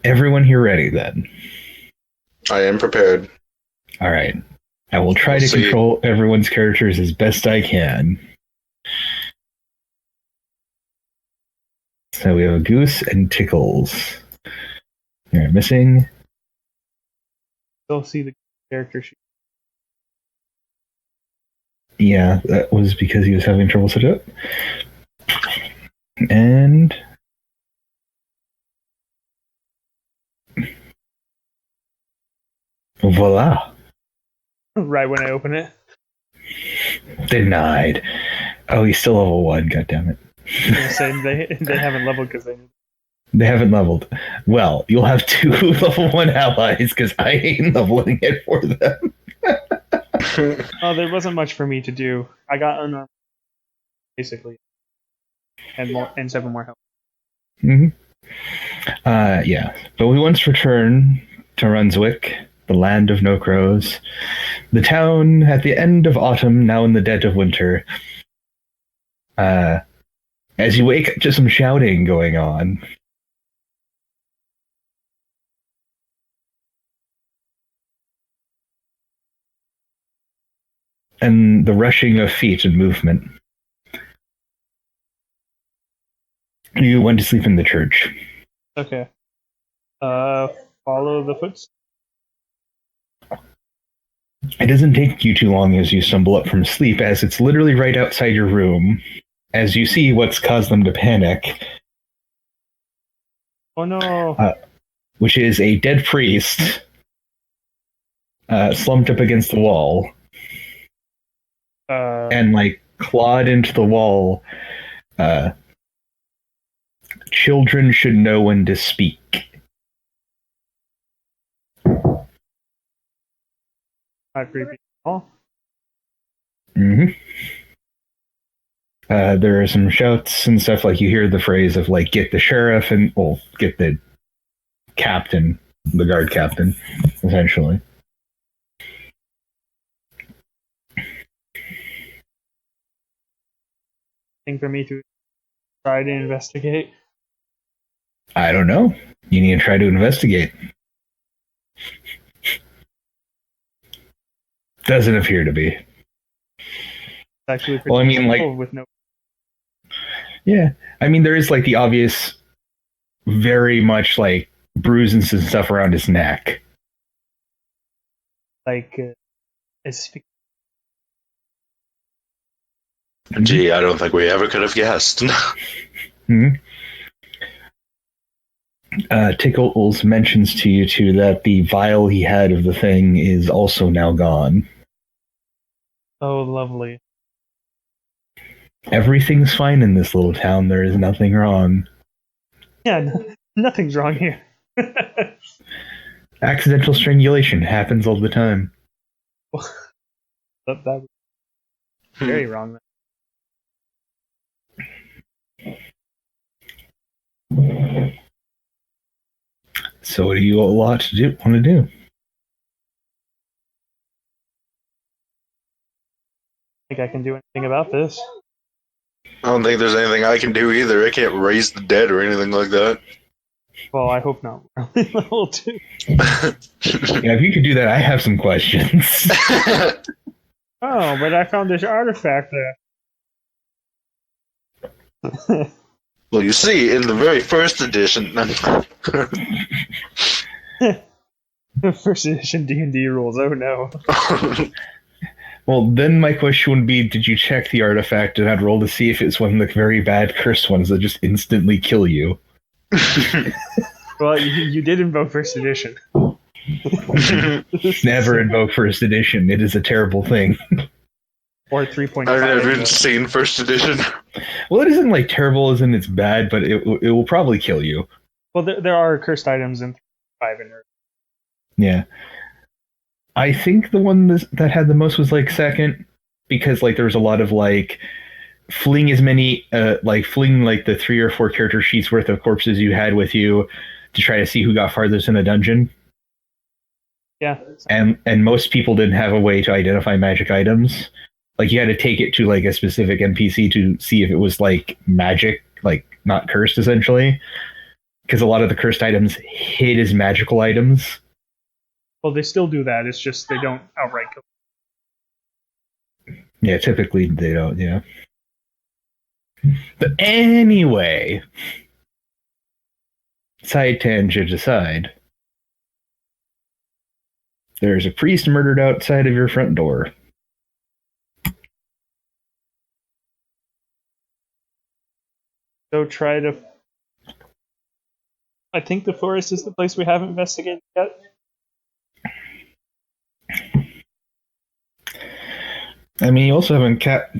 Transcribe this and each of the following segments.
everyone here ready then? I am prepared. All right. I will try to see. control everyone's characters as best I can. So we have a Goose and Tickles. You're missing. Still see the character sheet. Yeah, that was because he was having trouble set up. And voila. Right when I open it. Denied. Oh, he's still level 1, goddammit. I'm gonna say they haven't leveled because They haven't leveled. Well, you'll have 2 level 1 allies because I ain't leveling it for them. Oh, there wasn't much for me to do. I got unarmed, basically, and 7 more health. Mm-hmm. Yeah, but we once return to Runswick, the land of no crows, the town at the end of autumn, now in the dead of winter. As you wake up to some shouting going on. And the rushing of feet and movement. You went to sleep in the church. Okay. Follow the footsteps. It doesn't take you too long as you stumble up from sleep, as it's literally right outside your room, as you see what's caused them to panic. Oh no! Which is a dead priest slumped up against the wall. And clawed into the wall. Children should know when to speak. Not creepy at all. Mm-hmm. There are some shouts and stuff, you hear the phrase of get the sheriff and get the captain, the guard captain, essentially. Thing for me to try to investigate. I don't know. You need to try to investigate. Doesn't appear to be. Actually, pretty simple with no. Yeah, I mean, there is the obvious, very much bruises and stuff around his neck. Gee, I don't think we ever could have guessed. Mm-hmm. Tickles mentions to you too that the vial he had of the thing is also now gone. Oh, lovely. Everything's fine in this little town. There is nothing wrong. Yeah, nothing's wrong here. Accidental strangulation happens all the time. That was very wrong. So what do you want to do? I think I can do anything about this. I don't think there's anything I can do either. I can't raise the dead or anything like that. Well, I hope not. Level 2. Yeah, if you could do that, I have some questions. Oh, but I found this artifact there. Well, you see, in the very first edition... First edition D&D rules, oh no. Well, then my question would be, did you check the artifact and I'd roll to see if it's one of the very bad cursed ones that just instantly kill you? Well, you did invoke first edition. Never invoke first edition. It is a terrible thing. Or 3.5. I've never seen first edition. Well, it isn't terrible as in it's bad, but it will probably kill you. Well, there are cursed items in 5 and Earth. Yeah. I think the one that had the most was second, because there was a lot of fling as many fling the 3 or 4 character sheets worth of corpses you had with you to try to see who got farthest in a dungeon. Yeah. And most people didn't have a way to identify magic items. You had to take it to a specific NPC to see if it was magic, not cursed, essentially. because a lot of the cursed items hid as magical items. Well, they still do that. It's just they don't outright kill. Yeah, typically they don't. Yeah. But anyway, side tangent aside, there's a priest murdered outside of your front door. So try to. I think the forest is the place we haven't investigated yet. I mean, you also haven't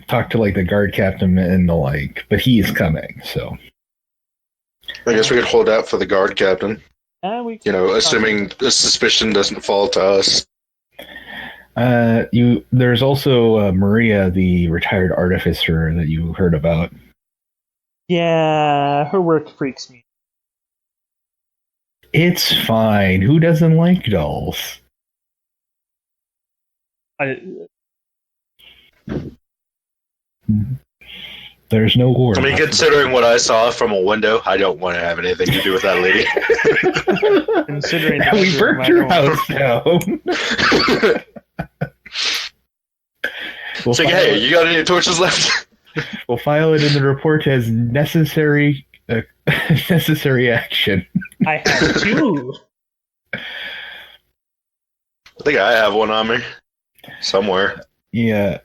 talked to like the guard captain and the like, but he is coming, so. I guess we could hold out for the guard captain. Assuming the suspicion doesn't fall to us. There's also Maria, the retired artificer that you heard about. Yeah, her work freaks me. It's fine. Who doesn't like dolls? There's no war. I mean, considering what I saw from a window, I don't want to have anything to do with that lady. Considering we burnt your house down. It's like, hey, you got any torches left? We'll file it in the report as necessary action. I have two. I think I have one on me. Somewhere. Yeah.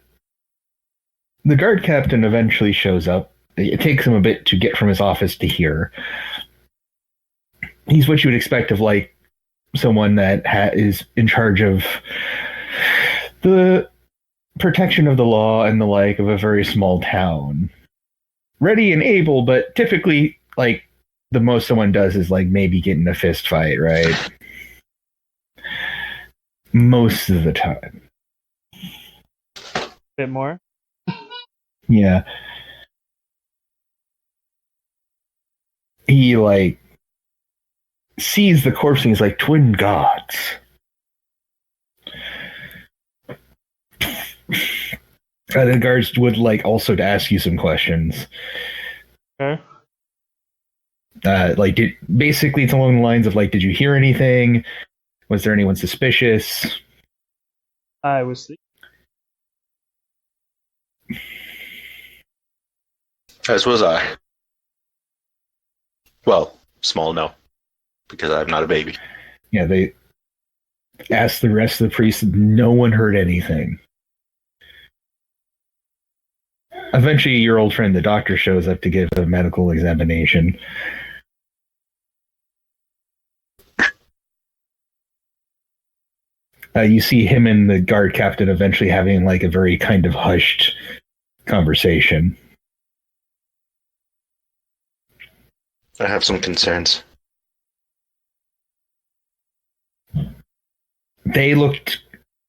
The guard captain eventually shows up. It takes him a bit to get from his office to here. He's what you would expect of, like, someone that is in charge of the protection of the law and the like of a very small town. Ready and able, but typically, like, the most someone does is, like, maybe get in a fist fight, right? Most of the time. Bit more. Yeah. He, like, sees the corpse and he's like, twin gods. The guards would like also to ask you some questions. Okay. Basically it's along the lines of like, did you hear anything? Was there anyone suspicious? I was. As was I. Well, small no, because I'm not a baby. Yeah, they asked the rest of the priests. No one heard anything. Eventually, your old friend, the doctor, shows up to give a medical examination. You see him and the guard captain eventually having like a very kind of hushed conversation. I have some concerns. They looked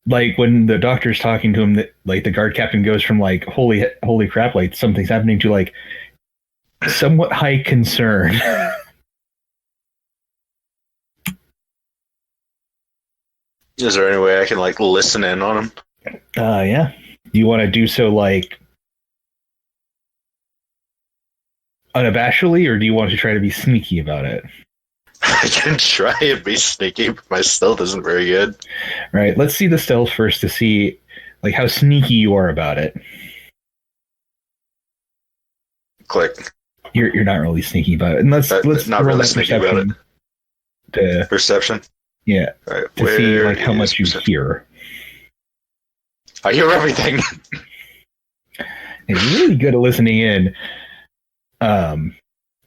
like when the doctor's talking to him, that like the guard captain goes from like holy crap, like something's happening to like somewhat high concern. Is there any way I can like listen in on him? Yeah. Do you want to do so like unabashedly, or do you want to try to be sneaky about it? I can try and be sneaky, but my stealth isn't very good. Right. Let's see the stealth first to see like how sneaky you are about it. Click. You're not really sneaky about it. And let's not roll really that sneaky about it. Perception. Yeah. All right, to see like how much you hear. I hear everything. And you're really good at listening in.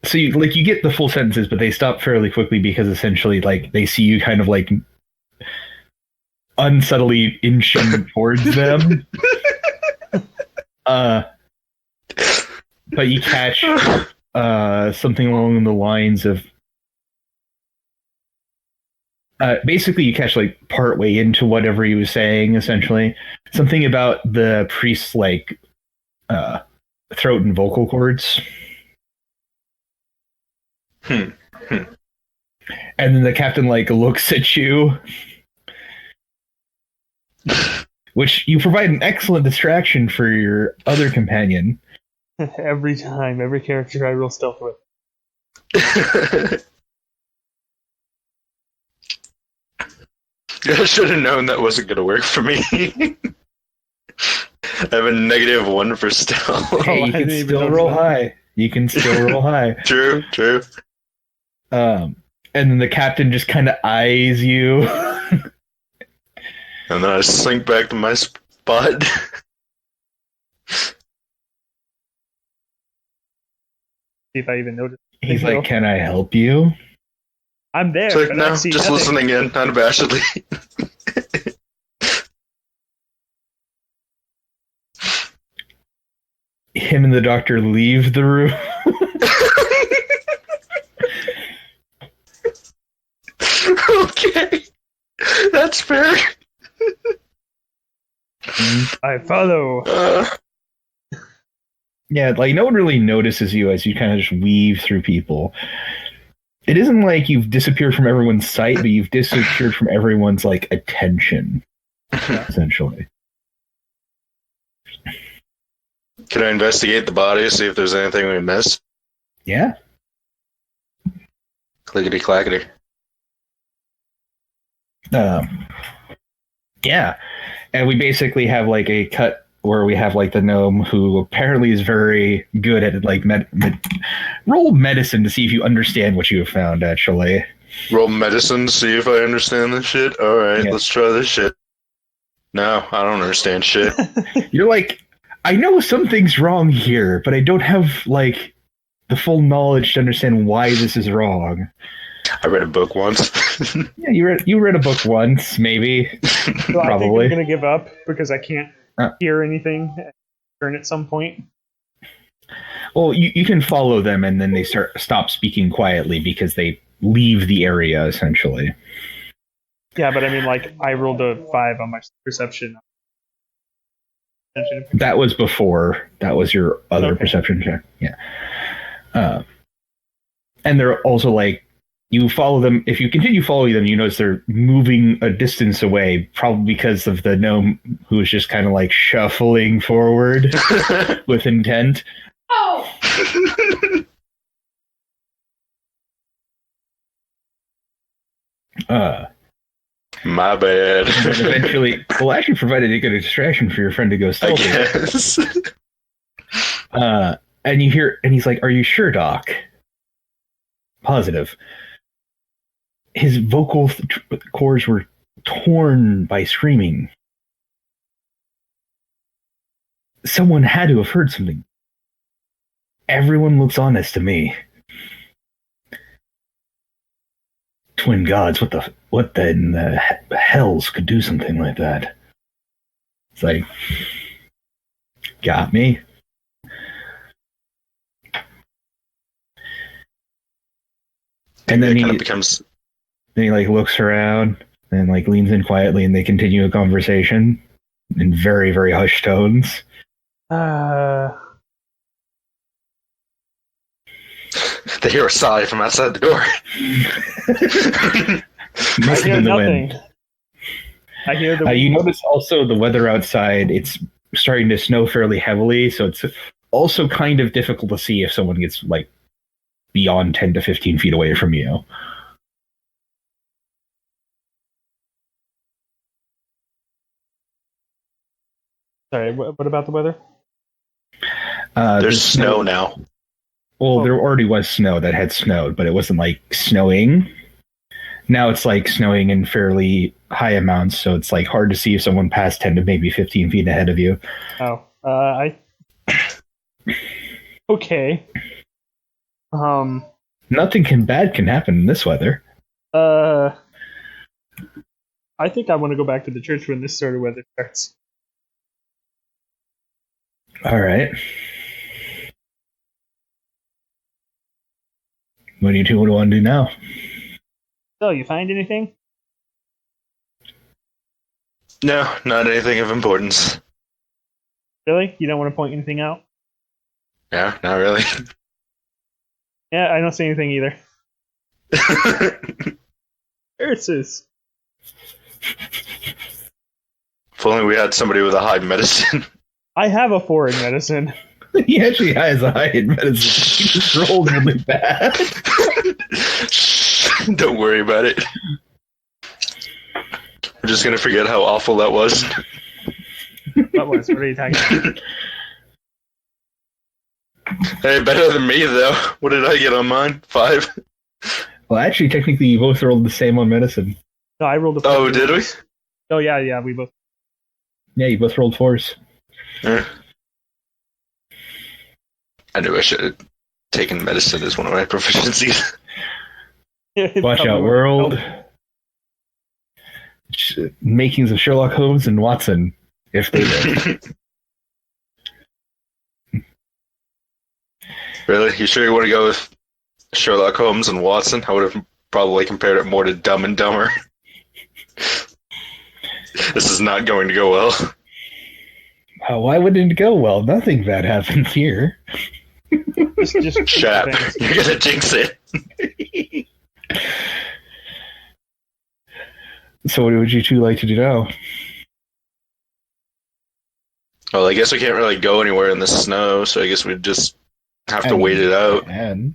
So you get the full sentences, but they stop fairly quickly because essentially like they see you kind of like unsubtly inching towards them. But you catch something along the lines of basically you catch like part way into whatever he was saying, essentially. Something about the priest's like throat and vocal cords. And then the captain like looks at you, which you provide an excellent distraction for your other companion. Every time, every character I roll stealth with. I should have known that wasn't going to work for me. I have a -1 for stealth. Hey, you can still roll high. You can still roll high. True. And then the captain just kind of eyes you. And then I slink back to my spot. See if I even noticed. He's like, "Can I help you?" I'm there. It's like, but no, I see just nothing. listening in, unabashedly. Him and the doctor leave the room. Okay, that's fair. I follow. Yeah, like no one really notices you as you kind of just weave through people. It isn't like you've disappeared from everyone's sight, but you've disappeared from everyone's like attention, essentially. Can I investigate the body, see if there's anything we missed? Yeah. Clickety clackety. Yeah, and we basically have like a cut where we have like the gnome who apparently is very good at like roll medicine to see if you understand what you have found. Actually, Roll medicine to see if I understand this shit. All right, Yeah. let's try this shit. No, I don't understand shit. you're like, I know something's wrong here, but I don't have like the full knowledge to understand why this is wrong. I read a book once. Yeah, you read a book once, maybe. So Probably. I think I'm gonna give up because I can't hear anything. Turn at some point. Well, you can follow them, and then they stop speaking quietly because they leave the area essentially. Yeah, but I mean, like, I rolled a 5 on my perception. That was before. That was your other Okay. perception check. Yeah. And they're also like, you follow them. If you continue following them, you notice they're moving a distance away, probably because of the gnome who is just kind of like shuffling forward with intent. Oh! My bad. And then eventually, well, actually provided a good distraction for your friend to go I stealthy. guess. And you hear, and he's like, "Are you sure, Doc?" Positive. His vocal cords were torn by screaming. Someone had to have heard something. Everyone looks honest to me. Twin gods, what in the hells could do something like that? It's like, got me. And then it he kind of becomes. then he like looks around and like leans in quietly, and they continue a conversation in very, very hushed tones. They hear a sigh from outside the door. I Must have hear been the nothing. wind. I hear the You notice also the weather outside, it's starting to snow fairly heavily, so it's also kind of difficult to see if someone gets like beyond 10 to 15 feet away from you. Sorry, what about the weather? The There's snow now. Well, there already was snow that had snowed, but it wasn't like snowing. Now it's like snowing in fairly high amounts, so it's like hard to see if someone passed 10 to maybe 15 feet ahead of you. Oh, okay. Nothing bad can happen in this weather. I think I want to go back to the church when this sort of weather starts. All right. What do you want to do now? So, you find anything? No, not anything of importance. Really? You don't want to point anything out? Yeah, not really. Yeah, I don't see anything either. Curses. If only we had somebody with a high medicine. I have a 4 in medicine. He actually has a high in medicine. He just rolled really bad. Don't worry about it. I'm just gonna forget how awful that was. What was? What are you talking about? Hey, better than me though. What did I get on mine? 5. Well, actually, technically, you both rolled the same on medicine. No, I rolled a 4. Oh, did we? Oh, yeah, we both. Yeah, you both rolled 4s. I knew I should have taken medicine as one of my proficiencies. Watch out, world. Makings of Sherlock Holmes and Watson, if they live. Really? You sure you want to go with Sherlock Holmes and Watson? I would have probably compared it more to Dumb and Dumber. This is not going to go well. Oh, why wouldn't it go well? Nothing bad happens here. Just Shut up. You're gonna jinx it. So what would you two like to do now? Well, I guess we can't really go anywhere in the snow, so I guess we'd just have to wait it out. And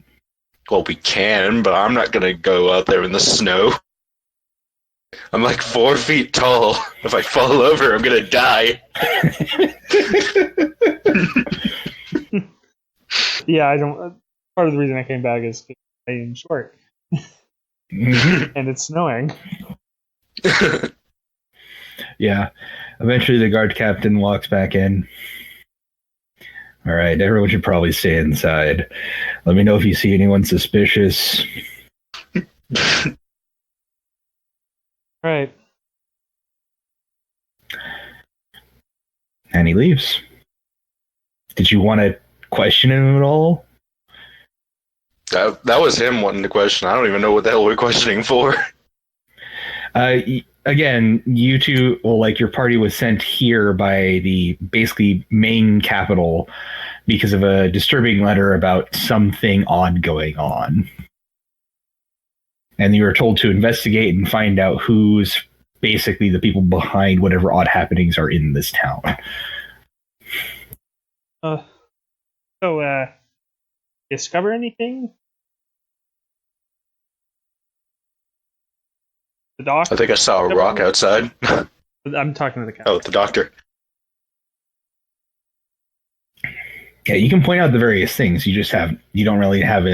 Well, we can, but I'm not gonna go out there in the snow. I'm like 4 feet tall. If I fall over, I'm gonna die. Yeah, I don't. Part of the reason I came back is because I am short and it's snowing. Yeah. Eventually, the guard captain walks back in. All right, everyone should probably stay inside. Let me know if you see anyone suspicious. Right. And he leaves. Did you want to question him at all? That was him wanting to question. I don't even know what the hell we're questioning for. Again, you two, well, like your party was sent here by the basically main capital because of a disturbing letter about something odd going on. And you were told to investigate and find out who's basically the people behind whatever odd happenings are in this town. So, discover anything? The doc? I think I saw a rock outside. I'm talking to the captain. Oh, the doctor. Yeah, you can point out the various things. You don't really have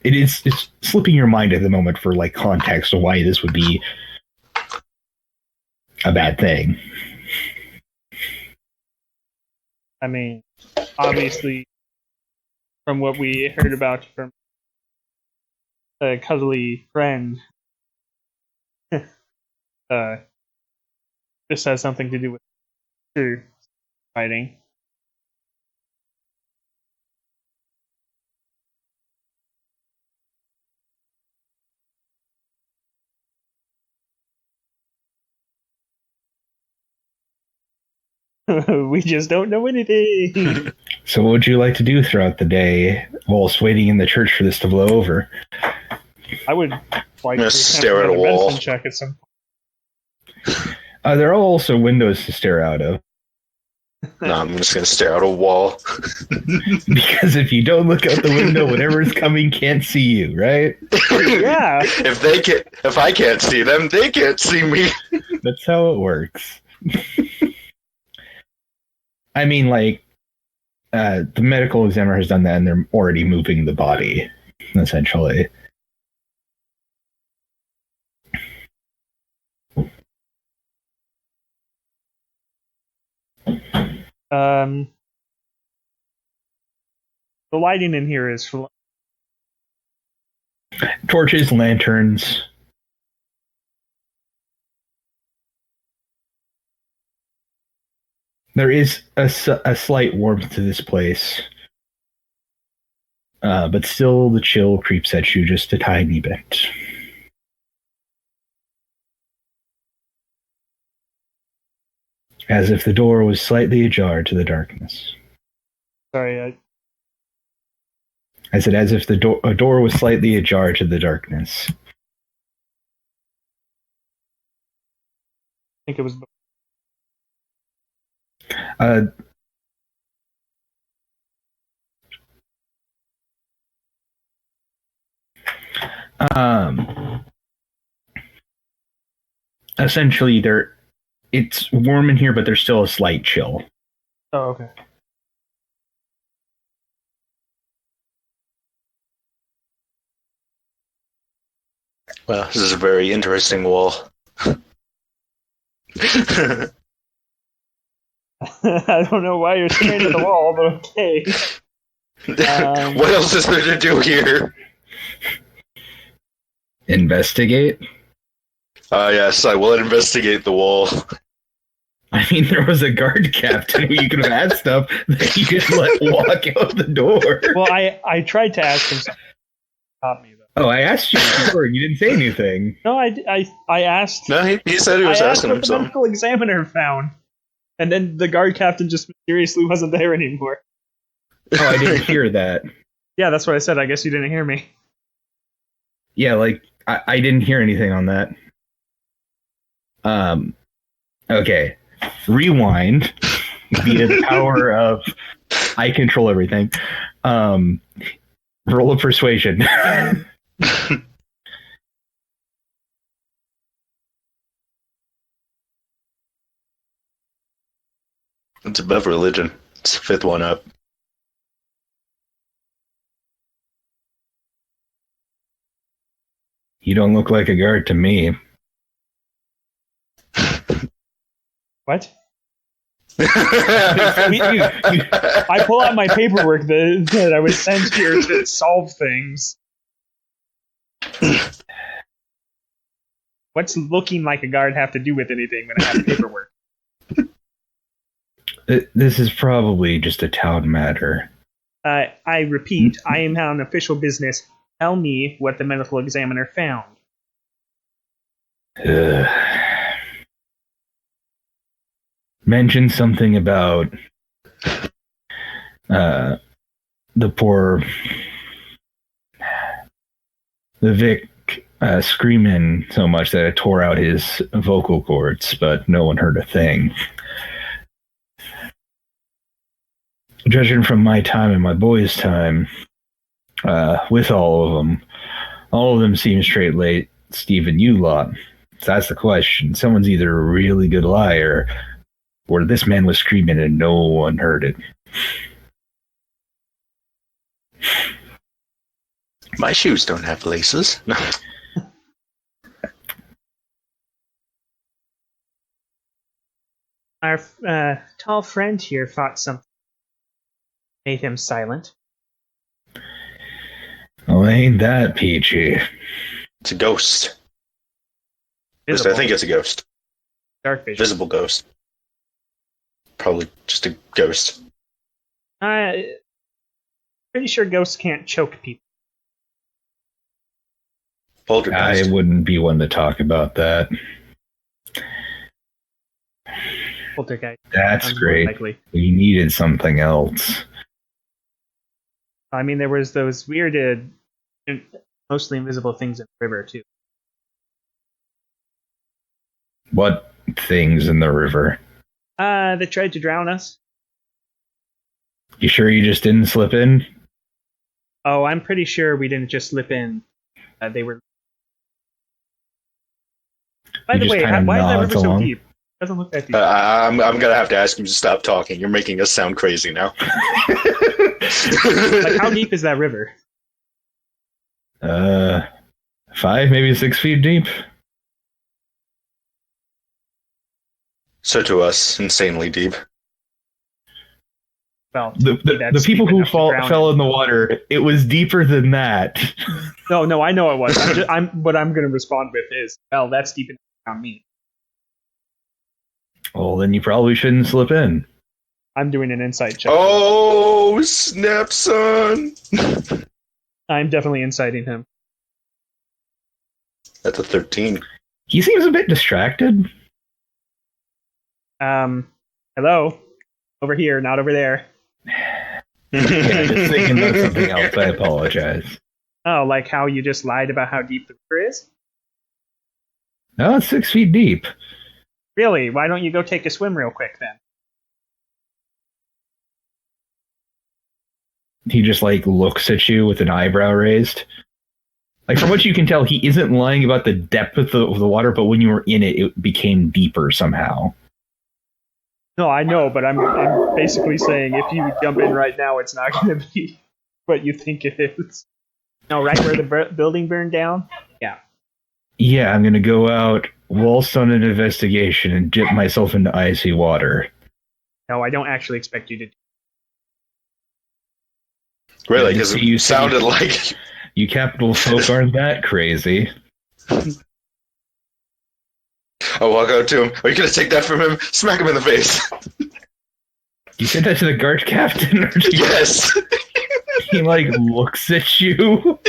it's slipping your mind at the moment for like context of why this would be a bad thing. I mean, obviously, from what we heard about from the cuddly friend, this has something to do with fighting. We just don't know anything. So what would you like to do throughout the day whilst waiting in the church for this to blow over? I would like to stare have at a another wall. medicine check at some point. There are also windows to stare out of. No, I'm just gonna stare at a wall. Because if you don't look out the window, whatever's coming can't see you, right? Yeah. If I can't see them, they can't see me. That's how it works. I mean, like, the medical examiner has done that, and they're already moving the body, essentially. The lighting in here is Torches, lanterns. There is a slight warmth to this place. But still the chill creeps at you just a tiny bit. As if the door was slightly ajar to the darkness. sorry. I said as if a door was slightly ajar to the darkness. I think it was. essentially it's warm in here, but there's still a slight chill. Oh, okay. Well, this is a very interesting wall. I don't know why you're staring at the wall, but okay. What else is there to do here? Investigate? Yes, I will investigate the wall. I mean, there was a guard captain who you could have had stuff that you could let walk out the door. Well, I tried to ask him something. He stopped me, though. Oh, I asked you before, and you didn't say anything. No, I asked. No, he said he was I asked asking what him the something. medical examiner found, and then the guard captain just mysteriously wasn't there anymore. Oh, I didn't hear that. Yeah, that's what I said. I guess you didn't hear me. Yeah, like, I didn't hear anything on that. Okay. Rewind via the power of I control everything. Roll a persuasion. It's above religion. It's the fifth one up. You don't look like a guard to me. What? I pull out my paperwork that I was sent here to solve things. What's looking like a guard have to do with anything when I have paperwork? This is probably just a town matter. I repeat, I am on official business. Tell me what the medical examiner found. Mention something about the Vic screaming so much that it tore out his vocal cords, but no one heard a thing. Judging from my time and my boys' time, with all of them seem straight late. Stephen, you lot. So that's the question. Someone's either a really good liar, or this man was screaming and no one heard it. My shoes don't have laces. No. Our tall friend here thought something made him silent. Oh, ain't that peachy? It's a ghost. At least Visible. I think it's a ghost. Dark vision. Visible ghost. Probably just a ghost. Pretty sure ghosts can't choke people. Poltergeist. I wouldn't be one to talk about that. Poltergeist. That's Sounds more great. likely. We needed something else. I mean, there was those weird, mostly invisible things in the river too. What things in the river? They tried to drown us. You sure you just didn't slip in? Oh, I'm pretty sure we didn't just slip in. They were. By You the just way, kinda why is that nods river so along? deep? Doesn't look that deep. I'm gonna have to ask him to stop talking. You're making us sound crazy now. Like, how deep is that river? 5, maybe 6 feet deep. So to us, insanely deep. Well, The people who fell in the water, it was deeper than that. No, I know it was. What I'm going to respond with is, well, that's deep enough around me. Well, then you probably shouldn't slip in. I'm doing an insight check. Oh, snap, son! I'm definitely inciting him. That's a 13. He seems a bit distracted. Hello? Over here, not over there. Yeah, just thinking about something else. I apologize. Oh, like how you just lied about how deep the river is? No, it's 6 feet deep. Really? Why don't you go take a swim real quick then? He just like looks at you with an eyebrow raised. Like, from what you can tell, he isn't lying about the depth of the water, but when you were in it, it became deeper somehow. No, I know, but I'm basically saying if you jump in right now, it's not going to be what you think it is. No, right where the building burned down? Yeah. Yeah, I'm going to go out whilst on an investigation and dip myself into icy water. No, I don't actually expect you to do Really? Yeah, Because you it sounded like... You capital folk aren't that crazy. I walk out to him. Are you going to take that from him? Smack him in the face. You said that to the guard captain? Or to Yes. he, like, looks at you?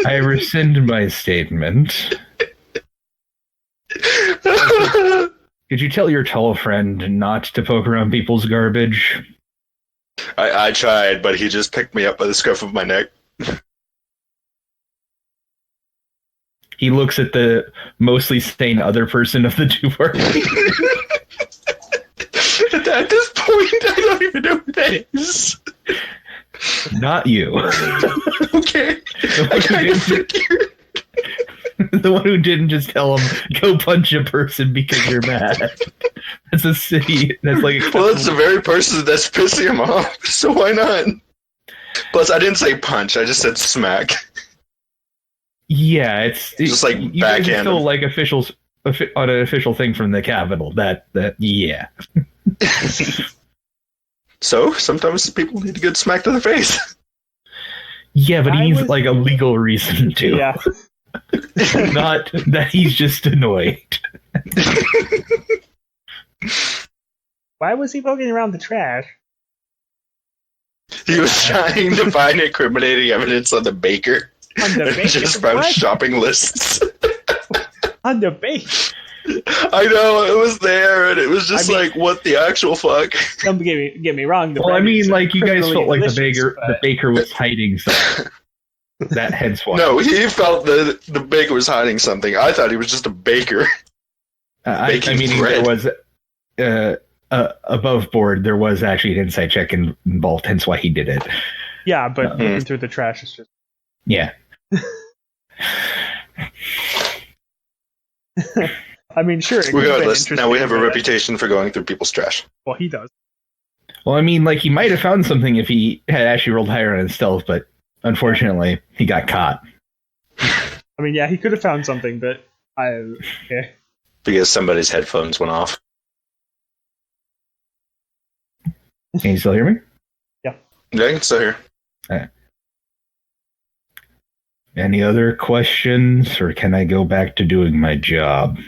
I rescind my statement. Could you tell your tall friend not to poke around people's garbage? I tried, but he just picked me up by the scruff of my neck. He looks at the mostly sane other person of the two parties. At this point, I don't even know who that is. Not you. Okay. I kind of figured. The one who didn't just tell him, go punch a person because you're mad. That's a city. That's like a Well, it's the very person that's pissing him off, so why not? Plus, I didn't say punch, I just said smack. Yeah, it's Just like you guys are backhand still him. like officials on an official thing from the Capitol. That yeah. So, sometimes people need a good smack to the face. Yeah, but he I needs was- like a legal reason to. Yeah. Not that he's just annoyed. Why was he poking around the trash? He was trying to find incriminating evidence on the baker. On the baker? Just from What? shopping lists. On the base. I know, it was there, and it was just I mean- like, what the actual fuck? Don't get me wrong. The Well, I bread mean, is like you guys criminally felt like delicious, the baker was hiding something. That hence why. No, he felt that the baker was hiding something. I thought he was just a baker. I baking mean, bread. there was above board. There was actually an inside check involved, hence why he did it. Yeah, but Mhm. looking through the trash is just. Yeah. I mean, sure. It could have been Regardless, now we have a interesting, but- reputation for going through people's trash. Well, he does. Well, I mean, like he might have found something if he had actually rolled higher on his stealth, but unfortunately, he got caught. I mean, yeah, he could have found something, but okay. Because somebody's headphones went off. Can you still hear me? Yeah, it's still here. Any other questions, or can I go back to doing my job?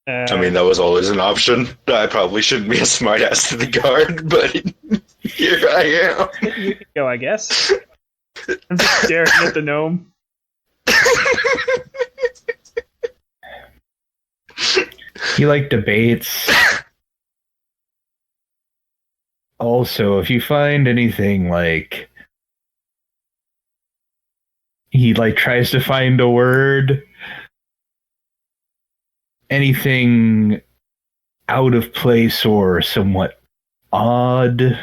I mean, that was always an option. I probably shouldn't be a smartass to the guard, but here I am. You can go, I guess. I'm just staring at the gnome. He like debates. Also, if you find anything like he like tries to find a word, anything out of place or somewhat odd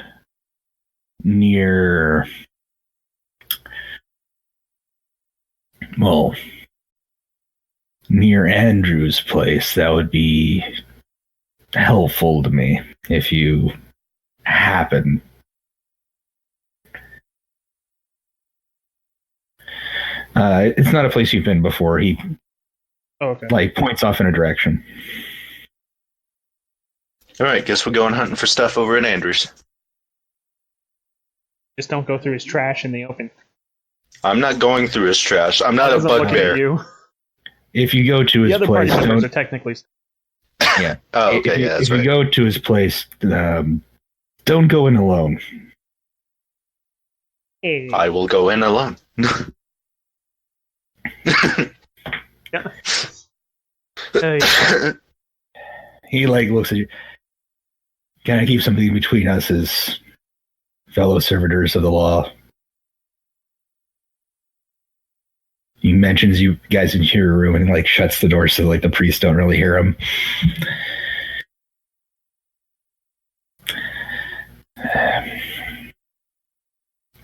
near, well, near Andrew's place, that would be helpful to me if you happen. It's not a place you've been before. He Oh, okay. like points off in a direction. Alright, guess we're going hunting for stuff over at Andrews. Just don't go through his trash in the open. I'm not going through his trash. I'm not a Doesn't look at bugbear. you. If you go to The his other place, party members don't. are technically. Yeah. Oh, okay, if you, yeah, that's if you right. go to his place, don't go in alone. Hey. I will go in alone. Yeah. Yeah. He like looks at you. Can I keep something between us as fellow servitors of the law? He mentions you guys in your room and like shuts the door so like the priests don't really hear him.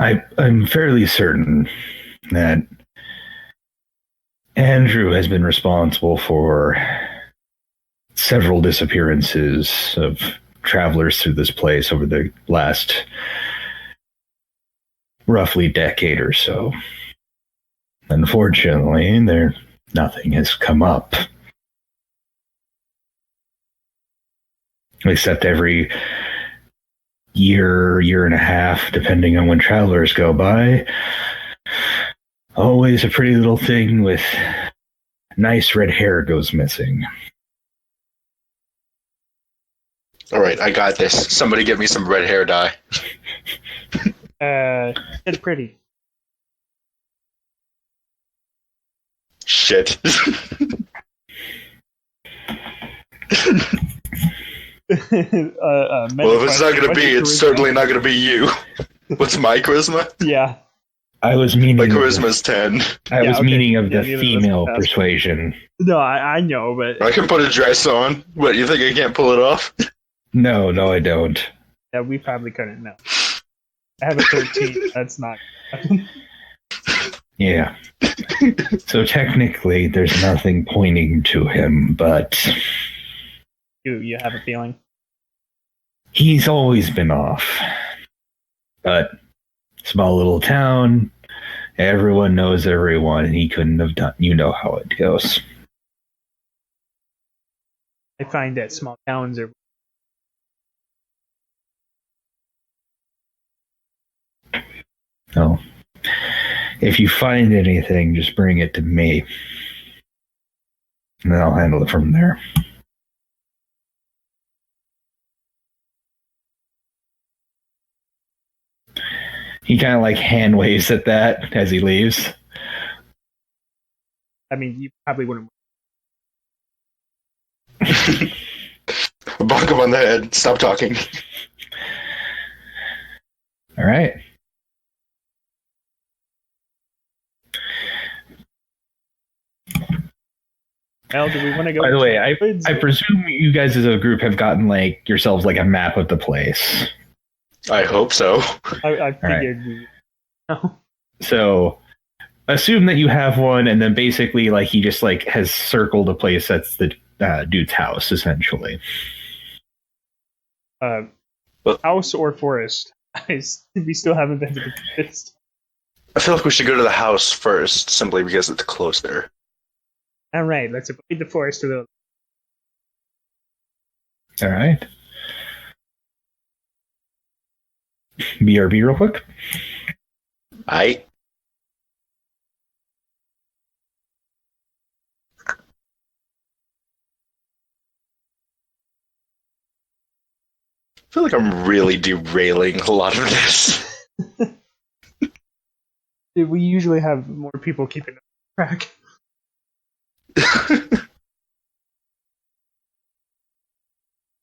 I'm fairly certain that Andrew has been responsible for several disappearances of travelers through this place over the last roughly decade or so. Unfortunately, nothing has come up. Except every year and a half, depending on when travelers go by, always a pretty little thing with nice red hair goes missing. All right, I got this. Somebody get me some red hair dye. It's pretty. Shit. Well, if it's not going to be, it's certainly not going to be you. What's my charisma? Yeah. I was meaning My charisma's 10. I was okay. meaning of Yeah, the neither of us female passed. persuasion. No, I know, but I can put a dress on. What, you think I can't pull it off? No, I don't. yeah, we probably couldn't. No. I have a 13. That's not. Yeah. So technically, there's nothing pointing to him, but You have a feeling? he's always been off. But small little town, everyone knows everyone, and he couldn't have done. You know how it goes. I find that small towns are. So, if you find anything, just bring it to me, and then I'll handle it from there. He kind of like hand waves at that as he leaves. I mean, you probably wouldn't. Bonk him on the head. Stop talking. All right. Well, do we want to go? By the way, I woods or- presume you guys as a group have gotten like yourselves like a map of the place. I hope so. I figured we. No. So assume that you have one, and then basically like he just like has circled a place that's the dude's house essentially. House or forest? We still haven't been to the forest. I feel like we should go to the house first, simply because it's closer. All right, let's avoid the forest a little. All right. BRB real quick. I feel like I'm really derailing a lot of this. We usually have more people keeping track.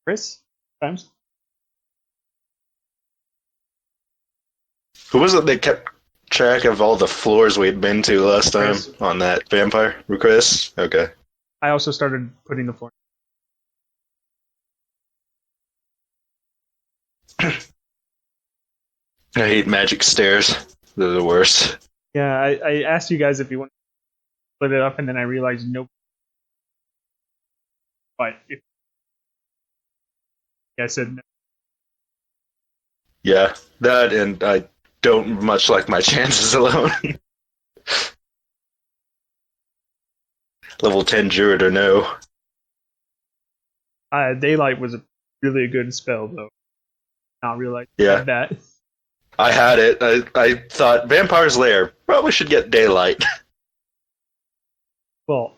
Chris, times. Who was it that kept track of all the floors we'd been to last time Chris. on that vampire? Chris? Okay. I also started putting the floor. I hate magic stairs. They're the worst. Yeah, I asked you guys if you want to split it up, and then I realized nope. But if I said no. Yeah, that, and I don't much like my chances alone. Level 10 Druid or no. Daylight was really a good spell, though. Not realize Yeah. that. I had it. I thought Vampire's Lair probably should get daylight. Well,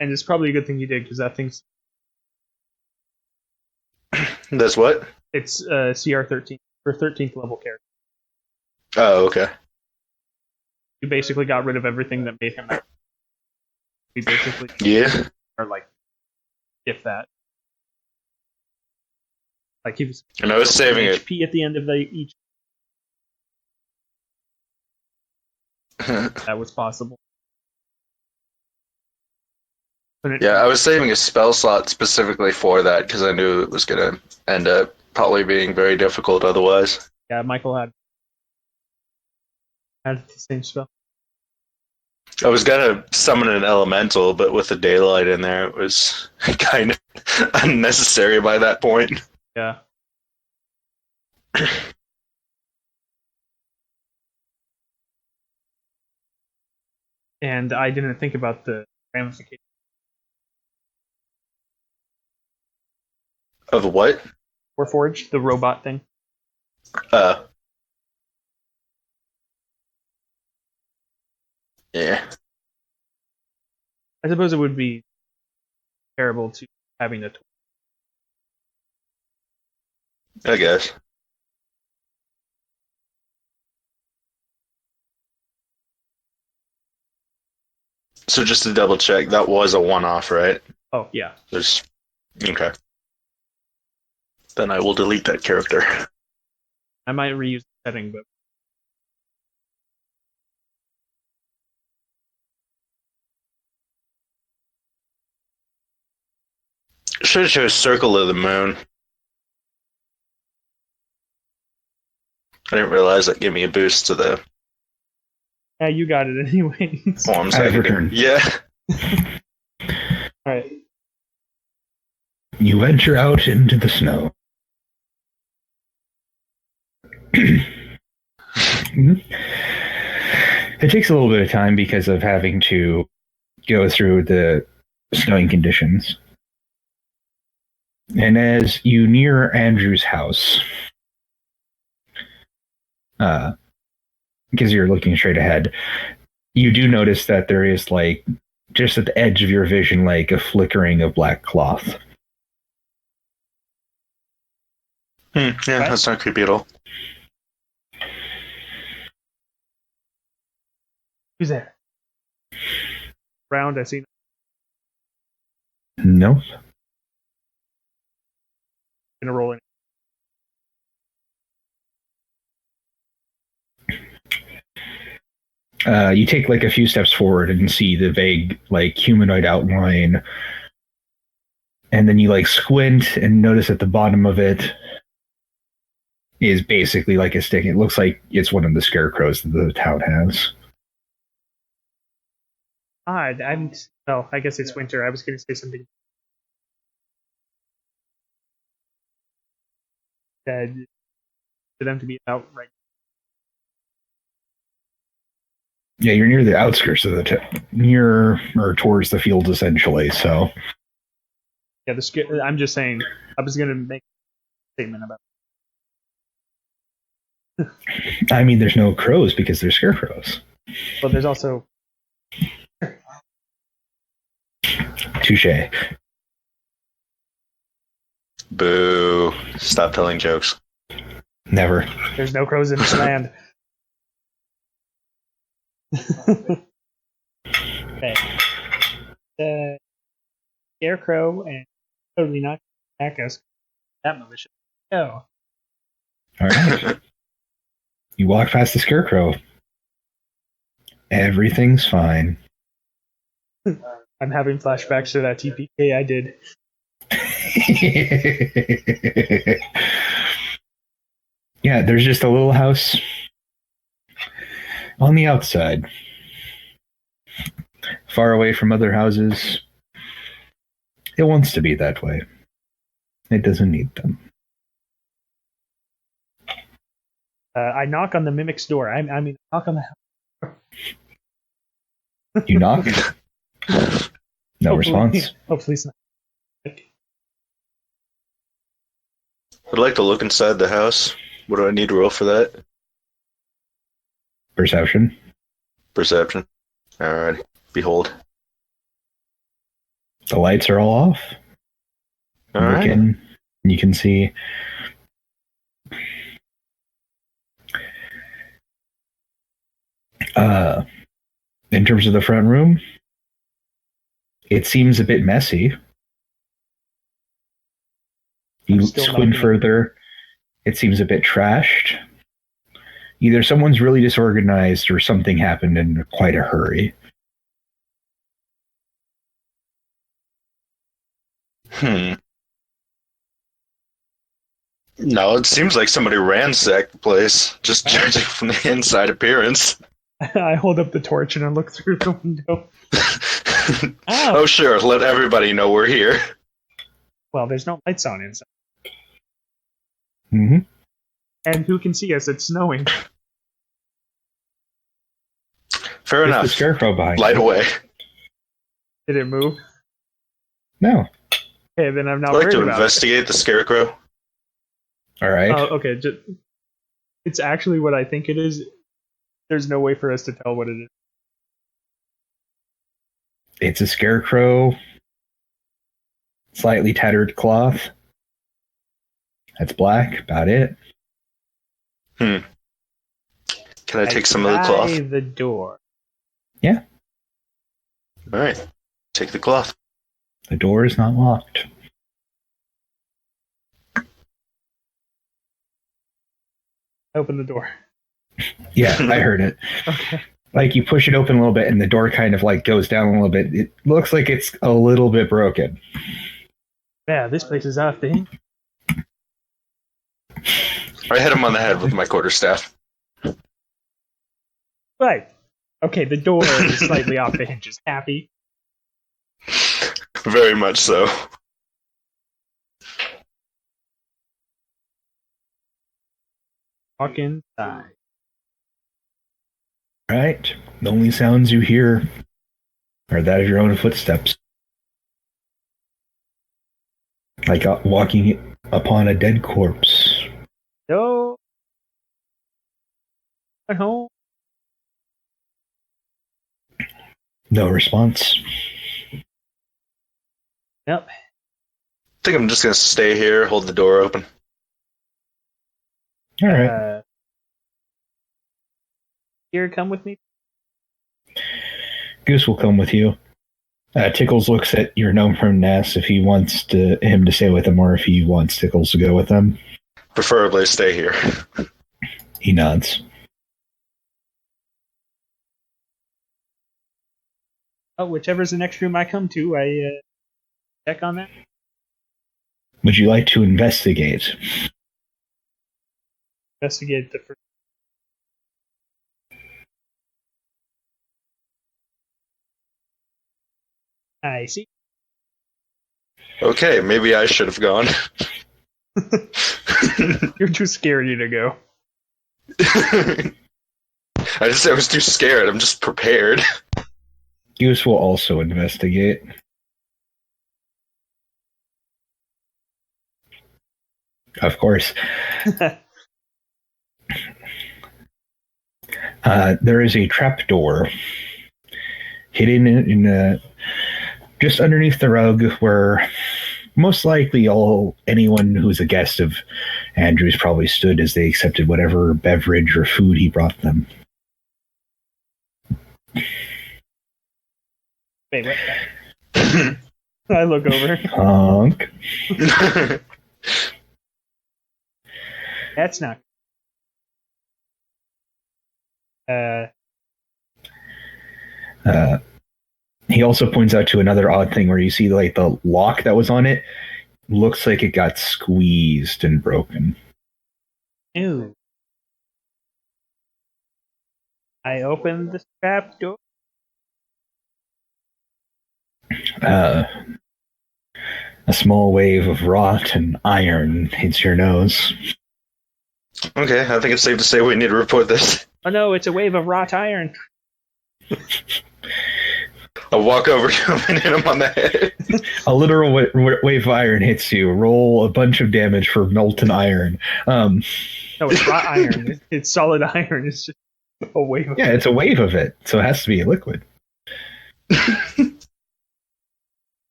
and it's probably a good thing you did because that thing's That's what? it's CR 13 or 13th level character. Oh, okay. You basically got rid of everything that made him. We basically Yeah. are like, if that. Like he was And I was saving it. HP at the end of each. That was possible. Yeah, I was saving a spell slot specifically for that because I knew it was going to end up probably being very difficult otherwise. Yeah, Michael had Had the same spell. I was gonna summon an elemental, but with the daylight in there, it was kind of unnecessary by that point. Yeah. And I didn't think about the ramifications. Of what? Warforged, the robot thing. Yeah. I suppose it would be terrible to having a I guess. So just to double check, that was a one-off, right? Oh, yeah. There's okay. Then I will delete that character. I might reuse the setting, but Should show Circle of the Moon. I didn't realize that gave me a boost to the yeah, you got it anyways. forms. I have returned. Yeah. Alright. You venture out into the snow. It takes a little bit of time because of having to go through the snowing conditions. And as you near Andrew's house, because you're looking straight ahead, you do notice that there is, like, just at the edge of your vision, like a flickering of black cloth. Yeah, that's not creepy at all. Who's there? Round, I see. Nope. Gonna roll in. You take like a few steps forward and see the vague, like, humanoid outline. And then you like squint and notice at the bottom of it is basically like a stick. It looks like it's one of the scarecrows that the town has. Oh, I guess it's winter. I was gonna say something. For them to be out right. Yeah, you're near the outskirts of the near or towards the fields essentially. So Yeah, I'm just saying. I was gonna make a statement about. I mean, there's no crows because they're scarecrows. But there's also. Touche. Boo. Stop telling jokes. Never. There's no crows in this land. Okay. The scarecrow and totally not attack us. That malicious. Oh. All right. You walk past the scarecrow. Everything's fine. I'm having flashbacks to that TPK I did. Yeah, there's just a little house on the outside, far away from other houses. It wants to be that way. It doesn't need them. I knock on the mimic's door. I mean, knock on the house. You knock? No Hopefully- response. Hopefully it's not. I'd like to look inside the house. What do I need to roll for that? Perception. Perception. Alright. Behold. The lights are all off. Look Alright. in, you can see in terms of the front room, it seems a bit messy. You Still squint knocking. further, it seems a bit trashed. Either someone's really disorganized or something happened in quite a hurry. No, it seems like somebody ransacked the place, just judging from the inside appearance. I hold up the torch and I look through the window. Oh, sure. Let everybody know we're here. Well, there's no lights on inside. Mm-hmm. And who can see us? It's snowing. Fair There's the enough. scarecrow behind Light you. away. Did it move? No. Okay, then I'm not I'd like worried to about investigate the scarecrow. All right. it. Oh, okay. It's actually what I think it is. There's no way for us to tell what it is. It's a scarecrow. Slightly tattered cloth. That's black. About it. Can I take some of the try cloth? the door. Yeah. All right. Take the cloth. The door is not locked. Open the door. Yeah, I heard it. Okay. Like you push it open a little bit and the door kind of like goes down a little bit. It looks like it's a little bit broken. Yeah, this place is off the hinge. I hit him on the head with my quarterstaff. Right. Okay, the door is slightly off the hinges. Happy? Very much so. Walk inside. Right? The only sounds you hear are that of your own footsteps. Like walking upon a dead corpse. No. At home. No response. Yep. I think I'm just going to stay here, hold the door open. All right. Here, come with me. Goose will come with you. Tickles looks at your gnome friend and asks if he wants him to stay with him or if he wants Tickles to go with him. Preferably stay here. He nods. Oh, whichever's the next room I come to, I check on that. Would you like to investigate? Investigate the first. I see. Okay, maybe I should have gone. You're too scaredy to go. I was too scared. I'm just prepared. Goose will also investigate. Of course. There is a trapdoor hidden in just underneath the rug where most likely anyone who's a guest of Andrew's probably stood as they accepted whatever beverage or food he brought them. Wait, what? I look over. Honk. That's not. He also points out to another odd thing where you see like the lock that was on it looks like it got squeezed and broken. Ew. I open the trap door. A small wave of rot and iron hits your nose. Okay, I think it's safe to say we need to report this. Oh no, it's a wave of wrought iron. I'll walk over to him and hit him on the head. A literal wave of iron hits you. Roll a bunch of damage for molten iron. No, it's wrought iron. It's solid iron. It's just a wave of Yeah, it's a wave of it, so it has to be a liquid.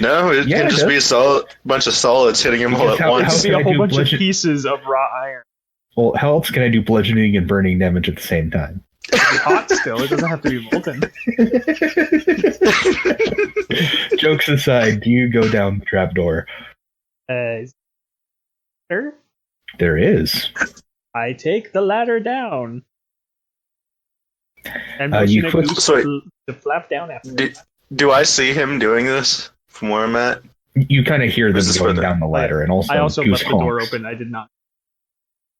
No, it Yeah, can it just does. be a bunch of solids hitting him all Because at how- once. It'll be can a I whole do bunch of bludgeon- pieces of wrought iron. Well, how else can I do bludgeoning and burning damage at the same time? It'll be hot still. It doesn't have to be molten. Jokes aside, do you go down the trapdoor? Sir, There is. I take the ladder down. And You motion at put- Goose sorry. to flap down after. Do I see him doing this from where I'm at? You kind of hear them Is this going further? down the ladder, and also I also Goose left the door honks. open. I did not.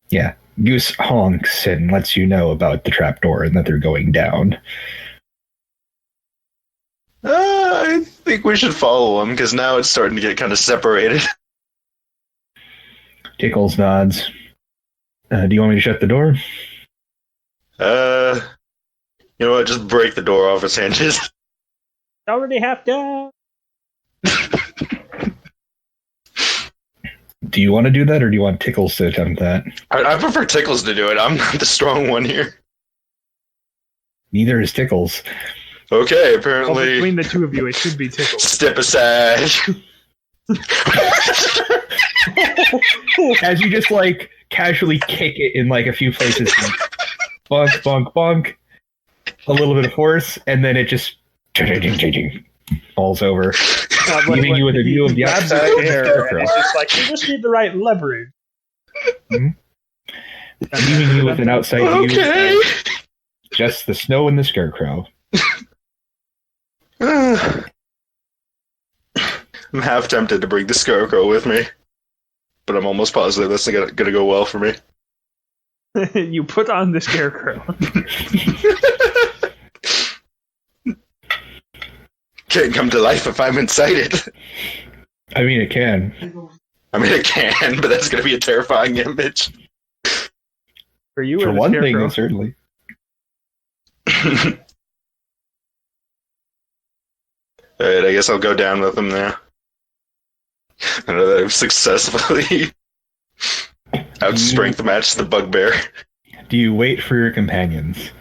Yeah, Goose honks and lets you know about the trapdoor and that they're going down. I think we should follow him because now it's starting to get kind of separated. Tickles nods. Do you want me to shut the door? You know what? Just break the door off its hinges. Already half done. Do you want to do that, or do you want Tickles to attempt that? I prefer Tickles to do it. I'm not the strong one here. Neither is Tickles. Okay, Well, apparently. between the two of you, it should be Tickles. Step aside. As you just like casually kick it in like a few places, bonk, bonk, bonk, a little bit of force, and then it just falls over, leaving you with a view of the grabs outside. it there, and it's just like, you just need the right leverage. Leaving you with an outside view of just the snow and the scarecrow. I'm half tempted to bring the scarecrow with me, but I'm almost positive that's gonna go well for me. You put on the scarecrow. Can't come to life if I'm inside it. I mean, it can. I mean, it can, but that's gonna be a terrifying image. For you, For or the one scarecrow? thing, certainly. Alright, I guess I'll go down with him now. I know that I've successfully outstrength matched the bugbear. Do you wait for your companions?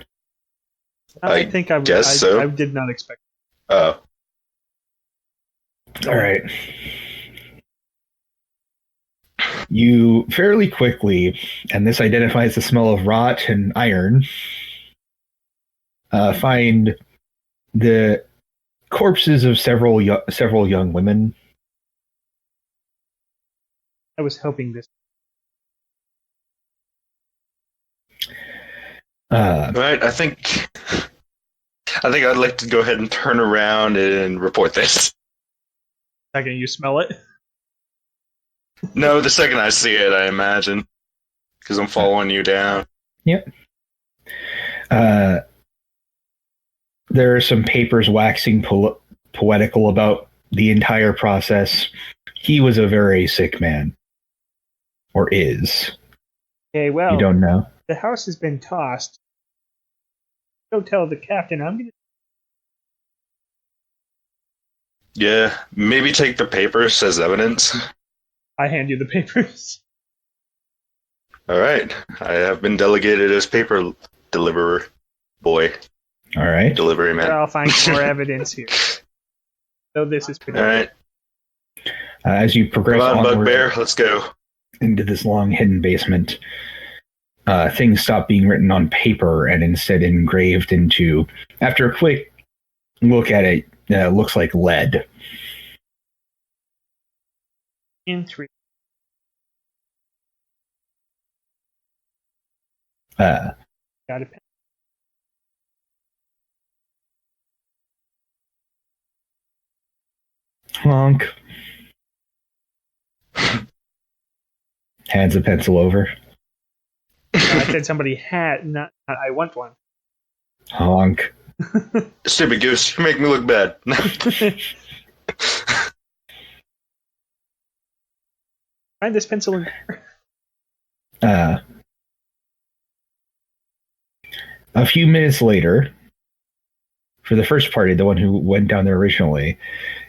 I think I guess so. I did not expect. Oh. All right. You fairly quickly, and this identifies the smell of rot and iron, find the corpses of several young women. I was hoping this. Right, I think I'd like to go ahead and turn around and report this. Second, you smell it. No, the second I see it, I imagine. Because I'm following you down. Yep. There are some papers waxing poetical about the entire process. He was a very sick man. Or is. Okay, well, You don't know. the house has been tossed. Go tell the captain. I'm gonna. Yeah, maybe take the papers as evidence. I hand you the papers. Alright, I have been delegated as paper deliverer. Boy, All right. delivery man. I'll find more evidence here. So this is pretty. Alright, As you progress come on, onward bugbear, let's go. into this long hidden basement, things stop being written on paper and instead engraved into. After a quick look at it, looks like lead. In 3. Uh, Got it. honk. Hands a pencil over. I said somebody had, not I want one. Honk. Stupid goose, you make me look bad. Find this pencil in. A few minutes later, for the first party, the one who went down there originally,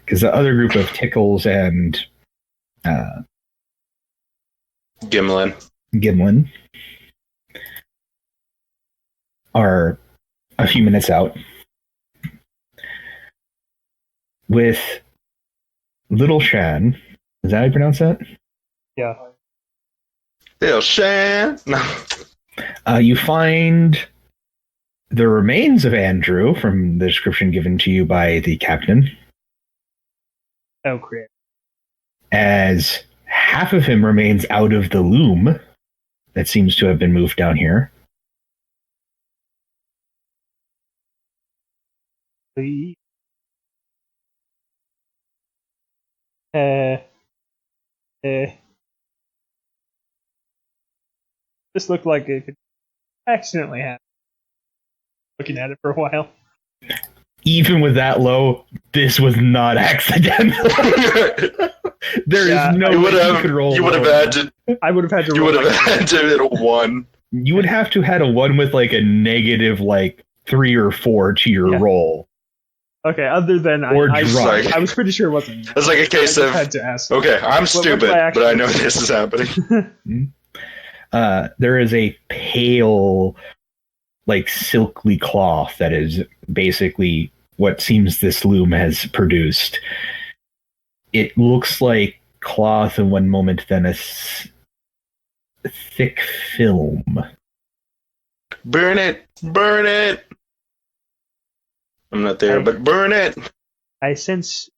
because the other group of Tickles and Gimlin. Gimlin are a few minutes out, with Little Shan. Is that how you pronounce that? Yeah. Little Shan. No. You find the remains of Andrew from the description given to you by the captain, Oh, great. as half of him remains out of the loom that seems to have been moved down here. The This looked like it could accidentally happen. Looking at it for a while. Even with that low, this was not accidental. There is no way you could roll. You would have had to. I would have had to. You roll would have had to hit a 1. You would have to had a 1 with like a negative like 3 or 4 to your roll. Okay, other than I was pretty sure it wasn't. It's like a case of. I had to ask. Okay, I'm stupid, but I know this is happening. There is a pale, like silky cloth that is basically what seems this loom has produced. It looks like cloth in one moment, then a thick film. Burn it! Burn it! I'm not there, but burn it! I sense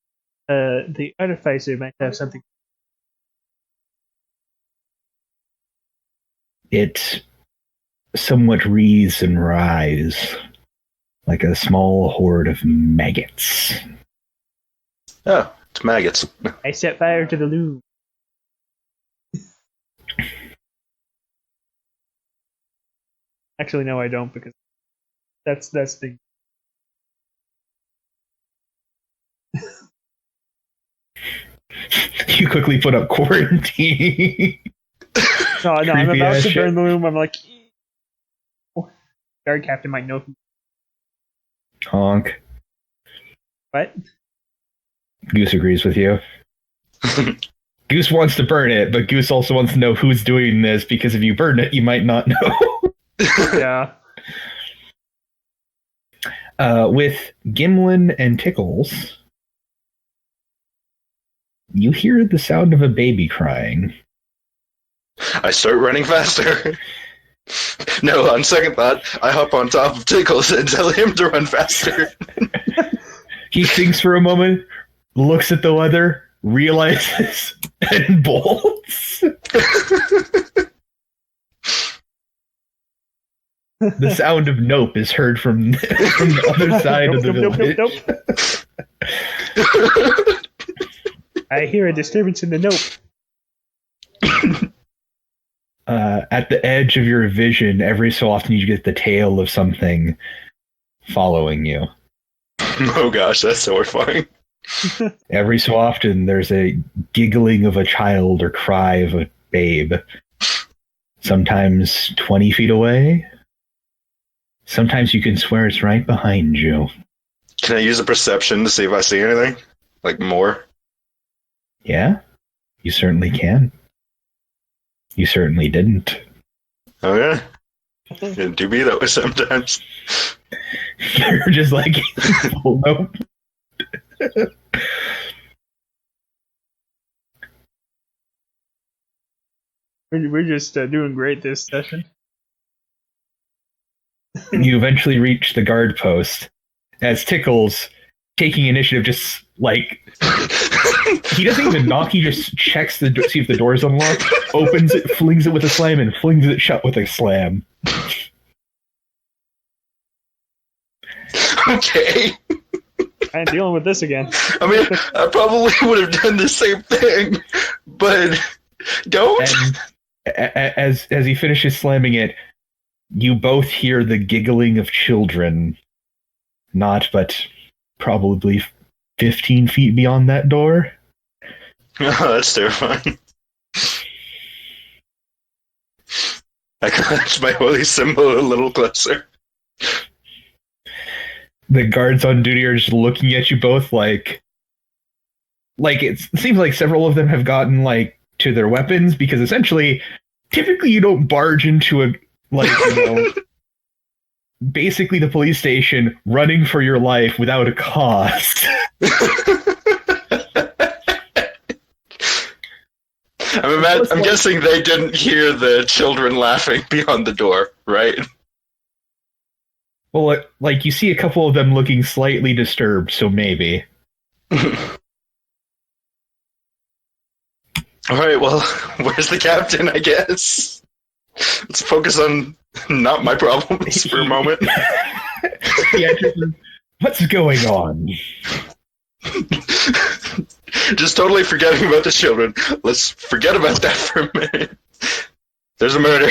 the artificer might have something. It somewhat wreathes and writhes like a small horde of maggots. Oh, it's maggots. I set fire to the loom. Actually, no, I don't, because that's the. You quickly put up quarantine. No, I'm Creepy about ass to shit. burn the loom. I'm like, guard captain might know who. Honk. What? Goose agrees with you. Goose wants to burn it, but Goose also wants to know who's doing this, because if you burn it, you might not know. Yeah. With Gimlin and Tickles, you hear the sound of a baby crying. I start running faster. No, on second thought, I hop on top of Tickles and tell him to run faster. He thinks for a moment, looks at the weather, realizes, and bolts. The sound of nope is heard from the other side of the village. Nope. I hear a disturbance in the nope. At the edge of your vision, every so often you get the tail of something following you. Oh gosh, that's horrifying. Every so often there's a giggling of a child or cry of a babe. Sometimes 20 feet away. Sometimes you can swear it's right behind you. Can I use a perception to see if I see anything? Like more? Yeah, you certainly can. You certainly didn't. Oh yeah? It do be that way sometimes. You're just like, oh, nope. We're just doing great this session. You eventually reach the guard post as Tickles, taking initiative, just like he doesn't even knock. He just checks the see if the door's unlocked, opens it, flings it with a slam, and flings it shut with a slam. Okay. I'm dealing with this again. I mean, I probably would have done the same thing, but don't. And as he finishes slamming it, you both hear the giggling of children, not but probably 15 feet beyond that door. Oh, that's terrifying. I clutched my holy symbol a little closer. The guards on duty are just looking at you both like it seems like several of them have gotten like to their weapons, because essentially, typically you don't barge into a basically the police station running for your life without a cost. I'm guessing they didn't hear the children laughing beyond the door, right? Well, like you see a couple of them looking slightly disturbed, so maybe. Alright, well, where's the captain, I guess? Let's focus on not my problems for a moment. Yeah, what's going on? Just totally forgetting about the children. Let's forget about that for a minute. There's a murder.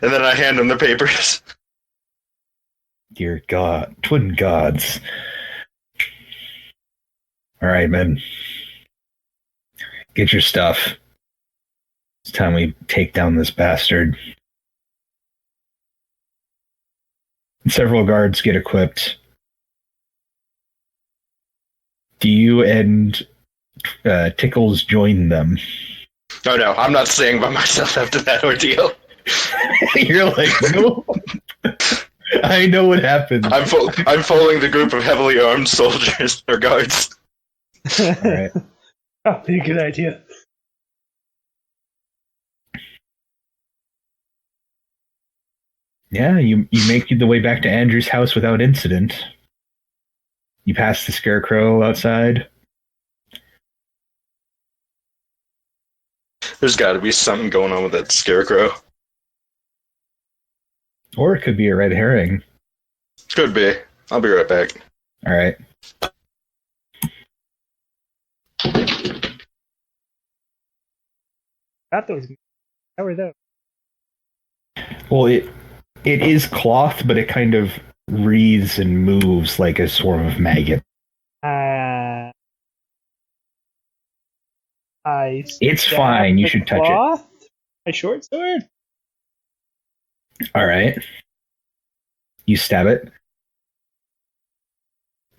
And then I hand him the papers. Dear God, twin gods. All right, man. Get your stuff. It's time we take down this bastard. Several guards get equipped. Do you and Tickles join them? Oh no, I'm not staying by myself after that ordeal. You're like, no. I know what happened. I'm following the group of heavily armed soldiers or guards. All right. Oh, be a good idea. Yeah, you make the way back to Andrew's house without incident. You pass the scarecrow outside. There's got to be something going on with that scarecrow. Or it could be a red herring. Could be. I'll be right back. All right. Got those. How are those? Well, it is cloth, but it kind of wreathes and moves like a swarm of maggot. It's stab fine. You the should touch it. cloth? My short sword? All right. You stab it.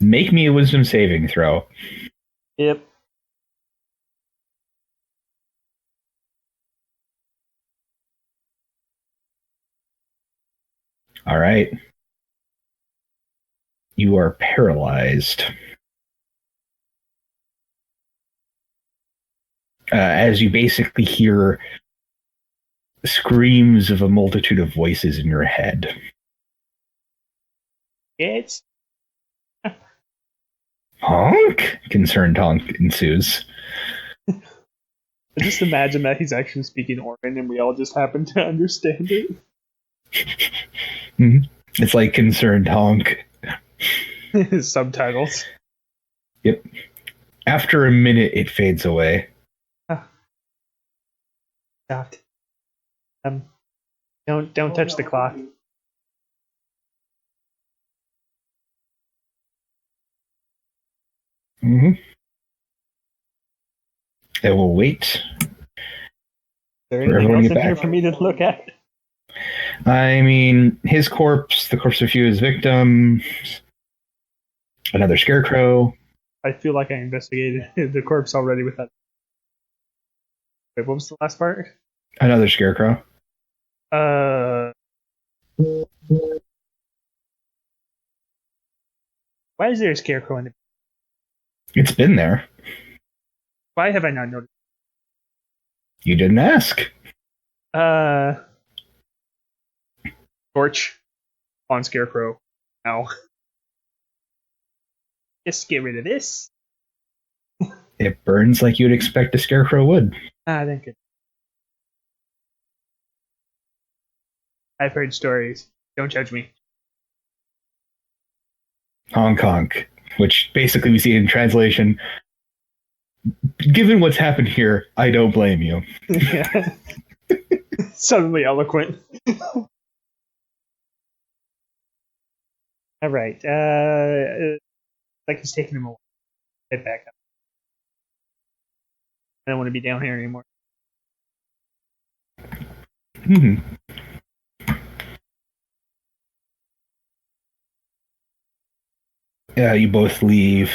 Make me a wisdom saving throw. Yep. All right. You are paralyzed. As you basically hear screams of a multitude of voices in your head. It's Honk? Concerned honk ensues. I just imagine that he's actually speaking Orban and we all just happen to understand it. It's like concerned honk. His subtitles. Yep. After a minute, it fades away. Stopped. Don't touch the cloth. It will wait. Is there For anything everyone else to in get here back. for me to look at? I mean, his corpse, the corpse of a few of his victims, another scarecrow. I feel like I investigated the corpse already with that. Wait, what was the last part? Another scarecrow. Why is there a scarecrow in the? It's been there. Why have I not noticed? You didn't ask. Torch on scarecrow. Now, just get rid of this. It burns like you'd expect a scarecrow would. Thank you. I've heard stories. Don't judge me. Honk honk. Which basically we see in translation. Given what's happened here, I don't blame you. Yeah. Suddenly eloquent. All right. Like he's taking him away. Head back up. I don't want to be down here anymore. Yeah, you both leave.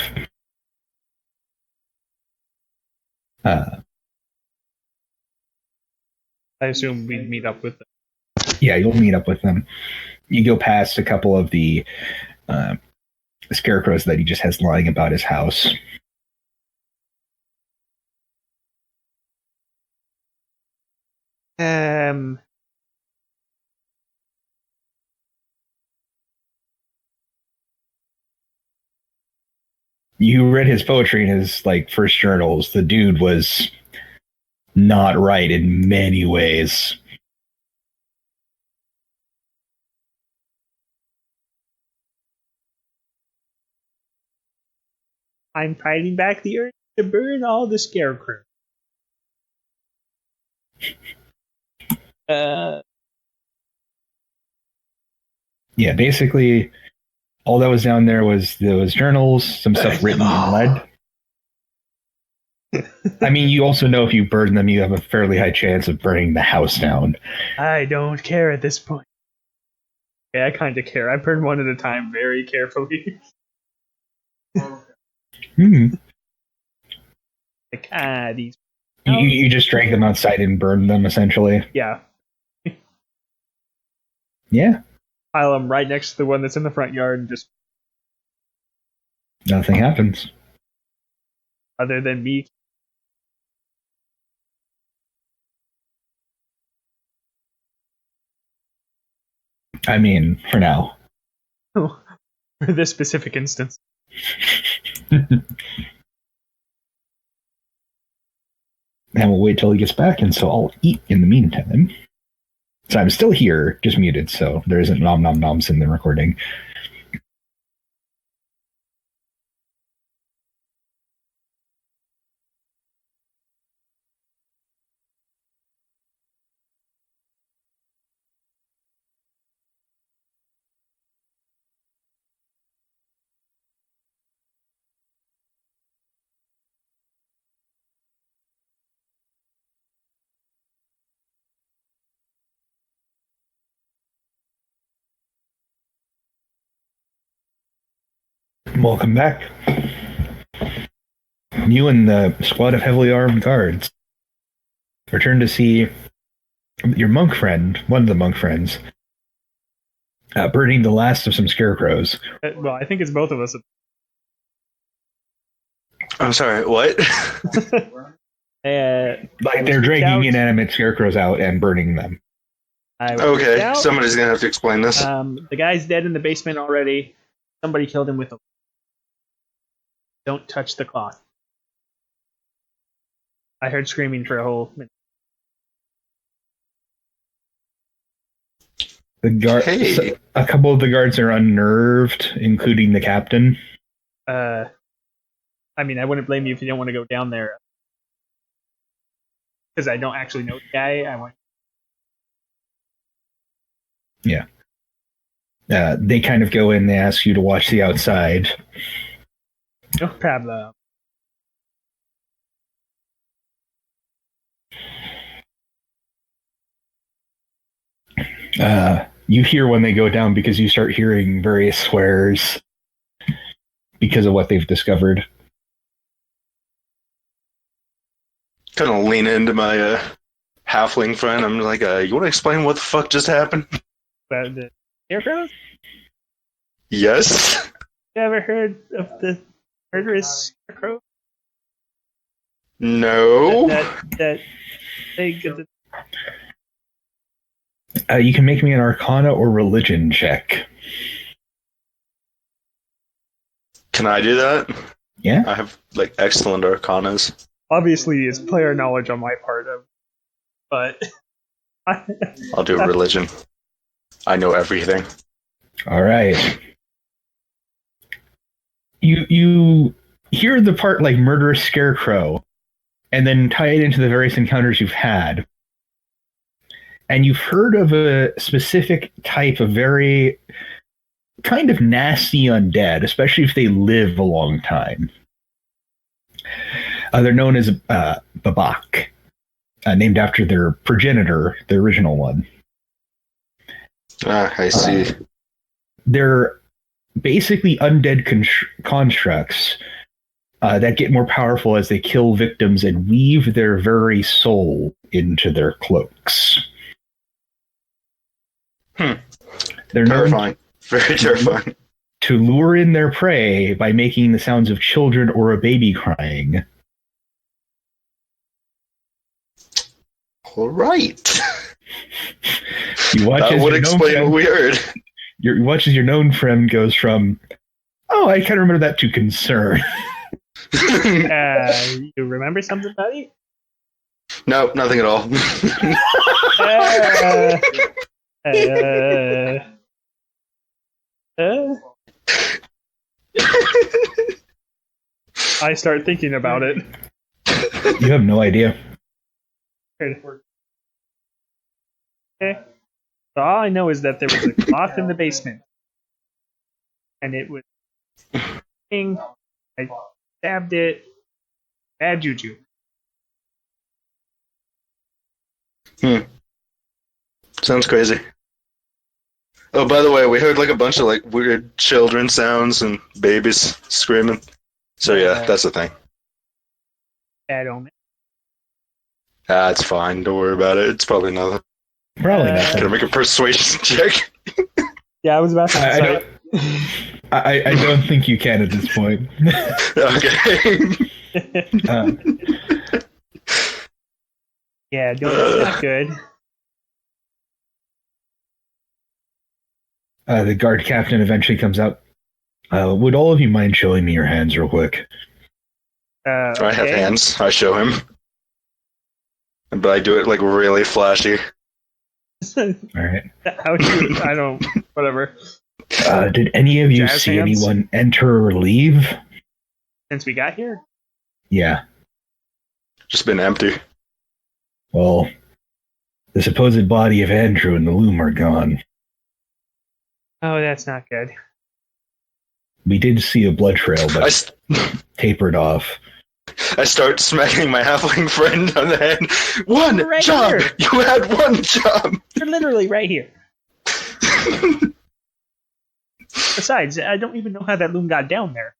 I assume we'd meet up with them. Yeah, you'll meet up with them. You go past a couple of the scarecrows that he just has lying about his house. You read his poetry in his first journals. The dude was not right in many ways. I'm fighting back the urge to burn all the scarecrow. Yeah, basically, all that was down there was those journals, some stuff written in lead. I mean, you also know if you burn them, you have a fairly high chance of burning the house down. I don't care at this point. Yeah, I kind of care. I burn one at a time very carefully. These. You just drag them outside and burn them, essentially. Yeah. Yeah. Pile them right next to the one that's in the front yard and just... Nothing happens. Other than me. I mean, for now. For this specific instance. And we'll wait till he gets back, and so I'll eat in the meantime. So I'm still here, just muted, so there isn't nom nom noms in the recording. Welcome back. You and the squad of heavily armed guards return to see your monk friend, one of the monk friends, burning the last of some scarecrows. Well, I think it's both of us. I'm sorry, what? Like they're dragging inanimate scarecrows out and burning them. Okay, somebody's gonna have to explain this. The guy's dead in the basement already. Somebody killed him with a... Don't touch the cloth. I heard screaming for a whole minute. Hey. A couple of the guards are unnerved, including the captain. I mean, I wouldn't blame you if you don't want to go down there. Because I don't actually know the guy. Yeah. They kind of go in, they ask you to watch the outside. No problem. You hear when they go down because you start hearing various swears because of what they've discovered. Kind of lean into my halfling friend. I'm like, you want to explain what the fuck just happened? The scarecrows? Yes. You ever heard of the murderous scarecrow? No. You can make me an Arcana or Religion check. Can I do that? Yeah. I have like excellent Arcanas. Obviously, it's player knowledge on my part, but I'll do Religion. I know everything. All right. You hear the part like murderous scarecrow, and then tie it into the various encounters you've had. And you've heard of a specific type of very kind of nasty undead, especially if they live a long time. They're known as Babak, named after their progenitor, the original one. I see. They're basically undead constructs that get more powerful as they kill victims and weave their very soul into their cloaks. They're terrifying. Very terrifying. To lure in their prey by making the sounds of children or a baby crying. All right. You watch that would explain what we heard. You watch as your known friend goes from, oh, I can't remember that, to concern. You remember something, buddy? No, nothing at all. I start thinking about it. You have no idea. Okay. So all I know is that there was a cloth in the basement, and it was. I stabbed it. Bad juju. Sounds crazy. Oh, by the way, we heard like a bunch of like weird children sounds and babies screaming. So yeah, that's the thing. Bad omen. It's fine. Don't worry about it. It's probably nothing. Probably not. Gonna make a persuasion check. Yeah, I was about to I say. don't. I don't think you can at this point. Okay. Yeah, that's not good. The guard captain eventually comes out. Would all of you mind showing me your hands real quick? I have Okay. hands. I show him. But I do it like really flashy. All right. How do you? I don't. Whatever. Did any of you Jazz see hands? anyone enter or leave? Since we got here. Yeah. Just been empty. Well, the supposed body of Andrew and the loom are gone. Oh, that's not good. We did see a blood trail, I, but s- tapered off. I start smacking my halfling friend on the head. One Right job! here. You had one job! You're literally right here. Besides, I don't even know how that loom got down there.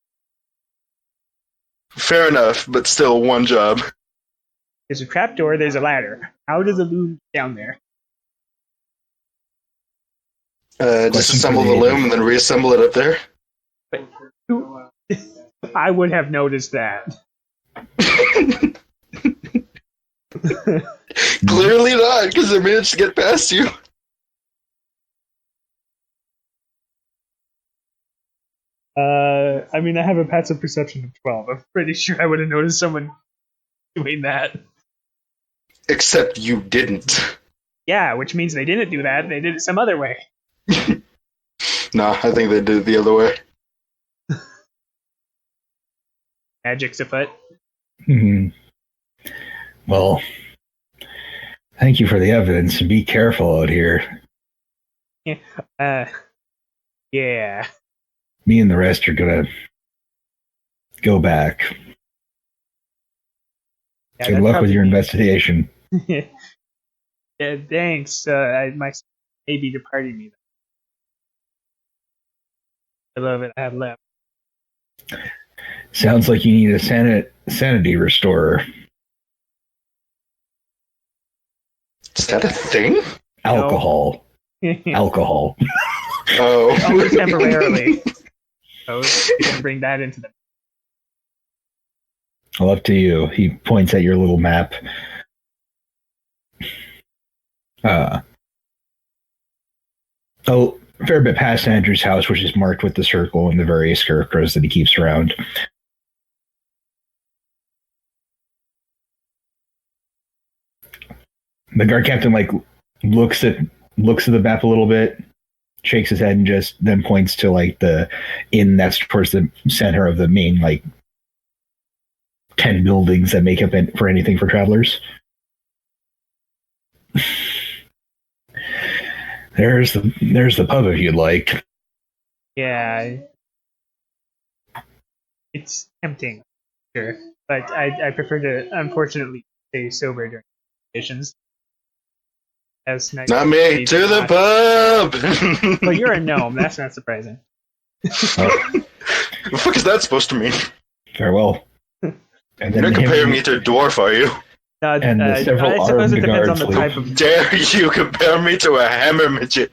Fair enough, but still one job. There's a trapdoor. There's a ladder. How does a loom get down there? Disassemble the loom and then reassemble it up there. But who? I would have noticed that. Clearly not, because they managed to get past you. I mean, I have a passive perception of 12. I'm pretty sure I would have noticed someone doing that. Except you didn't. Yeah, which means they didn't do that. They did it some other way. No, I think they did it the other way. Magic's afoot. Well, thank you for the evidence, and be careful out here. Yeah. Me and the rest are gonna go back. Yeah, Good that's luck with your probably- investigation. Yeah, thanks. I might be departing me. I love it. I have left. Sounds like you need a sanity restorer. Is that a thing? Alcohol. Alcohol. Oh. Only temporarily. So you can bring that into the. Well, up to you. He points at your little map. A fair bit past Andrew's house, which is marked with the circle and the various scarecrows that he keeps around. The guard captain looks at the map a little bit, shakes his head, and just then points to the inn that's towards the center of the main 10 buildings that make up it for anything for travelers. There's the pub if you'd like. Yeah. It's tempting, sure, but I prefer to unfortunately stay sober during conditions. As nice Not as me. it To is the not. pub! Well, you're a gnome. That's not surprising. What the fuck is that supposed to mean? Farewell. And You're not him- comparing me to a dwarf, are you? And the several I suppose it armed depends on guards the leave. type of. Dare you compare me to a hammer midget?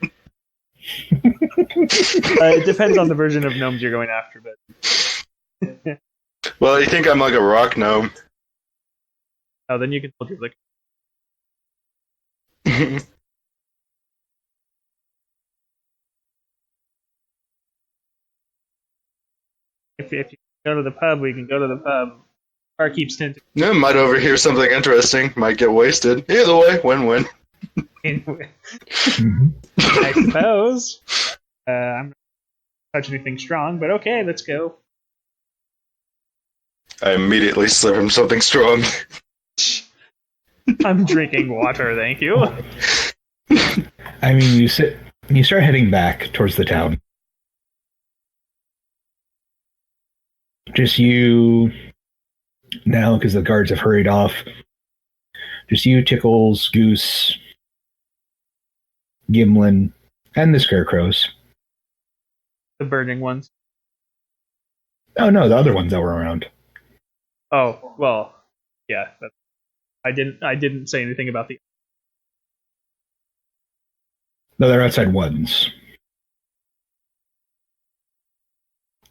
It depends on the version of gnomes you're going after, but Well, you think I'm like a rock gnome. oh, then you can hold your liquor. If you go to the pub, we can go to the pub. Bar keeps tinted. Yeah, might overhear something interesting. Might get wasted. Either way, win-win. Anyway, Mhm. I suppose. I'm not touching anything strong, but okay, let's go. I immediately slip him something strong. I'm drinking water, thank you. I mean, you start heading back towards the town. Just you now, because the guards have hurried off. Just you, Tickles, Goose, Gimlin, and the Scarecrows. The burning ones. Oh no, the other ones that were around. Oh well, yeah. I didn't say anything about the. No, they're outside ones.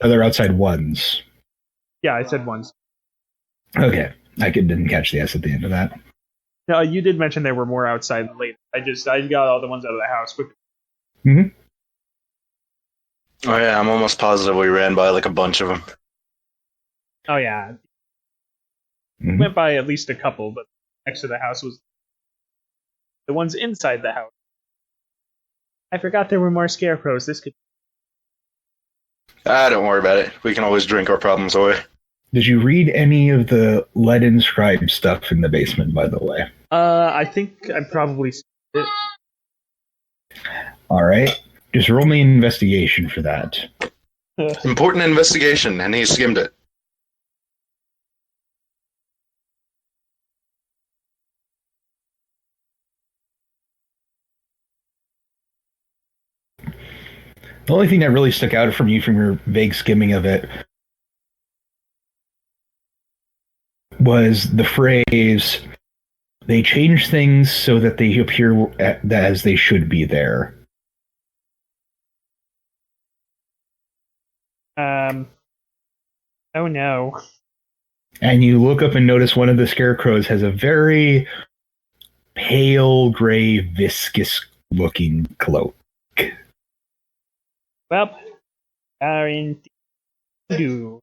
Oh, they're outside ones. Yeah, I said ones. Okay, didn't catch the S at the end of that. No, you did mention there were more outside later. I got all the ones out of the house. But Mm-hmm. Oh yeah, I'm almost positive we ran by like a bunch of them. oh yeah, Mm-hmm. went by at least a couple, but next to the house was the ones inside the house. I forgot there were more scarecrows. This could. Ah, don't worry about it. We can always drink our problems away. Did you read any of the lead inscribed stuff in the basement, by the way? I think I probably. It. All right. Just roll me an investigation for that. Important investigation, and he skimmed it. The only thing that really stuck out from you from your vague skimming of it was the phrase, they change things so that they appear as they should be there. Oh no. And you look up and notice one of the scarecrows has a very pale gray, viscous looking cloak. Well, going to do.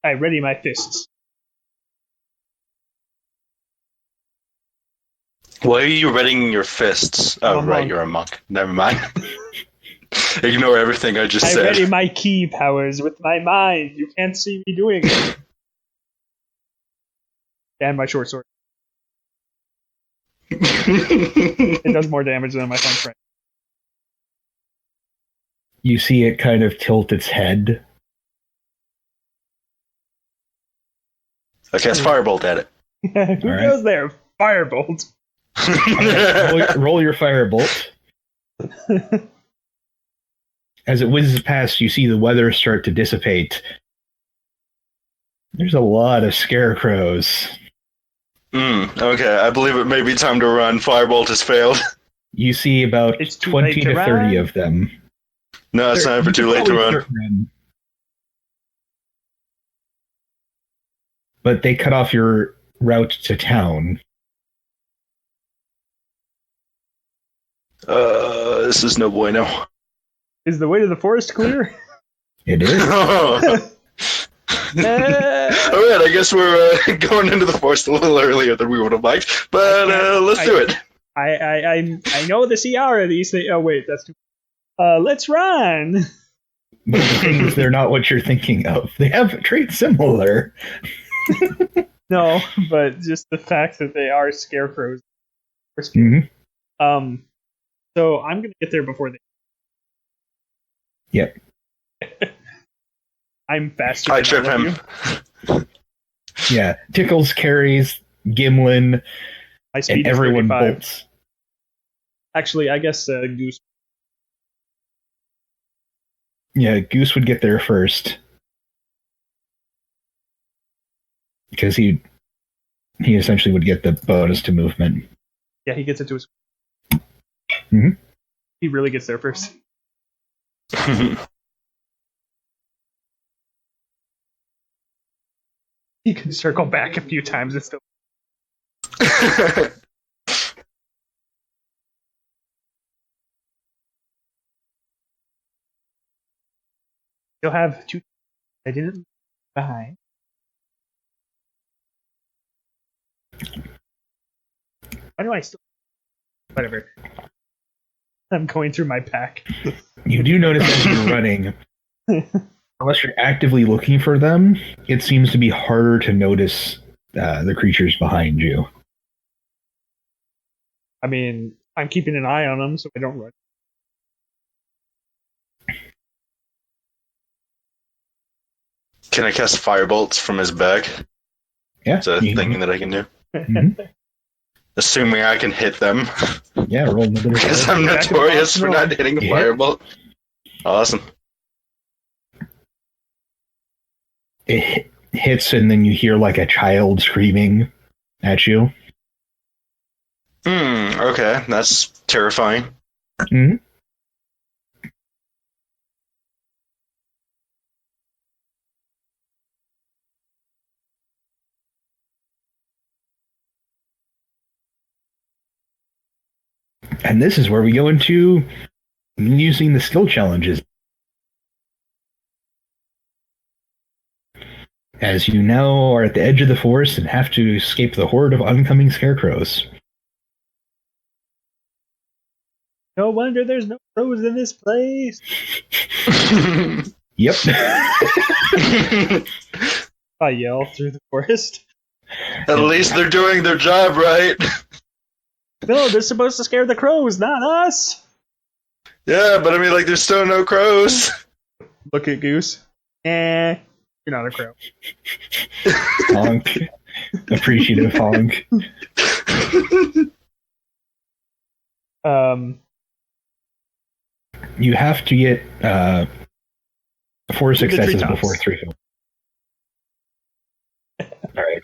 I ready my fists. Why are you readying your fists? Oh, I'm a right, monk. you're a monk. Never mind. Ignore everything I just I said. ready my key powers with my mind. You can't see me doing it. And my short sword. It does more damage than my thumb strike. You see it kind of tilt its head. I cast Firebolt at it. Who All right. goes there? Firebolt. Roll your firebolt. As it whizzes past, you see the weather start to dissipate. There's a lot of scarecrows. Okay, I believe it may be time to run. Firebolt has failed. You see about It's too 20 late to to 30 run. of them. No, it's time for too late to run. But they cut off your route to town. This is no bueno. Is the way to the forest clear? It is. Alright, I guess we're going into the forest a little earlier than we would have liked, but let's do it. I know the Ciara these things. Oh wait, that's too. Let's run. But the thing is, they're not what you're thinking of. They have traits similar. No, but just the fact that they are scarecrows. Mm-hmm. So I'm gonna get there before they. Yep. I'm faster. I than trip all of him. you. Yeah. Tickles carries Gimlin, My speed and is everyone 35. bolts. Actually, I guess Goose. Yeah, Goose would get there first. Because he essentially would get the bonus to movement. Yeah, he gets into his. Mhm. He really gets there first. He can circle back a few times and still. He'll have two. I didn't behind. Why do I still? Whatever. I'm going through my pack. You do notice as you're running, unless you're actively looking for them, it seems to be harder to notice the creatures behind you. I mean, I'm keeping an eye on them so I don't run. Can I cast firebolts from his back? Yeah. It's a you thing can- that I can do. Mhm. Assuming I can hit them. Yeah, roll another Because die. I'm Back of the notorious box, for no. not hitting a You hit. firebolt. Awesome. It hits, and then you hear like a child screaming at you. Okay, that's terrifying. Mhm. And this is where we go into using the skill challenges. As you now are at the edge of the forest and have to escape the horde of oncoming scarecrows. No wonder there's no crows in this place. Yep. I yell through the forest. At least they're doing their job right. No, they're supposed to scare the crows, not us. Yeah, but I mean, like, there's still no crows. Look at Goose. You're not a crow. Honk. Appreciative honk. You have to get 4 successes treetops. before 3 fail. Alright.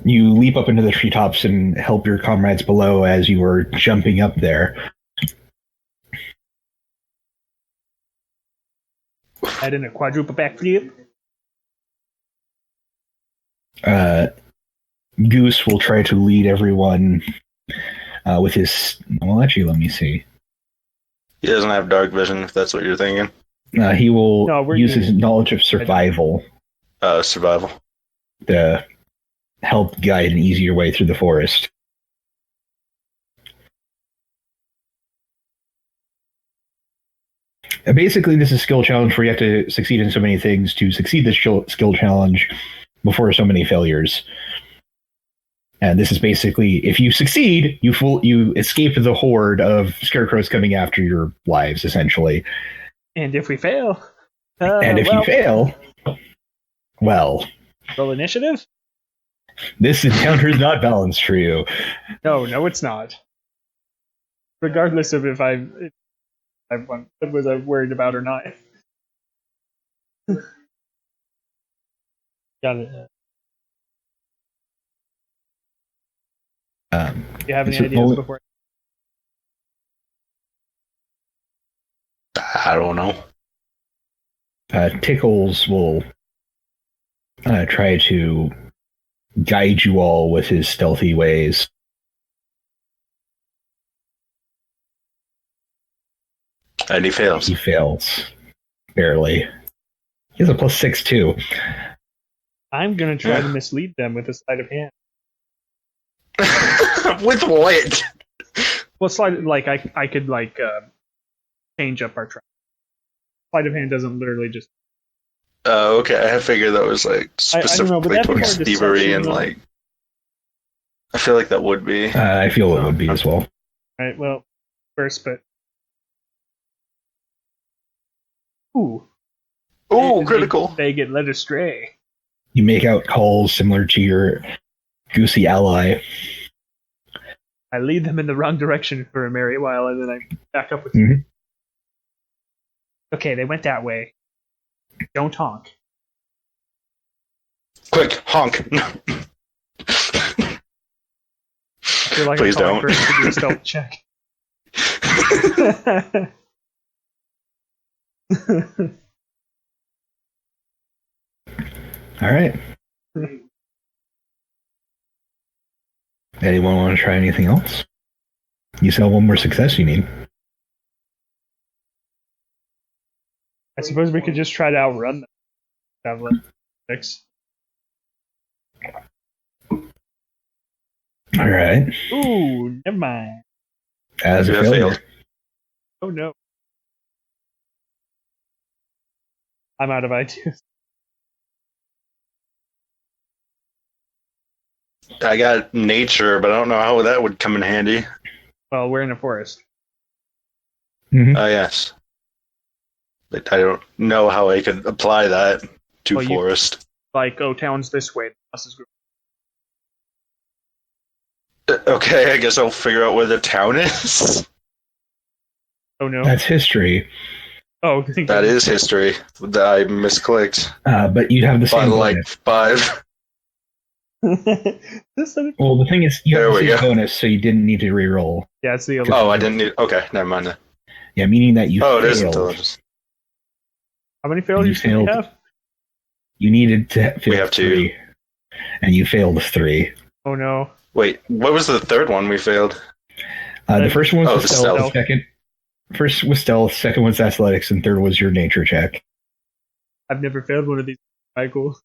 You leap up into the treetops and help your comrades below as you are jumping up there. I did a quadruple backflip. Goose will try to lead everyone with his... Well, actually, let me see. He doesn't have dark vision, if that's what you're thinking. He will No, we're use his using- knowledge of survival Survival. to help guide an easier way through the forest. Basically, this is a skill challenge where you have to succeed in so many things to succeed this skill challenge before so many failures. And this is basically, if you succeed, you escape the horde of scarecrows coming after your lives, essentially. And if we fail, And if you fail, well, roll initiative. this encounter is not balanced for you. No, it's not. Regardless of if I won, was I worried about or not. Got it. Do you have any So ideas only- before? I don't know. Tickles will try to guide you all with his stealthy ways. And he fails. He fails. Barely. He has a +6 too. I'm gonna try to mislead them with a sleight of hand. With what? Well, sleight like I could like change up our track. Sleight of hand doesn't literally just. Okay. I figured that was like I don't know, would specifically that be towards more thievery deception, and though? like. I feel like that would be. I feel it would be as well. Right. Well, first, but ooh, Oh, they- critical. They get led astray. You make out calls similar to your goosey ally. I lead them in the wrong direction for a merry while, and then I back up with Mhm. you. Okay, they went that way. Don't honk. Quick, honk. I feel like Please I'm calling don't. for him to do a stealth check. All right. Anyone want to try anything else? You still have one more success you need. I suppose we could just try to outrun them. Have like 6. All right. Ooh, never mind. As a Yeah, failure. failed. Oh no. I'm out of ideas. I got nature, but I don't know how that would come in handy. Well, we're in a forest. Yes. But I don't know how I could apply that to Well, forest. Like, oh, town's this way. This is Okay, I guess I'll figure out where the town is. Oh no. That's history. Oh, That is history. I misclicked But you have the by same like bonus. 5. Well, the thing is, you There have we the same go. bonus, so you didn't need to re-roll. Yeah, it's the Oh, I didn't need. Okay, never mind. Then. Yeah, meaning that you Oh, it is failed. intelligence. How many failures do we failed. have? You needed to fail We have 2. 3, and you failed 3. Oh no. Wait, what was the third one we failed? The first one was the stealth. stealth. Second, first was stealth. Second was athletics, and third was your nature check. I've never failed one of these, Michael.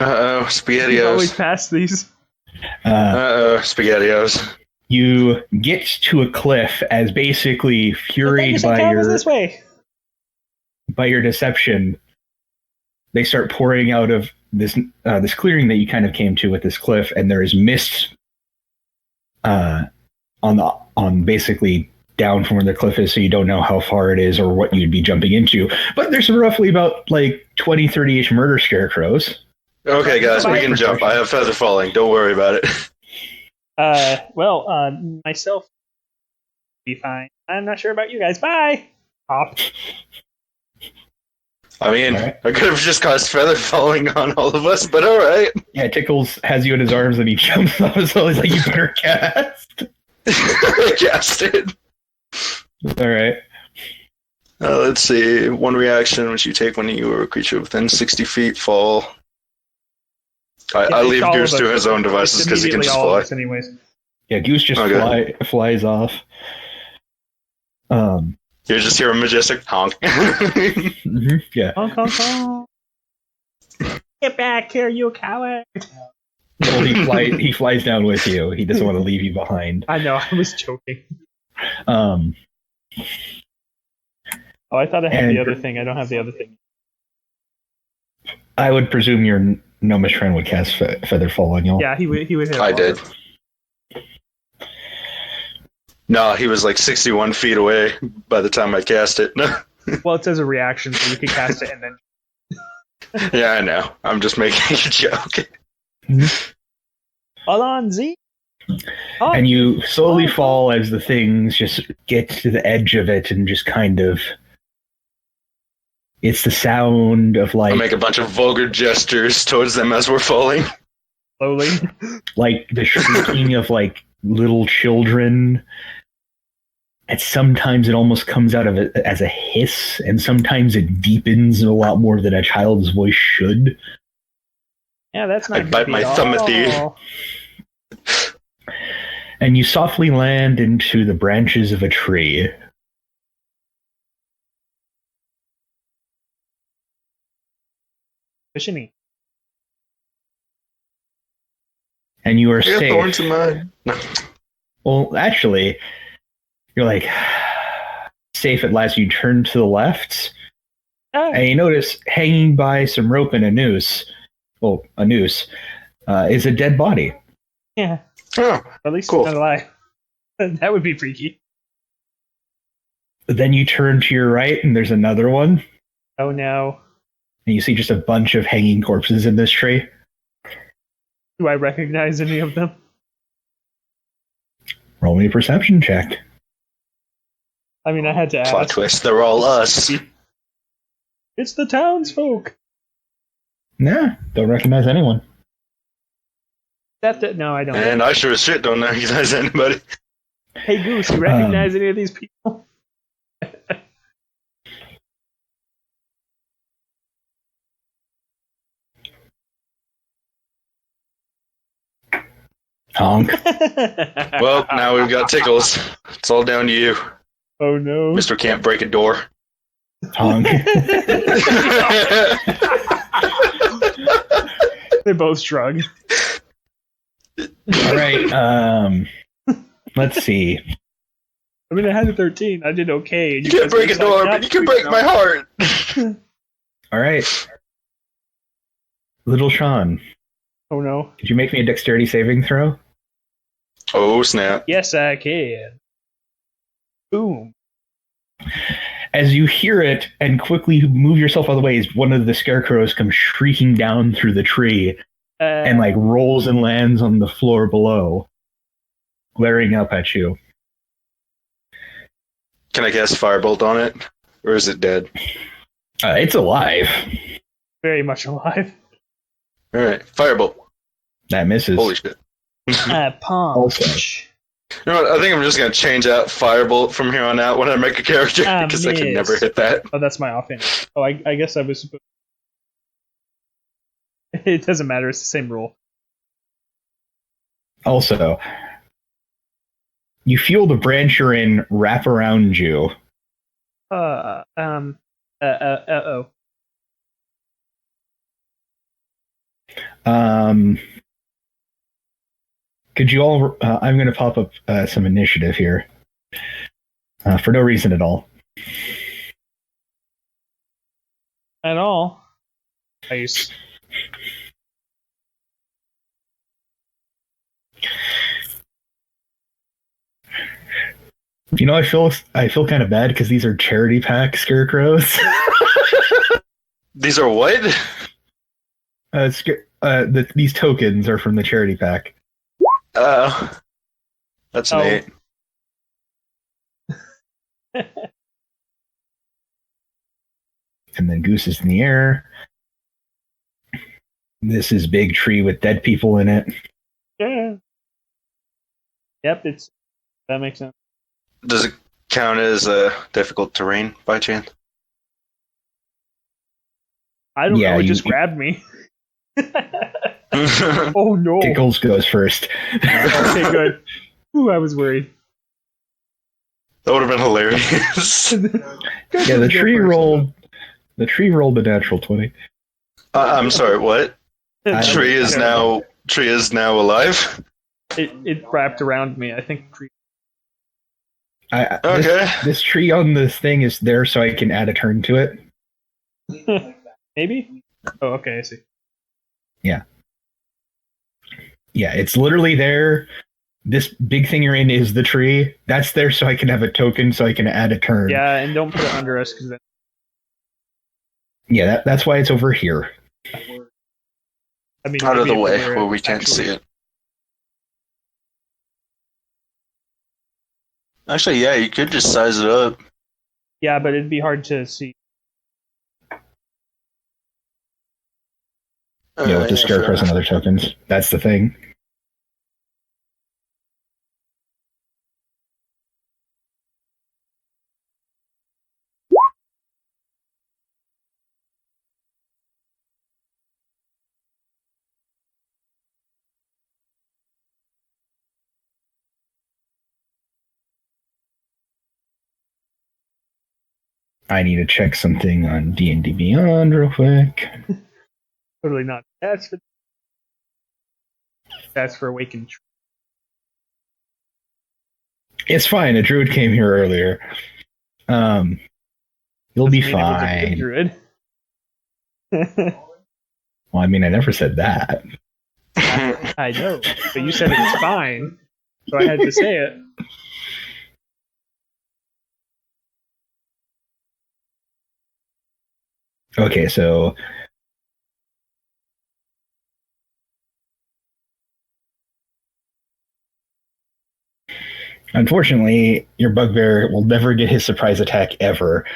Uh-oh, You always SpaghettiOs. pass these. Uh-oh, SpaghettiOs. You get to a cliff as basically furied by your deception. They start pouring out of this clearing that you kind of came to with this cliff, and there is mist on basically down from where the cliff is, so you don't know how far it is or what you'd be jumping into. But there's roughly about like 20, 30-ish murder scarecrows. Okay, guys, we can jump. I have feather falling. Don't worry about it. Myself be fine. I'm not sure about you guys. Bye. Off. I mean, All right. I could have just caused feather falling on all of us, but all right. Yeah, Tickles has you in his arms and he jumps off, so he's like, you better cast. I cast it. All right. Let's see. One reaction which you take when you or a creature within 60 feet fall. I leave All Goose of to us. his own devices It's because he can immediately just all of fly. us anyways. Yeah, Goose just Okay. flies off. You just hear a majestic honk. Yeah. Honk, honk, honk. Get back here, you coward. Well, he flies down with you. He doesn't want to leave you behind. I know, I was joking. Um, Oh, I thought I had And- the other thing. I don't have the other thing. I would presume your gnomish friend would cast Feather Fall on you. Yeah, he would hit I all did. of us. No, he was like 61 feet away by the time I cast it. Well, it says a reaction, so you can cast it and then. Yeah, I know. I'm just making a joke. Hold on, Z. Oh, And you slowly fall as the things just get to the edge of it and just kind of. It's the sound of I like make a bunch of vulgar gestures towards them as we're falling. slowly. like the shrieking of like little children. And sometimes it almost comes out of it as a hiss, and sometimes it deepens a lot more than a child's voice should. Yeah, that's not I bite creepy my at thumb at the- all. And you softly land into the branches of a tree. Cushiony. And you are I got safe. thorns in mine. No. Well, actually, you're like safe at last. You turn to the left, Oh, and you notice hanging by some rope and a noose. Well, a noose is a dead body. yeah. Oh, At least Cool. not alive. That would be freaky. Then you turn to your right, and there's another one, Oh no. and you see just a bunch of hanging corpses in this tree. Do I recognize any of them? Roll me a perception check. I mean, I had to plot ask. twist. They're all us. It's the townsfolk. Nah, don't recognize anyone. No, I don't. And I sure as shit don't recognize anybody. Hey Goose, you recognize any of these people? Honk. Well, now we've got tickles. It's all down to you. Oh no. Mr. Can't break a door. Honk. They both shrug. All right. Let's see. I mean, I had a 13. I did okay. You can't break a door, but you can break my heart. All right. Little Sean. Oh no. Could you make me a dexterity saving throw? Oh snap! Yes, I can. Boom. As you hear it and quickly move yourself out of the way, as one of the scarecrows comes shrieking down through the tree and like rolls and lands on the floor below, glaring up at you. Can I cast firebolt on it, or is it dead? It's alive. Very much alive. All right, firebolt. That misses. Holy shit! Punch. Also. You know what? I think I'm just gonna change out firebolt from here on out when I make a character because I can never hit that. Oh, that's my offhand. Oh, I guess I was supposed. It doesn't matter. It's the same rule. Also, you feel the branch you're in wrap around you. Oh. Could you all? I'm going to pop up some initiative here for no reason at all. At all. Nice. You know, I feel kind of bad because these are charity pack scarecrows. These are what? These tokens are from the charity pack. That's neat. And then Goose is in the air. This is big tree with dead people in it. Yeah. Yep, that makes sense. Does it count as difficult terrain by chance? I don't know. It just grabbed me. Oh no! Tickles goes first. Okay, good. Ooh, I was worried. That would have been hilarious. Yeah, the tree rolled. The tree rolled a natural 20. I'm sorry. What? Tree is now alive. It wrapped around me. I think. Okay. This tree on this thing is there so I can add a turn to it. Maybe. Oh, okay. I see. Yeah. Yeah, it's literally there. This big thing you're in is the tree. That's there so I can have a token so I can add a turn. Yeah, and don't put it under us because. Yeah, that's why it's over here. I mean, out of the way where where we can't see it. Actually, yeah, you could just size it up. Yeah, but it'd be hard to see. Yeah, with the scarecrows and other tokens. That's the thing. I need to check something on D&D Beyond real quick. Totally not. That's for Awakened. It's fine. A druid came here earlier. You'll be fine. Druid. Well, I mean, I never said that. I know, but you said it was fine, so I had to say it. Okay, so unfortunately, your bugbear will never get his surprise attack ever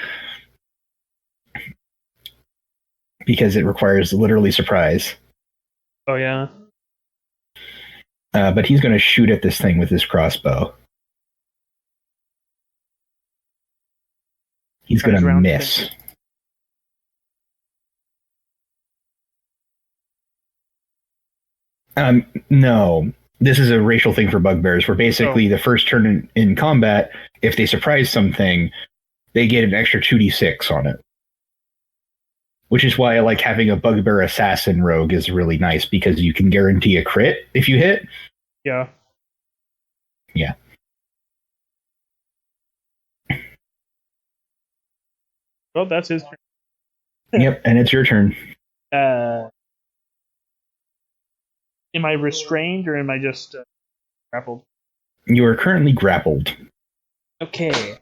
because it requires literally surprise. Oh yeah. But he's going to shoot at this thing with his crossbow. He's going to miss. No. This is a racial thing for bugbears, where basically the first turn in combat, if they surprise something, they get an extra 2d6 on it. Which is why I like having a bugbear assassin rogue is really nice, because you can guarantee a crit if you hit. Yeah. Yeah. Well, that's his turn. Yep, and it's your turn. Am I restrained or am I just grappled? You are currently grappled. Okay.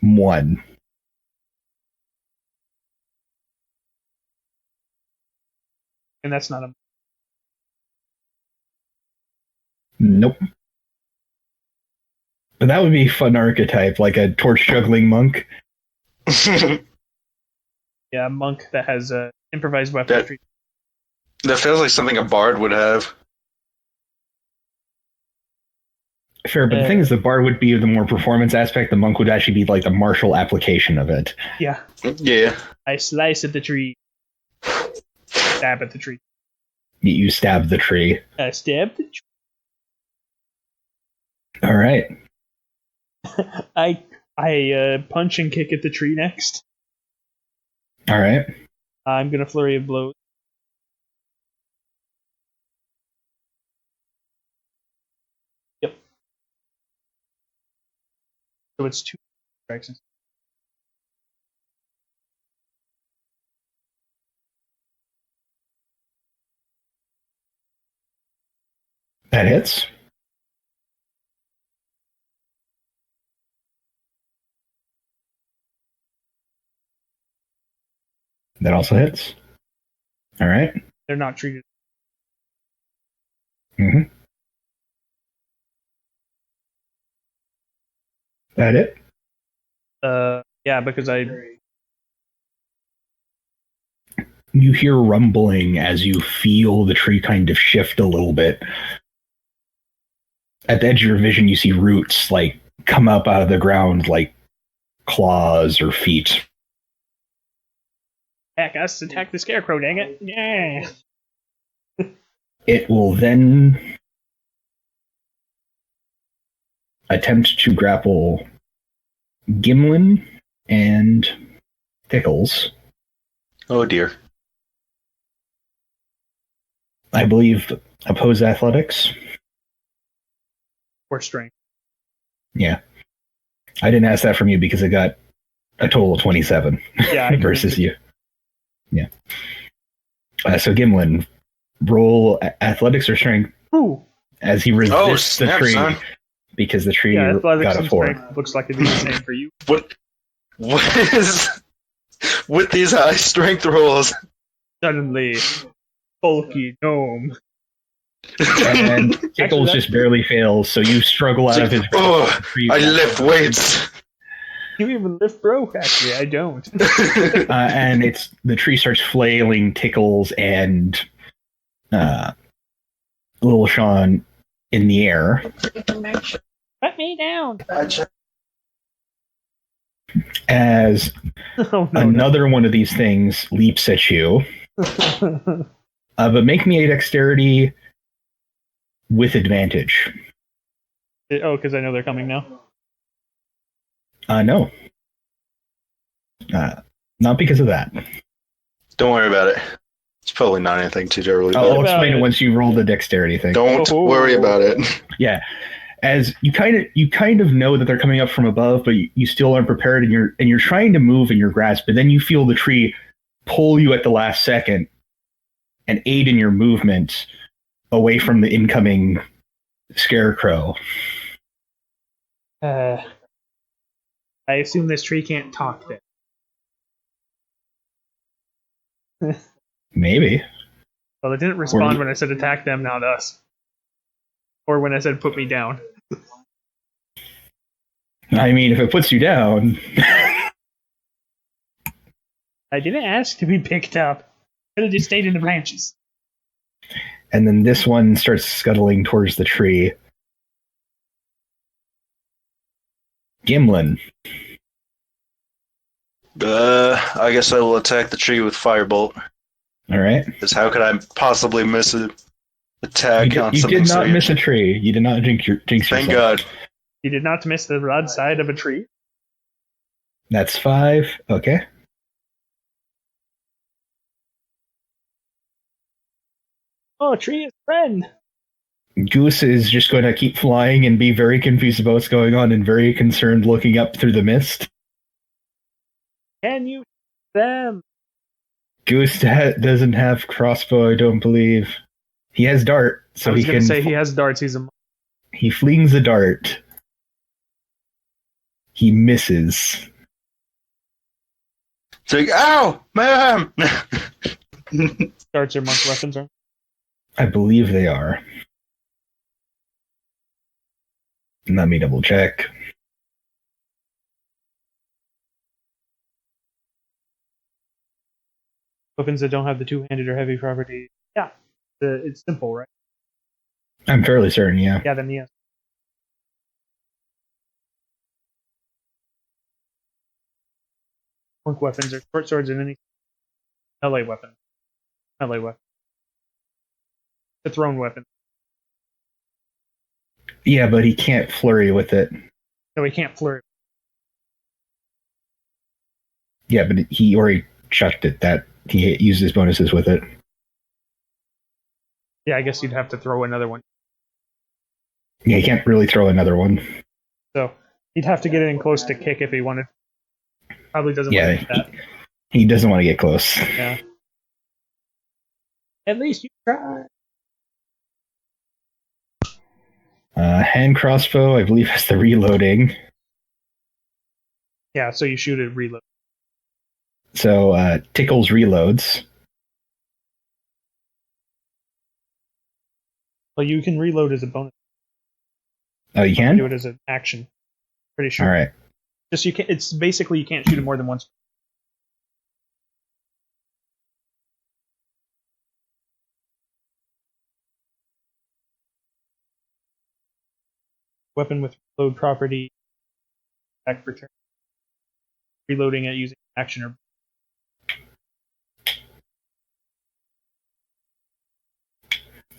One. And that's not a. Nope. But that would be a fun archetype, like a torch juggling monk. Yeah, a monk that has improvised weaponry. That feels like something a bard would have. Fair, but the thing is, the bard would be the more performance aspect. The monk would actually be like the martial application of it. Yeah. Yeah. I slice at the tree. Stab at the tree. You stab the tree. I stab the tree. All right. I punch and kick at the tree next. All right. I'm gonna flurry of blows. Yep. So it's 2 strikes. That hits. That also hits. All right. They're not treated. Mm-hmm. That it? Yeah, because You hear rumbling as you feel the tree kind of shift a little bit. At the edge of your vision, you see roots like come up out of the ground like claws or feet. Heck, us attack the scarecrow, dang it. Yeah. It will then attempt to grapple Gimlin and Tickles. Oh dear. I believe oppose athletics. Or strength. Yeah. I didn't ask that from you because I got a total of 27 Yeah, versus you. Yeah. So Gimlin, roll athletics or strength. Ooh. As he resists the tree, son. because the tree Yeah, athletics got a and 4. strength looks like it'd be the same for you. What is with these high strength rolls? Suddenly, bulky gnome. And Tickles just barely fails, so you struggle out of his. Oh, I lift weights. You even lift broke, actually. I don't. And the tree starts flailing Tickles and Little Sean in the air. Let me down. As Oh, no, another one of these things leaps at you. no. But make me a dexterity with advantage. Oh, because I know they're coming now. No. Not because of that. Don't worry about it. It's probably not anything too terribly I'll bad. explain it once you roll the dexterity thing. Don't worry about it. Yeah. As you kind of know that they're coming up from above, but you still aren't prepared, and you're trying to move in your grasp, but then you feel the tree pull you at the last second and aid in your movement away from the incoming scarecrow. I assume this tree can't talk then. Maybe. Well, it didn't respond when I said attack them, not us. Or when I said put me down. I mean, if it puts you down. I didn't ask to be picked up. Could have just stayed in the branches. And then this one starts scuttling towards the tree. Gimlin. I guess I will attack the tree with firebolt. All right. Because how could I possibly miss an attack on You something did not so miss a tree. You did not jinx Thank yourself. God. You did not miss the broadside of a tree. That's 5. Okay. Oh, tree is friend. Goose is just going to keep flying and be very confused about what's going on and very concerned looking up through the mist. Can you them? Goose doesn't have crossbow, I don't believe. He has dart, so I was he going can. to say he has darts. He flings a dart. He misses. It's like, ow, my arm. Darts are monk weapons, aren't I believe they are. Let me double check. weapons that don't have the two-handed or heavy property. Yeah, it's simple, right? I'm fairly certain, yeah. Yeah, then yes. Monk weapons are short swords and any melee weapon. Melee weapon. A thrown weapon. Yeah, but he can't flurry with it. No, he can't flurry. Yeah, but he already chucked it. That he used his bonuses with it. Yeah, I guess you'd have to throw another one. Yeah, he can't really throw another one. So he'd have to get in close to kick if he wanted. Probably doesn't Yeah, want to do that. he doesn't want to get close. Yeah. At least you try. Hand crossbow, I believe, has the reloading. Yeah, so you shoot it, reload. So Tickles reloads. Well, you can reload as a bonus. Oh, you Do can? it as an action. Pretty sure. All right. Just you can. It's basically you can't shoot it more than once. Weapon with reload property. Back return. Reloading it using action or.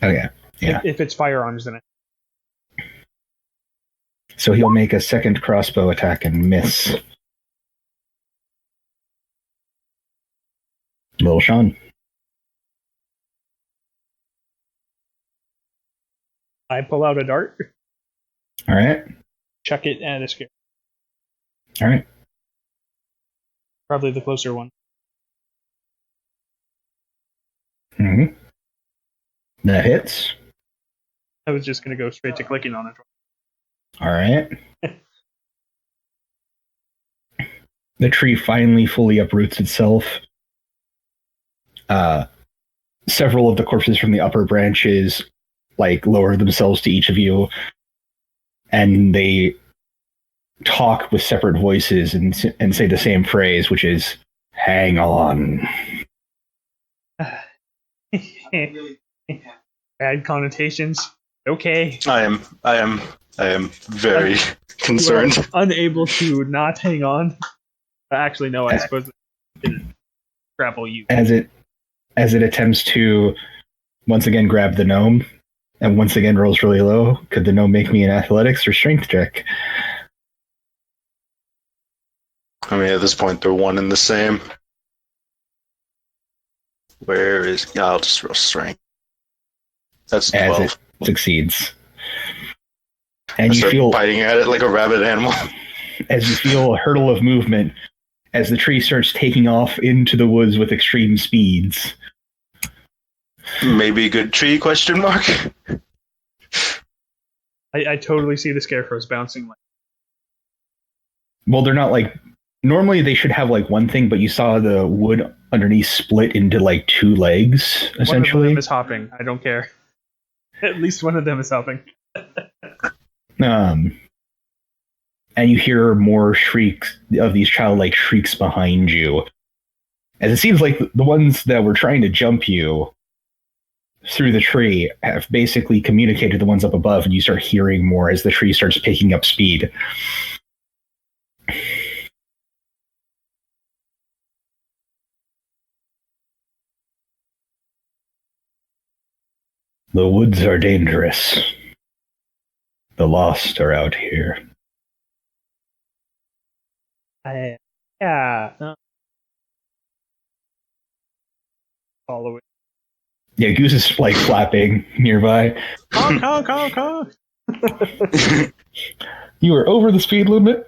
Oh, yeah. Yeah. If it's firearms, then it. So he'll make a second crossbow attack and miss. Little Sean. I pull out a dart, All right. chuck it at a scare. All right. Probably the closer one. Mm-hmm. That hits. I was just gonna go straight to clicking on it. All right. The tree finally fully uproots itself. Several of the corpses from the upper branches lower themselves to each of you, and they talk with separate voices and say the same phrase, which is "Hang on." Bad connotations. Okay. I am very concerned. You are unable to not hang on. Actually, no. I suppose it didn't grapple you. As it attempts to once again grab the gnome, and once again rolls really low. Could the gnome make me an athletics or strength check? I mean, at this point, they're one and the same. Where is... Yeah, I'll just roll strength. That's As 12. it succeeds. I And you start feel biting at it like a rabid animal. as you feel a hurdle of movement as the tree starts taking off into the woods with extreme speeds. Maybe a good tree, question mark? I totally see the scarecrows bouncing. Well, they're not normally they should have one thing, but you saw the wood underneath split into two legs, One of essentially. them is hopping. I don't care. At least one of them is hopping. And you hear more shrieks of these childlike shrieks behind you. As it seems like the ones that were trying to jump you through the tree have basically communicated to the ones up above, and you start hearing more as the tree starts picking up speed. The woods are dangerous. The lost are out here. Yeah. Follow it. Yeah, Goose is flapping nearby. Honk, honk, honk, honk. You are over the speed limit.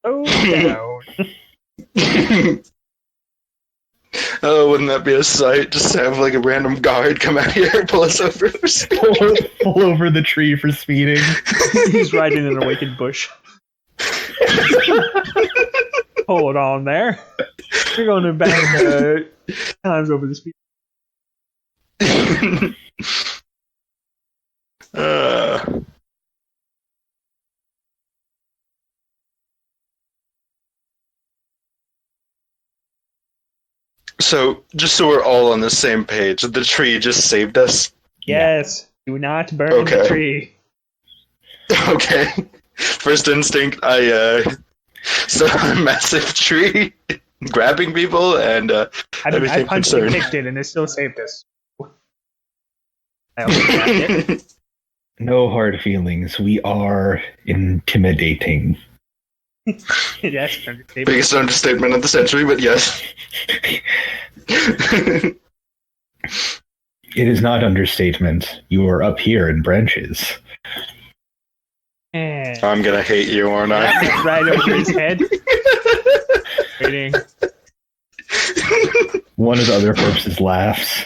Oh, down. Oh, wouldn't that be a sight? Just to have like a random guard come out here and pull us over. Pull over the tree for speeding. He's riding an awakened bush. Hold on there. You're going to bang times over the speed. So, just so we're all on the same page, the tree just saved us. Yes. Do not burn Okay. the tree. Okay. First instinct, I saw a massive tree grabbing people, and I everything punched and concerned. kicked it, and it still saved us. I also grabbed it. No hard feelings. We are intimidating. That's an understatement. Biggest understatement of the century, but yes. It is not understatement. You are up here in branches. And I'm gonna hate you, aren't I? that's right over his head. Waiting. One of the other corpses laughs.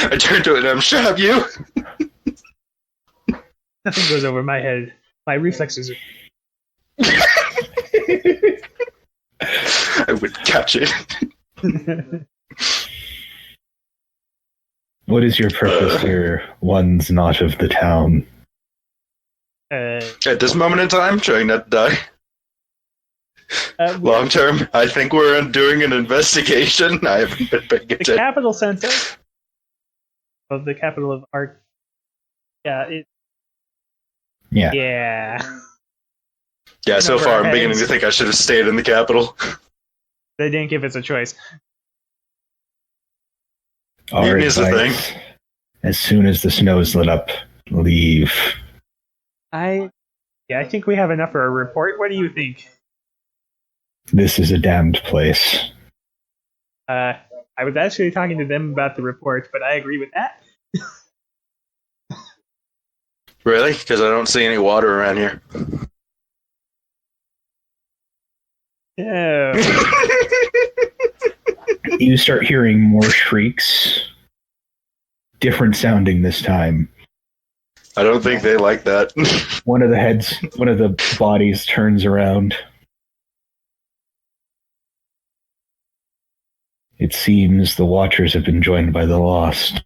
I turn to it and I'm shut up, you! Nothing goes over my head. My reflexes are. I would catch it. What is your purpose here? One's not of the town. At this moment in time, trying not to die. We- Long term, I think we're doing an investigation. I haven't been paying the attention. capital center of the capital of art. Yeah. Yeah. Yeah. Yeah, so Number far I'm heads. beginning to think I should have stayed in the capital. They didn't give us a choice. Our Mutiny is the advice, as soon as the snow's lit up, leave. I think we have enough for a report. What do you think? This is a damned place. I was actually talking to them about the report, but I agree with that. Really? Because I don't see any water around here. Yeah. You start hearing more shrieks. Different sounding this time. I don't think they like that. One of the bodies turns around. It seems the Watchers have been joined by the Lost.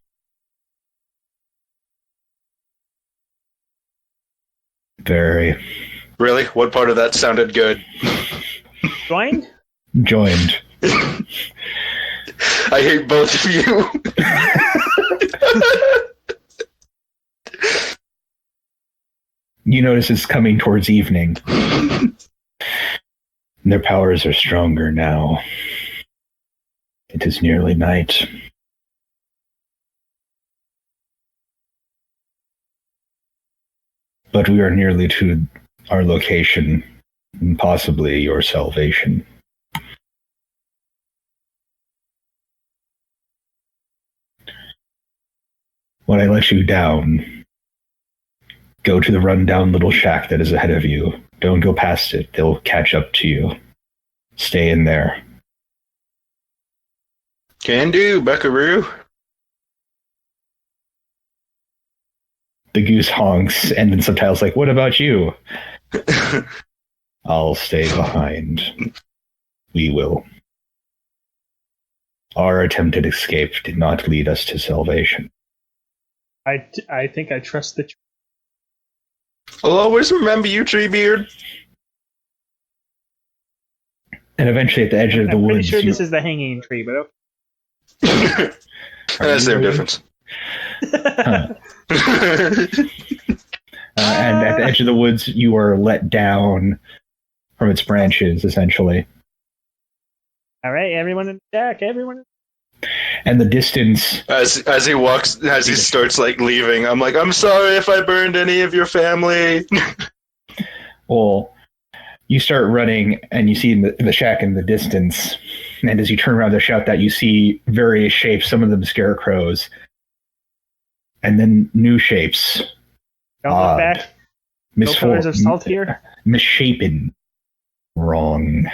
Very. Really? What part of that sounded good? Joined? Joined. I hate both of you. You notice it's coming towards evening. Their powers are stronger now. It is nearly night. But we are nearly to our location, and possibly your salvation. When I let you down, go to the rundown little shack that is ahead of you. Don't go past it. They'll catch up to you. Stay in there. Can do, buckaroo. The goose honks, and then subtitles like, "What about you?" I'll stay behind. We will. Our attempted escape did not lead us to salvation. I think I trust the. I'll always remember you, Treebeard. And eventually, at the edge of the I'm pretty woods, sure you- this is the hanging tree, but okay. That's the same difference. and at the edge of the woods, you are let down from its branches, essentially. All right, everyone in the deck, everyone. And the distance, As he starts like leaving, I'm like, I'm sorry if I burned any of your family. well, you start running, and you see the shack in the distance. And as you turn around to shout that, you see various shapes, some of them scarecrows, and then new shapes. Don't Odd. look back. No pillars of salt here. Misshapen. Wrong.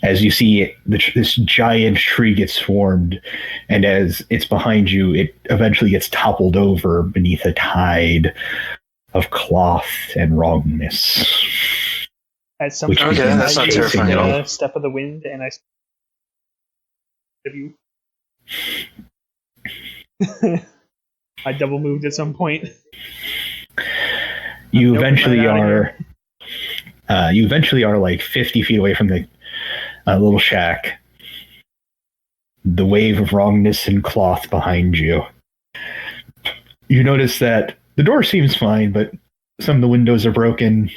as you see this giant tree gets formed, and as it's behind you, it eventually gets toppled over beneath a tide of cloth and wrongness. At some Which point, Okay, begins that's not chasing terrifying at all. a step of the wind, and I double moved at some point. You Nope, eventually right outta are. You eventually are like 50 feet away from the little shack. The wave of wrongness and cloth behind you. You notice that the door seems fine, but some of the windows are broken.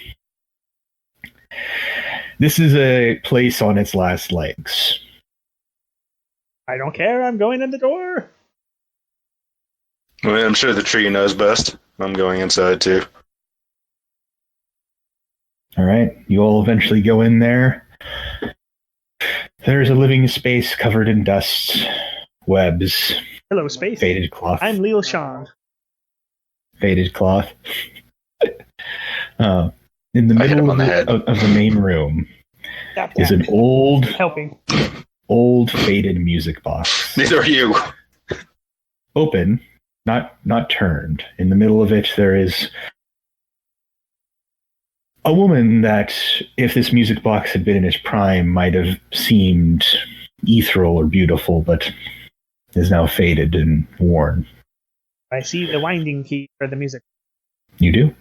This is a place on its last legs. I don't care. I'm going in the door. I mean, I'm sure the tree knows best. I'm going inside too. All right, you all eventually go in there. There's a living space covered in dust, webs, Hello, space. faded cloth. I'm Lil Sean. Faded cloth. In the I hit him middle on the head. of the main room Tap, is tap. an old faded music box. Neither are you. Open, not turned. In the middle of it, there is a woman that, if this music box had been in its prime, might have seemed ethereal or beautiful, but is now faded and worn. I see the winding key for the music. You do?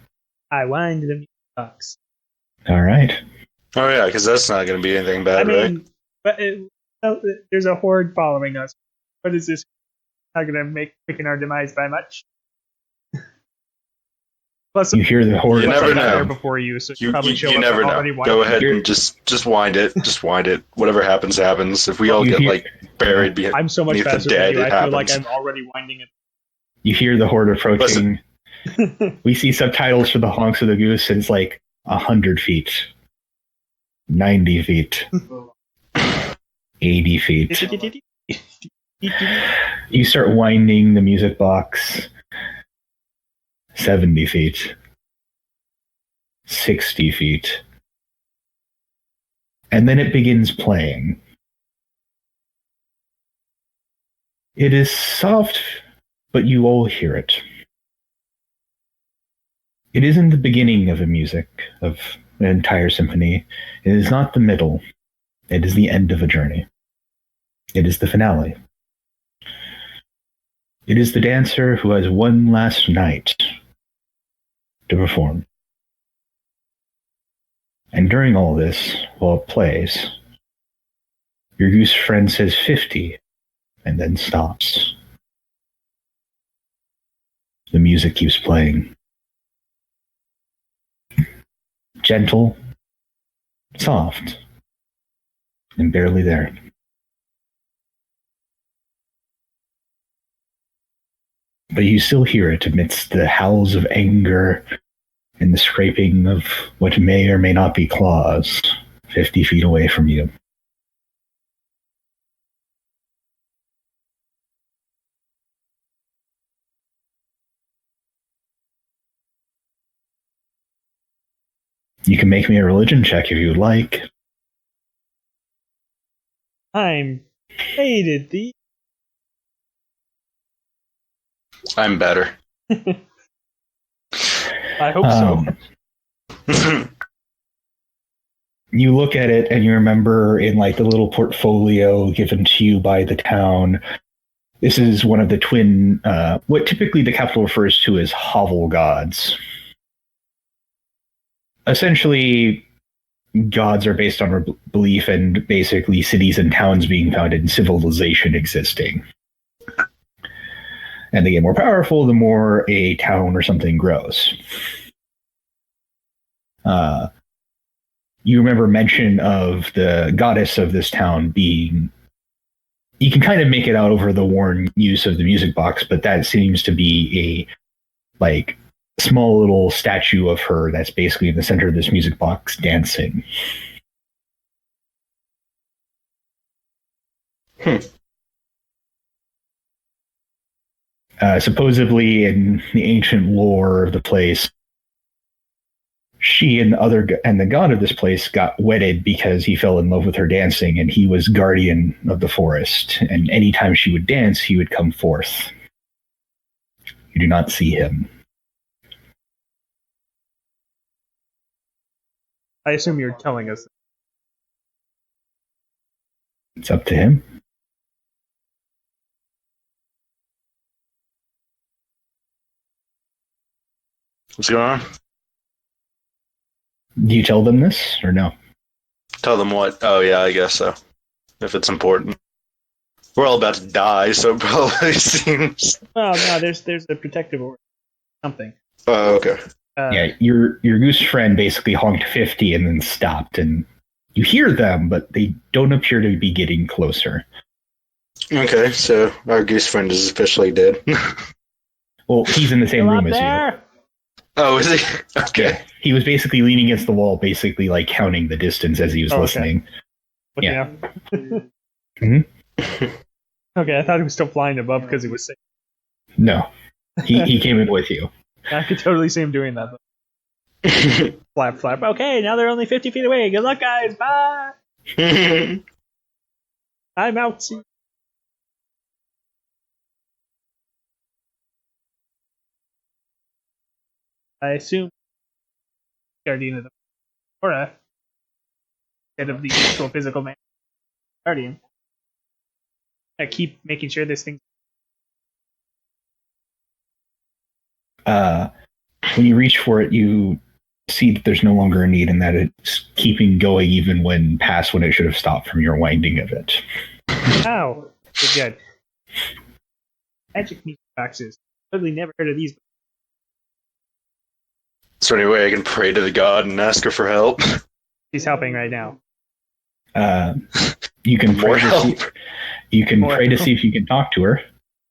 I wind the music box. All right. Oh yeah, because that's not going to be anything bad, right? But there's a horde following us. What is this? Not going to make picking our demise by much. Plus, You hear the horde. You never I got there know. before you, so You, probably you, show you up never already know. winding. Go ahead and just wind it. Just wind it. Whatever happens, happens. If we all You get hear- like buried beneath I'm so much the faster dead, than you. it I feel like happens. I'm already winding You hear the horde approaching. it. We see subtitles for the honks of the goose, and it's like 100 feet, 90 feet, 80 feet. You start winding the music box. 70 feet, 60 feet. And then it begins playing. It is soft, but you all hear it. It isn't the beginning of a music, of an entire symphony. It is not the middle. It is the end of a journey. It is the finale. It is the dancer who has one last night to perform. And during all this, while it plays, your goose friend says 50 and then stops. The music keeps playing. Gentle, soft, and barely there. But you still hear it amidst the howls of anger and the scraping of what may or may not be claws 50 feet away from you. You can make me a religion check if you would like. I'm faded. The I'm better. I hope so. You look at it and you remember in like the little portfolio given to you by the town, this is one of the twin, what typically the capital refers to as hovel gods. Essentially, gods are based on belief and basically cities and towns being founded and civilization existing. And they get more powerful the more a town or something grows. You remember mention of the goddess of this town being, you can kind of make it out over the worn use of the music box, but that seems to be a like small little statue of her that's basically in the center of this music box dancing. Supposedly in the ancient lore of the place, she and the god of this place got wedded because he fell in love with her dancing, and he was guardian of the forest. And anytime she would dance, he would come forth. You do not see him. I assume you're telling us. It's up to him. What's going on? Do you tell them this or no? Tell them what? Oh, yeah, I guess so. If it's important. We're all about to die, so it probably seems... Oh, no, there's a protective order. Something. Oh, okay. Yeah, your goose friend basically honked 50 and then stopped, and you hear them, but they don't appear to be getting closer. Okay, so our goose friend is officially dead. Well, he's in the same Still room up as you. there? Oh, is he? Okay. Yeah, he was basically leaning against the wall, basically like counting the distance as he was Oh, okay. listening. Looking Yeah. out. Mhm. Okay, I thought he was still flying above because he was sick. No, he came in with you. I could totally see him doing that. Flap, flap. Okay, now they're only 50 feet away. Good luck, guys. Bye. I'm out. See- I assume guardian of the aura instead of the actual physical man. Guardian. I keep making sure this thing. When you reach for it, you see that there's no longer a need and that it's keeping going even when past when it should have stopped from your winding of it. Ow. Good. Magic meat boxes. Totally never heard of these. Is there any way I can pray to the god and ask her for help? He's helping right now. You can More pray to help. see, you can More pray to help. see if you can talk to her.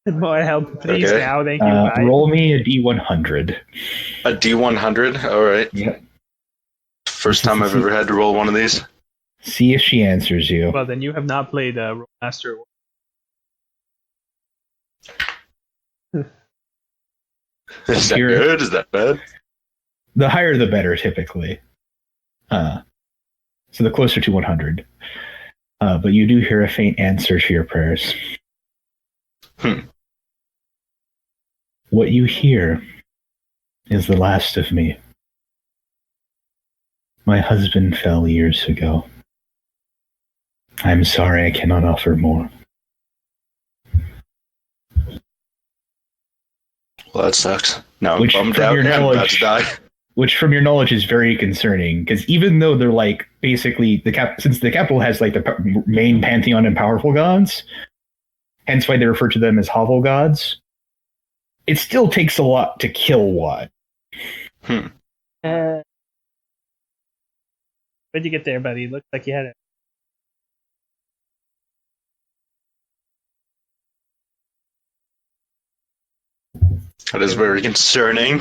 More help, please. Okay. Now, thank you. Bye. Roll me a D100. A D100? Alright. Yep. First time I've ever had to roll one of these. See if she answers you. Well, then you have not played Rollmaster. Is that Here- good? Is that bad? The higher the better, typically. So the closer to 100. But you do hear a faint answer to your prayers. What you hear is the last of me. My husband fell years ago. I'm sorry I cannot offer more. Well, that sucks. Now I'm Which, bummed from out your and I'm about knowledge- to die. Which, from your knowledge, is very concerning, because even though they're like basically since the capital has like the main pantheon and powerful gods, hence why they refer to them as hovel gods, it still takes a lot to kill one. Where'd you get there, buddy? Looks like you had it. That is very concerning.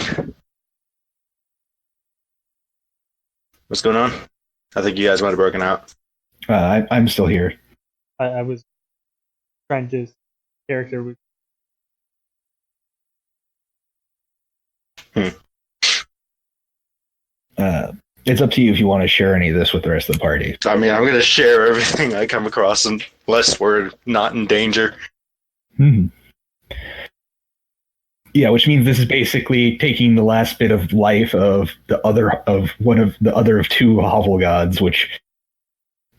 What's going on? I think you guys might have broken out. I'm still here. I was trying to character with. It's up to you if you want to share any of this with the rest of the party. I mean, I'm going to share everything I come across unless we're not in danger. Hmm. Yeah, which means this is basically taking the last bit of life of one of the other of two hovel gods, which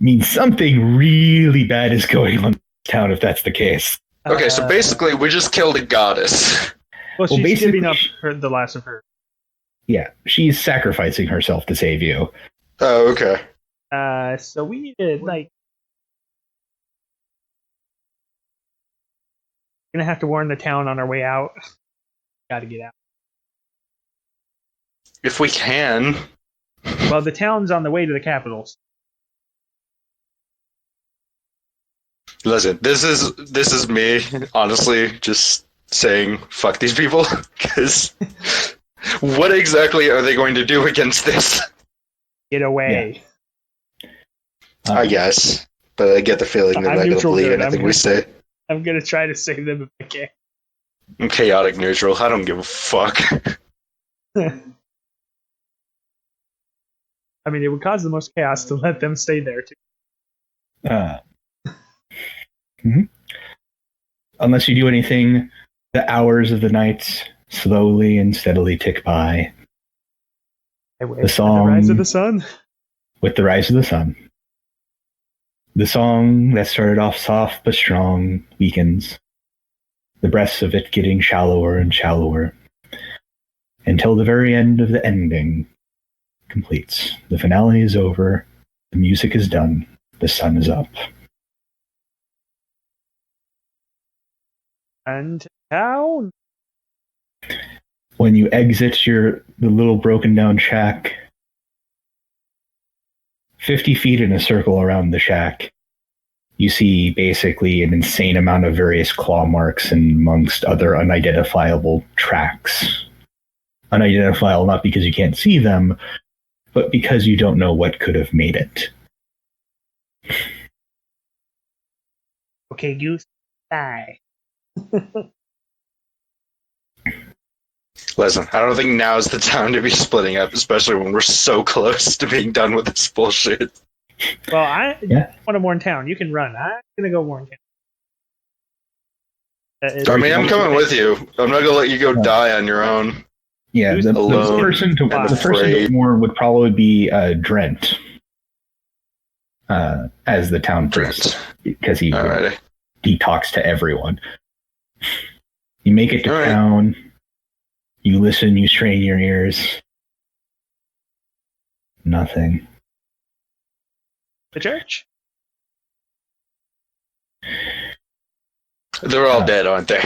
means something really bad is going on in town if that's the case. Okay, so basically we just killed a goddess. Well, well, she's basically- giving up the last of her. Yeah, she's sacrificing herself to save you. Oh, okay. So we need to like. Gonna have to warn the town on our way out. Got to get out. If we can. Well, the town's on the way to the capital. Listen, this is me, honestly, just saying fuck these people. Because what exactly are they going to do against this? Get away. I guess. But I get the feeling they're I'm not going to neutral believe good. anything I'm we good. say. I'm gonna try to save them if I can. I'm chaotic neutral. I don't give a fuck. I mean, it would cause the most chaos to let them stay there, too. Mhm. Unless you do anything, the hours of the night slowly and steadily tick by. I wait The for the rise of song the sun. with the rise of the sun. The song that started off soft but strong weakens, the breaths of it getting shallower and shallower, until the very end of the ending completes. The finale is over, the music is done, the sun is up. And town. When you exit the little broken down shack, 50 feet in a circle around the shack, you see basically an insane amount of various claw marks and amongst other unidentifiable tracks. Unidentifiable not because you can't see them, but because you don't know what could have made it. Okay, you die. Listen, I don't think now's the time to be splitting up, especially when we're so close to being done with this bullshit. Well, I Yeah. want to warn town. You can run. I'm gonna go warn town. I mean, I'm coming with you. I'm not gonna let you go die on your own. Yeah, the Alone person to and the person afraid. to warn would probably be Drent as the town priest, because he Alrighty. talks to everyone. You make it to All right. town. You listen. You strain your ears. Nothing. The church. They're all dead, aren't they?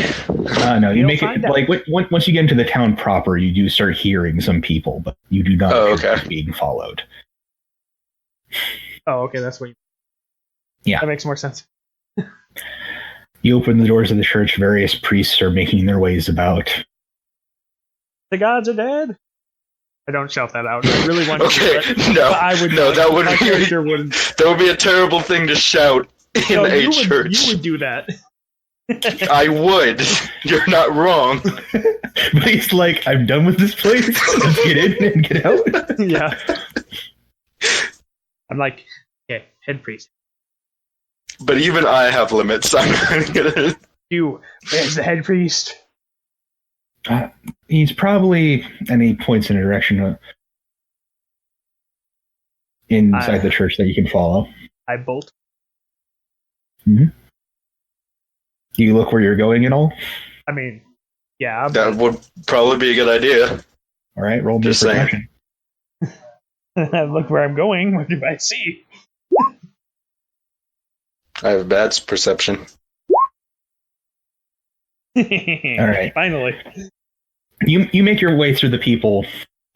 No, you You'll make it find out. like once you get into the town proper, you do start hearing some people, but you do not Oh, appear to okay. be being followed. Oh, okay, that's what you... Yeah. That makes more sense. You open the doors of the church. Various priests are making their ways about. The gods are dead. I don't shout that out. I really want Okay, to. no, But I would. no, not. that would My be character would. that would be a terrible thing to shout in No, a you church. would do that. I would. You're not wrong. But he's like, I'm done with this place. Let's get in and get out. Yeah. I'm like, okay, head priest. But even I have limits. I'm not gonna. Where's the head priest? He's probably, and he points in a direction inside the church that you can follow. I bolt. Do you look where you're going at all? I mean, yeah. That would probably be a good idea. All right, roll me Just saying. perception. Look where I'm going. What do I see? I have bad perception. All right. Finally. You make your way through the people,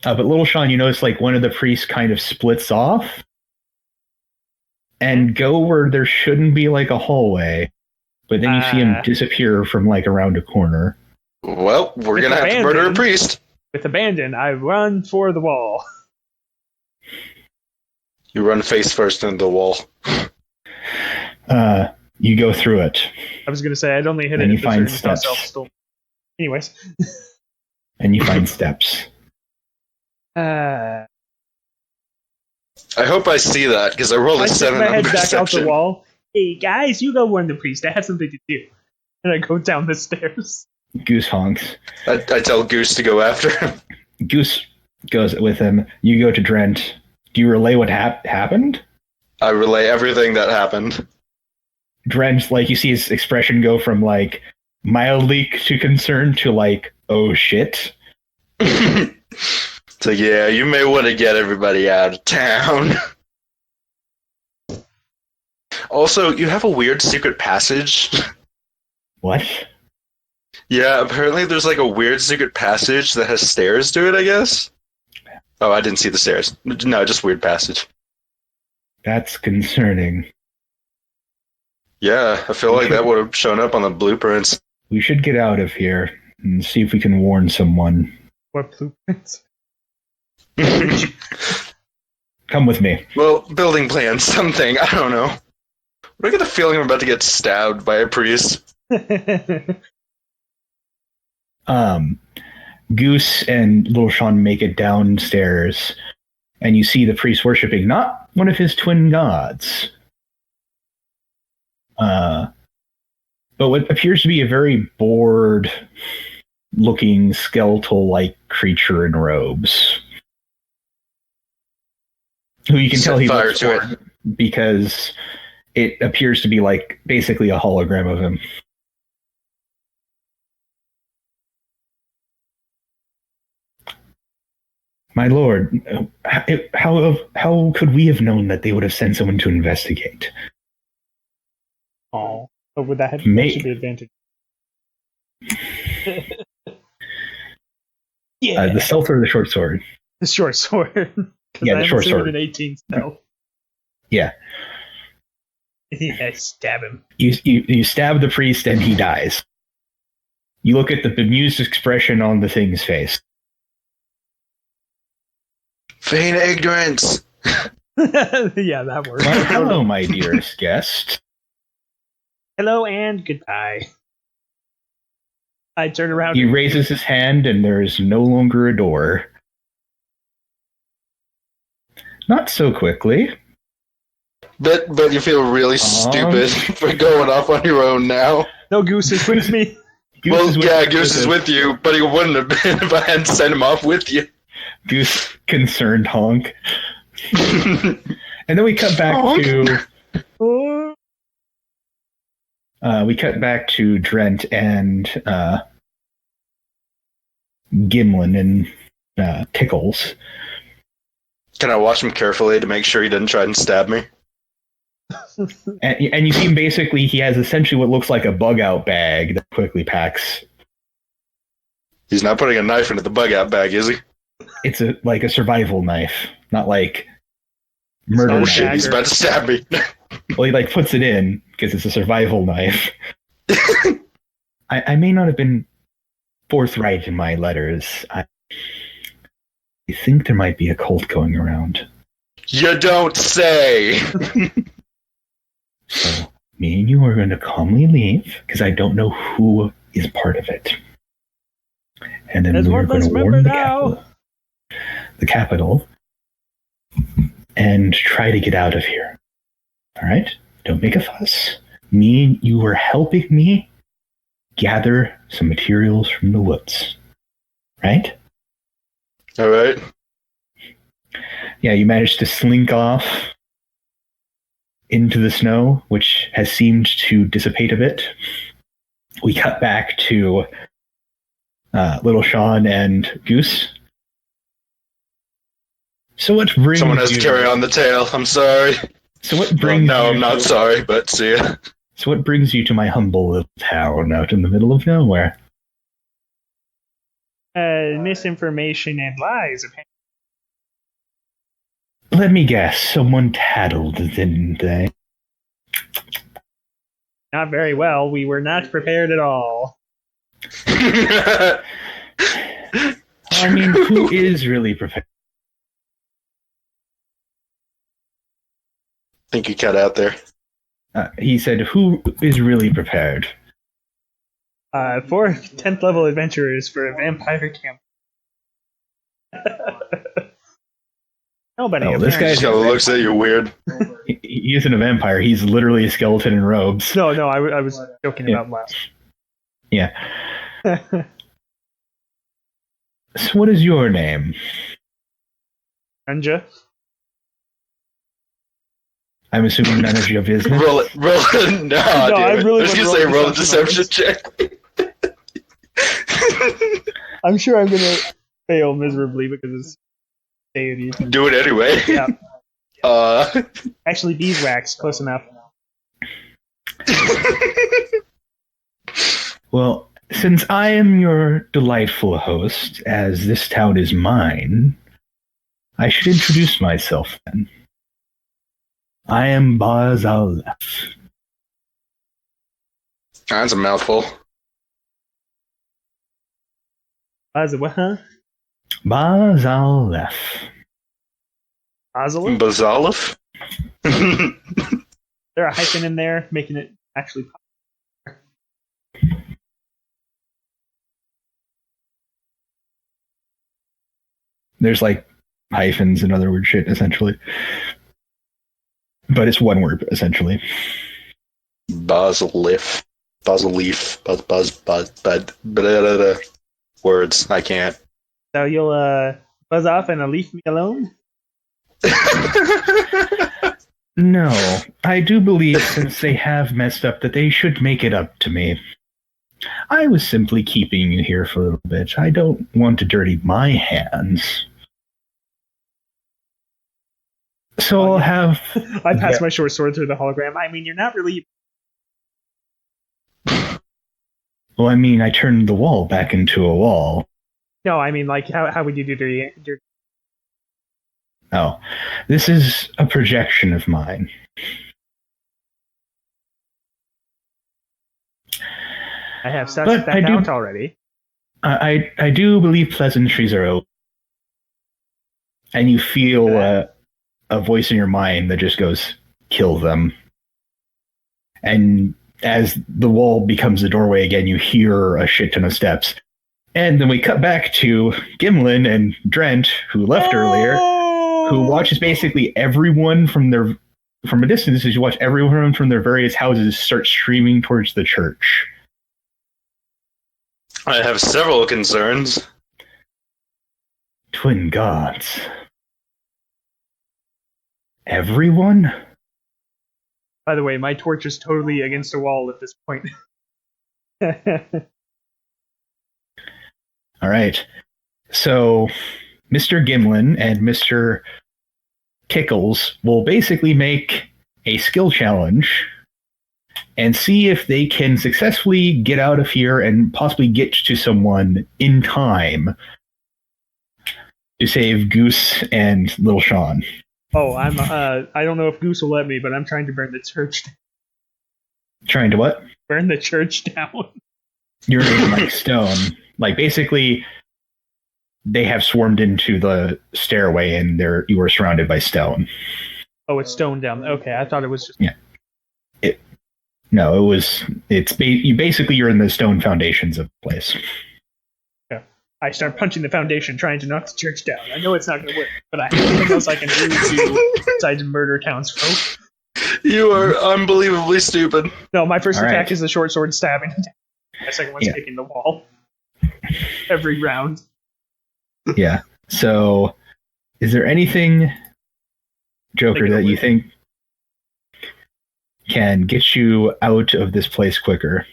but little Sean, you notice like one of the priests kind of splits off and go where there shouldn't be like a hallway, but then you see him disappear from like around a corner. Well, we're gonna have to murder a priest. With abandon, I run for the wall. You run face first into the wall. You go through it, I was gonna say I'd only hit And it you if find the certain steps. stole. Anyways. and you find steps. I hope I see that because I rolled a I stick 7 my on head back out the perception. wall. Hey guys, you go warn the priest. I have something to do. And I go down the stairs. Goose honks. I tell Goose to go after him. Goose goes with him. You go to Drent. Do you relay what happened? I relay everything that happened. Drent, like, you see his expression go from like mildly to concerned to like, oh shit. So yeah, you may want to get everybody out of town. Also, you have a weird secret passage. What? Yeah, apparently there's like a weird secret passage that has stairs to it, I guess. Oh, I didn't see the stairs. No, just weird passage. That's concerning. Yeah, I feel like that would have shown up on the blueprints. We should get out of here and see if we can warn someone. What blueprints? Come with me. Well, building plans, something, I don't know. But I get the feeling I'm about to get stabbed by a priest. Goose and Little Sean make it downstairs, and you see the priest worshipping not one of his twin gods, but what appears to be a very bored-looking skeletal-like creature in robes, who you can tell he looks bored because it appears to be like basically a hologram of him. My lord, how could we have known that they would have sent someone to investigate? Oh, but would that should be advantage? Yeah, The stealth or the short sword? the short sword. Yeah, the short sword. An 18 stealth. Yeah. Yeah, stab him. You stab the priest and he dies. You look at the bemused expression on the thing's face. Feign ignorance. Yeah, that works. Well, hello, my dearest guest. Hello and goodbye. I turn around. He raises his hand and there is no longer a door. Not so quickly. But you feel really stupid for going off on your own now. No, Goose is with me. Goose is with you, but he wouldn't have been if I hadn't sent him off with you. Goose concerned honk. And then we cut back to Drent and Gimlin and Tickles. Can I watch him carefully to make sure he didn't try and stab me? And you see him basically, he has essentially what looks like a bug out bag that quickly packs. He's not putting a knife into the bug out bag, is he? It's like a survival knife, not like murder Oh knife. shit, he's about to stab me. Well, he like puts it in because it's a survival knife. I may not have been forthright in my letters. I think there might be a cult going around. You don't say! So, me and you are going to calmly leave, because I don't know who is part of it. And then we're going to warn the capital, and try to get out of here. Alright? Don't make a fuss. You were helping me gather some materials from the woods. Right? Alright. Yeah, you managed to slink off into the snow, which has seemed to dissipate a bit. We cut back to Little Sean and Goose. So what brings Someone has to carry on the tale. I'm sorry. So what brings no, I'm not sorry, but see ya. So what brings you to my humble little town out in the middle of nowhere? Misinformation and lies, apparently. Let me guess, someone tattled, didn't they? Not very well. We were not prepared at all. I mean, who is really prepared? I think you cut out there. He said, who is really prepared? 4 10th level adventurers for a vampire camp. Nobody. Oh, this guy Just kind of looks at you weird. He isn't a vampire. He's literally a skeleton in robes. No, I was joking about last. Yeah. So what is your name? Anja? I'm assuming none of your business. Roll it. No, I really I was going to say roll a deception check. I'm sure I'm going to fail miserably because it's deity. Do it anyway. Yeah. Actually, beeswax, close enough. Well, since I am your delightful host, as this town is mine, I should introduce myself then. I am Bazalef. That's a mouthful. What, huh? Bazalef. Ozolin? Bazalef? There a hyphen in there, making it actually pop. There's like hyphens and other weird shit, essentially. But it's one word, essentially. Basilisk. Basilief. Words. I can't. So you'll buzz off and leave me alone? No, I do believe since they have messed up that they should make it up to me. I was simply keeping you here for a little bit. I don't want to dirty my hands. So I'll have... I pass my short sword through the hologram. I mean, you're not really... Well, I mean, I turned the wall back into a wall. No, I mean, like, how would you do dirty... Oh, this is a projection of mine. I have sussed that out already. I do believe pleasantries are open. And you feel a voice in your mind that just goes, kill them. And as the wall becomes the doorway again, you hear a shit ton of steps. And then we cut back to Gimlin and Drent, who left earlier, who watches basically everyone from a distance, as you watch everyone from their various houses start streaming towards the church. I have several concerns. Twin gods. Everyone? By the way, my torch is totally against a wall at this point. All right. So, Mr. Gimlin and Mr. Tickles will basically make a skill challenge and see if they can successfully get out of here and possibly get to someone in time to save Goose and Little Sean. Oh, I don't know if Goose will let me, but I'm trying to burn the church down. Trying to what? Burn the church down. You're in like stone. Like basically they have swarmed into the stairway and you were surrounded by stone. Oh, it's stone down. Okay, I thought it was just... Yeah. You're in the stone foundations of the place. Yeah. I start punching the foundation, trying to knock the church down. I know it's not going to work, but I have nothing else I can do besides murder townsfolk. You are unbelievably stupid. No, my first All attack right. is the short sword stabbing. My second one's kicking the wall. Every round. Yeah. So, is there anything, Joker, that you think can get you out of this place quicker?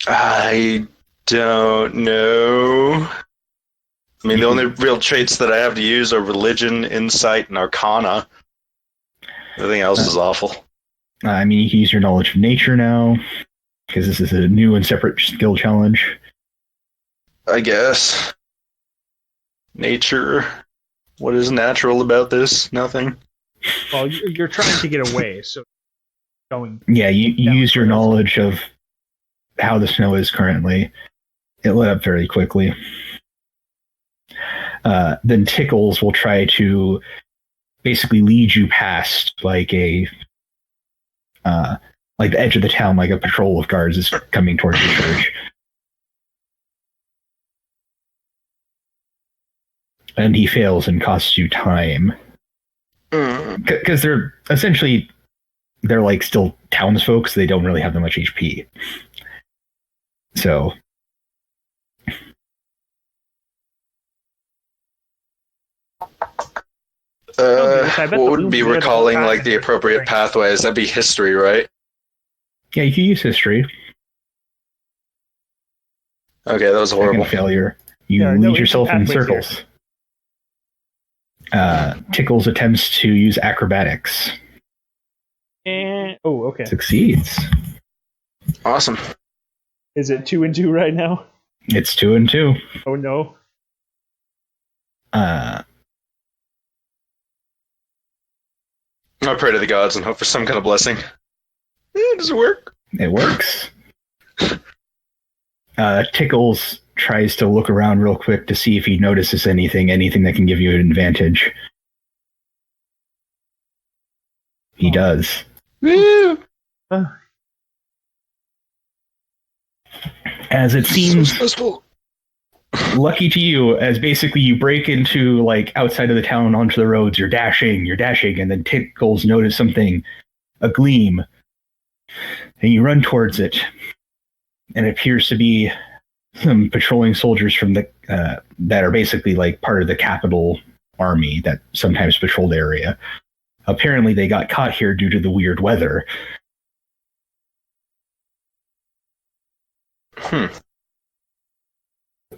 I don't know. I mean, the only real traits that I have to use are religion, insight, and arcana. Everything else is awful. I mean, you can use your knowledge of nature now, because this is a new and separate skill challenge. I guess. Nature. What is natural about this? Nothing. Well, you're trying to get away, so going. Yeah, you use your knowledge of how the snow is currently. It lit up very quickly. Then Tickles will try to basically lead you past like the edge of the town, like a patrol of guards is coming towards the church. And he fails and costs you time. Because they're like still townsfolk, so they don't really have that much HP. So what would be recalling like the appropriate pathways? That'd be history, right? yeah, you can use history. Okay, that was horrible. Second failure. You lead yourself in circles. Tickles attempts to use acrobatics. And okay. Succeeds. Awesome. Is it 2 and 2 right now? It's 2 and 2. Oh no. I pray to the gods and hope for some kind of blessing. Does it work? It works. Tickles tries to look around real quick to see if he notices anything that can give you an advantage. He does. Woo! As it seems, So lucky to you, as basically you break into like outside of the town onto the roads, you're dashing, and then Tickles notice something, a gleam, and you run towards it, and it appears to be some patrolling soldiers from the that are basically like part of the capital army that sometimes patrol the area. Apparently, they got caught here due to the weird weather.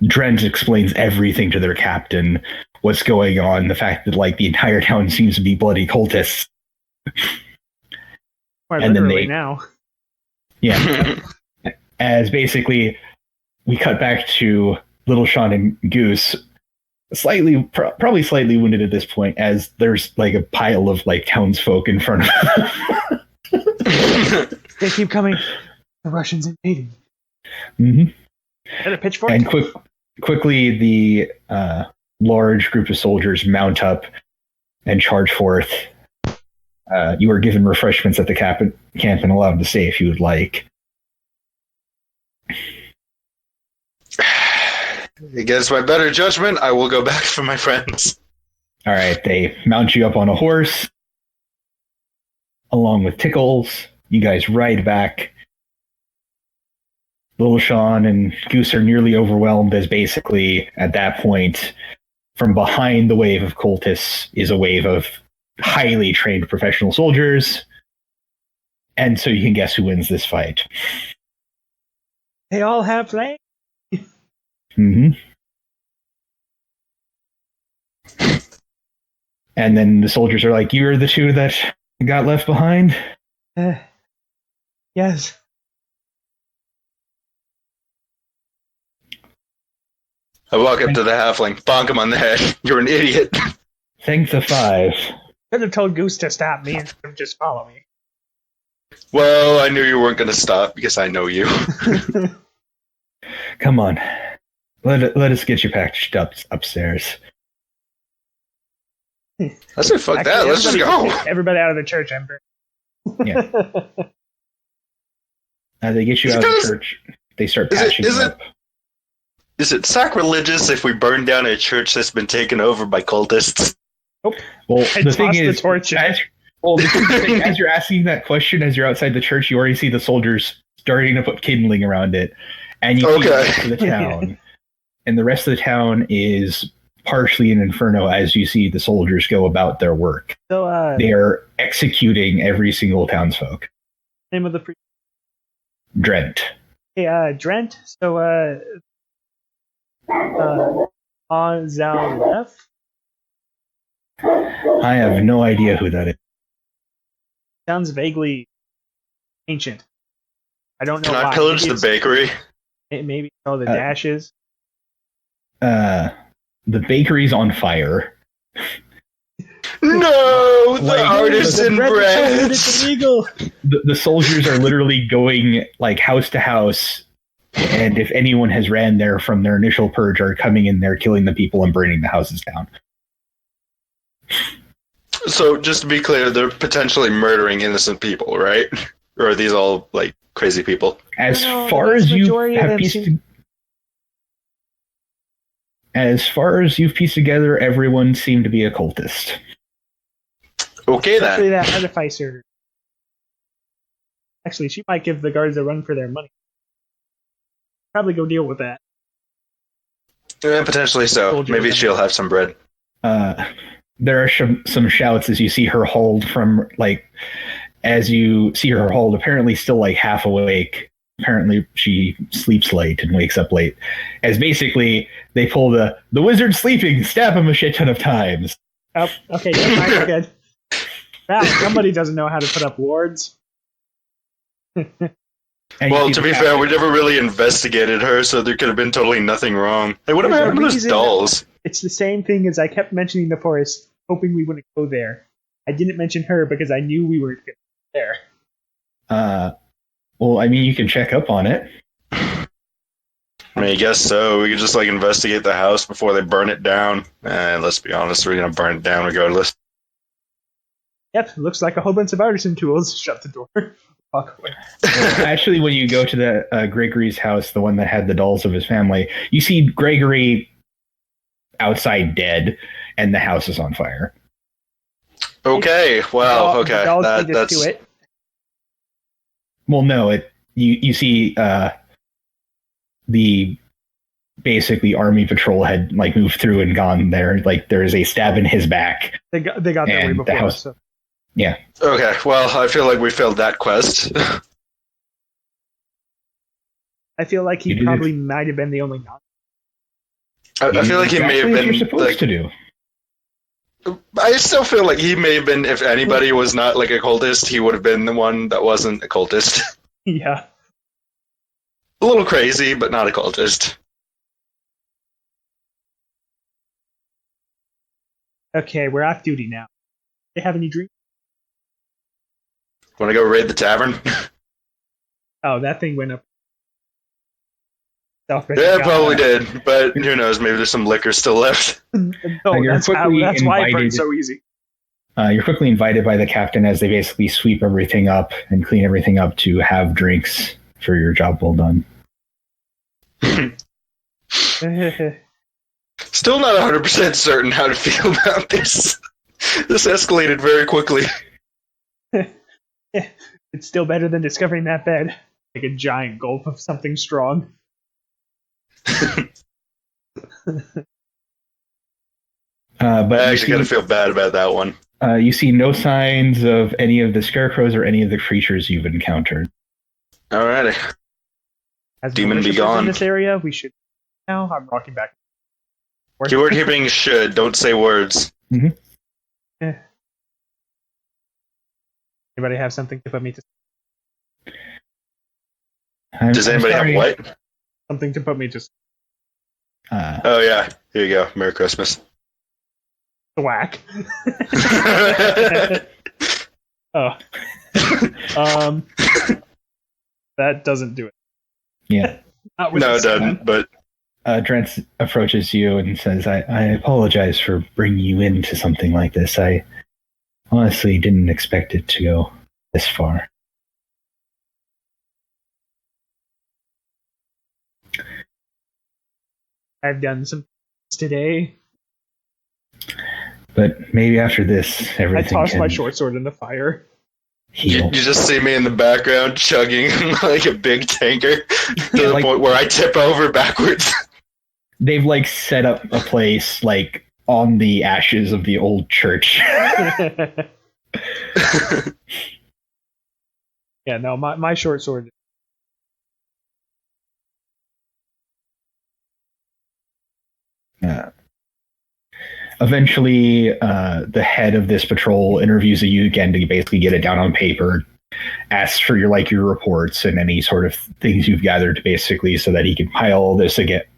Drent explains everything to their captain, what's going on, the fact that like the entire town seems to be bloody cultists. Quite And then literally they- now. Yeah. As basically, we cut back to Little Sean and Goose, probably slightly wounded at this point, as there's like a pile of like townsfolk in front of them. They keep coming. The Russians invading. Mm-hmm. And a pitchfork. And quickly, the large group of soldiers mount up and charge forth. You are given refreshments at the camp and allowed to stay if you would like. Against my better judgment, I will go back for my friends. All right, they mount you up on a horse, along with Tickles. You guys ride back. Little Sean and Goose are nearly overwhelmed, as basically, at that point, from behind the wave of cultists is a wave of highly trained professional soldiers. And so you can guess who wins this fight. They all have flames. Mm-hmm. And then the soldiers are like, "You're the two that got left behind?" Yes. I walk up to the halfling, bonk him on the head. You're an idiot. Thank the five. Could have told Goose to stop me instead of just follow me. Well, I knew you weren't going to stop because I know you. Come on. Let us get you packaged up upstairs. I said, fuck Actually, that. Let's just go. Everybody out of the church, Ember. Yeah. They get you out of the church. They start patching you up. Is it sacrilegious if we burn down a church that's been taken over by cultists? Well, I the thing tossed the is, torch in. as you're asking that question, as you're outside the church, you already see the soldiers starting to put kindling around it, and you see the rest of the town. And the rest of the town is partially an inferno as you see the soldiers go about their work. So, They are executing every single townsfolk. name of the priest. Drent. Hey, Drent. So, on Zalef. I have no idea who that is. Sounds vaguely ancient. I don't know Can why. I pillage Maybe the bakery? Maybe all the dashes. The bakery's on fire. No, the Like, artisan bread. It's illegal. The soldiers are literally going like house to house, and if anyone has ran there from their initial purge, are coming in there, killing the people and burning the houses down. So, just to be clear, they're potentially murdering innocent people, right? Or are these all like crazy people? As No, far the as you majority of have them pieced, seem- as far as you've pieced together, everyone seemed to be a cultist. Okay, Especially then. that artificer. Actually, she might give the guards a run for their money. Probably go deal with that. Potentially so. Soldiers Maybe and- she'll have some bread. There are some shouts as you see her hauled from like, as you see her hauled, apparently still like half awake. Apparently she sleeps late and wakes up late. As basically they pull the wizard's sleeping, stab him a shit ton of times. Oh, okay, never mind, we're good. Wow, somebody doesn't know how to put up wards. And you Well, see to the be captain- fair, we never really investigated her, so there could have been totally nothing wrong. Hey, what There's a happened to those reason dolls? It's the same thing as I kept mentioning the forest, hoping we wouldn't go there. I didn't mention her because I knew we weren't going there. Well, I mean, you can check up on it. I mean, I guess so. We could just like investigate the house before they burn it down. And let's be honest, we're gonna burn it down regardless. Yep, looks like a whole bunch of artisan tools. Shut the door. fuck away. Actually, when you go to the Gregory's house, the one that had the dolls of his family, you see Gregory outside dead, and the house is on fire. Okay, well, okay. The dolls beat us That's to it. Well, no, you see the basically army patrol had like moved through and gone there. Like there is a stab in his back. They got there way And the before house- us. So. Yeah. okay. Well, I feel like we failed that quest. I feel like You he did probably might have been the only non. I feel like he may have Exactly what been. you're supposed Like, to do. I still feel like he may have been. If anybody was not like a cultist, he would have been the one that wasn't a cultist. Yeah. A little crazy, but not a cultist. Okay, we're off duty now. They have any drinks? Want to go raid the tavern? Oh, that thing went up. Yeah, it probably did. But who knows? Maybe there's some liquor still left. No, You're that's quickly why it burned invited- so easy. You're quickly invited by the captain as they basically sweep everything up and clean everything up to have drinks for your job well done. Still not 100% certain how to feel about this. This escalated very quickly. It's still better than discovering that bed. Like a giant gulp of something strong. But I you actually gotta see, feel bad about that one. you see no signs of any of the scarecrows or any of the creatures you've encountered. Alrighty. As Demon be militias gone. in this area, we should. Now I'm walking back. Keyword here being should. Don't say words. Anybody have something to put me to? Does anybody have what? Something to put me to Oh yeah. Here you go. Merry Christmas. whack. Oh. That doesn't do it. Yeah. Not with No, it this doesn't. one. But Drent approaches you and says, I apologize for bringing you into something like this. I honestly didn't expect it to go this far. I've done some things today. But maybe after this, I everything tossed can my short sword in the fire. you heal. just see me in the background chugging like a big tanker to the Like- point where I tip over backwards. They've like set up a place like on the ashes of the old church. Yeah, no, my short sword. Eventually, the head of this patrol interviews you again to basically get it down on paper, asks for your reports and any sort of things you've gathered, basically, so that he can pile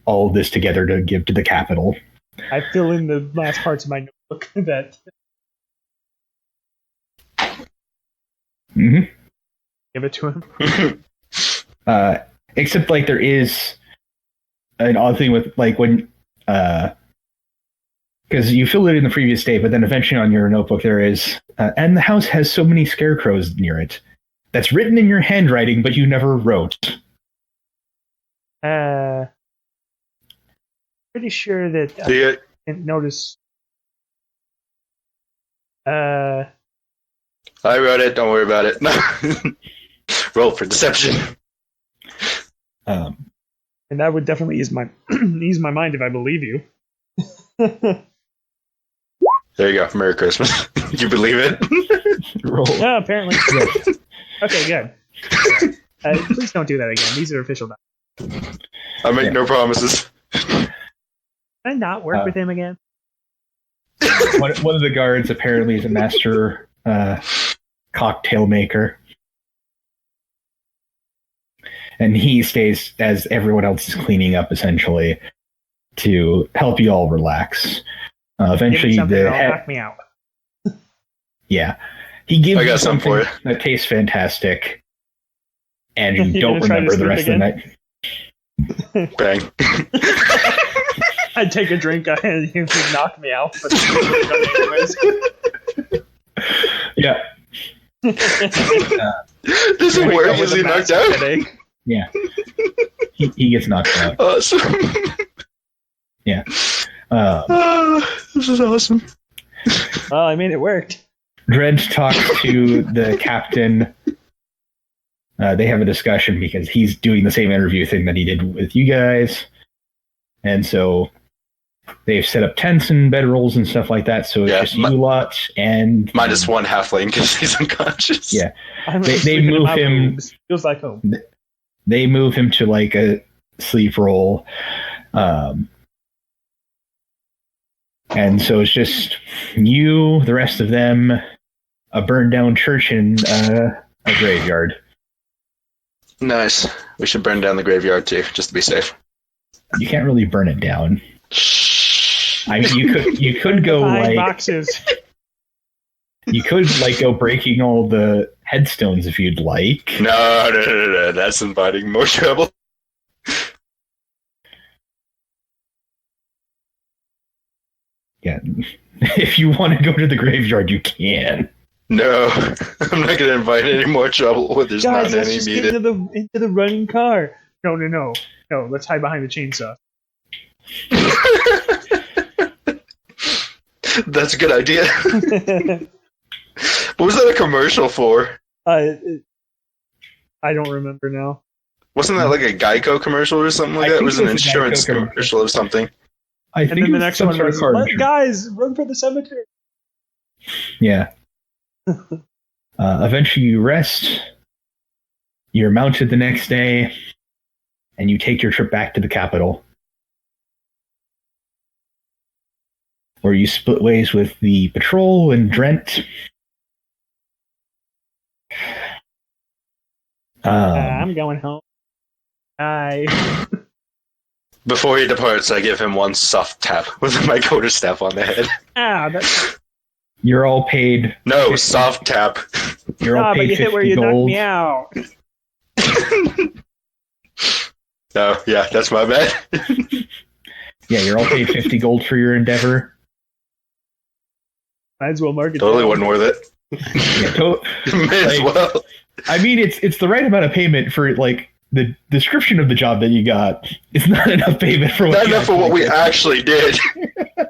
all this together to give to the capital. I fill in the last parts of my notebook that hmm give it to him. Except like there is an odd thing with like when because you filled it in the previous day, but then eventually on your notebook there is and the house has so many scarecrows near it. That's written in your handwriting, but you never wrote. Pretty sure that I See it? didn't notice. I wrote it. Don't worry about it. Roll for deception. Um, And that would definitely ease my ease my mind if I believe you. There you go. Merry Christmas. You believe it? roll. Yeah, apparently. Yes. Okay, good. Please don't do that again. These are official. I make no promises. Can I not work with him again? One of the guards apparently is a master cocktail maker. And he stays as everyone else is cleaning up, essentially, to help you all relax. Give me Eventually, something the that'll head, knock me out. yeah, he gives I you got some something for you. that tastes fantastic, and you You're don't gonna try to remember the sleep rest of the night. Bang. I'd take a drink and you would knock me out, but anyways. Yeah. Does it Wake work? up with Is a he knocked massive out? headache. Yeah. He gets knocked out. Awesome. Yeah. This is awesome. Well, I mean, it worked. Dredge talks to the captain. They have a discussion because he's doing the same interview thing that he did with you guys. And so they've set up tents and bedrolls and stuff like that. So it's just you lot and... Minus one halfling because he's unconscious. Yeah. They sleeping in move my him... robes. Feels like home. They move him to like a sleep roll. And so it's just you, the rest of them, a burned down church, and a graveyard. Nice. We should burn down the graveyard too, just to be safe. You can't really burn it down. I mean, you could go like boxes. you could like go breaking all the headstones if you'd like. No. That's inviting more trouble. Yeah, if you want to go to the graveyard, you can. No, I'm not going to invite any more trouble where there's Guys, not let's any just needed. get into the running car. No. Let's hide behind the chainsaw. That's a good idea. What was that a commercial for? I don't remember now. Wasn't that like a Geico commercial or something like I that? It think was it an was a insurance Geico commercial. commercial of something. I And think then it the was next some one sort of was, car "Let- insurance. guys, run for the cemetery. Yeah. Eventually, you rest. You're mounted the next day, and you take your trip back to the capital, where you split ways with the patrol and Drent. I'm going home. Bye. Before he departs, I give him one soft tap with my quarterstaff on the head. That's You're all paid. No, soft tap. You're all but paid you hit where 50 you knocked gold. me out. Oh, yeah, that's my bad. Yeah, you're all paid 50 gold for your endeavor. Might as well mark it Totally down. wasn't worth it. Yeah, May as Like- well. I mean, it's the right amount of payment for like the description of the job that you got. It's not enough payment for what Not you enough for what we actually did. actually did.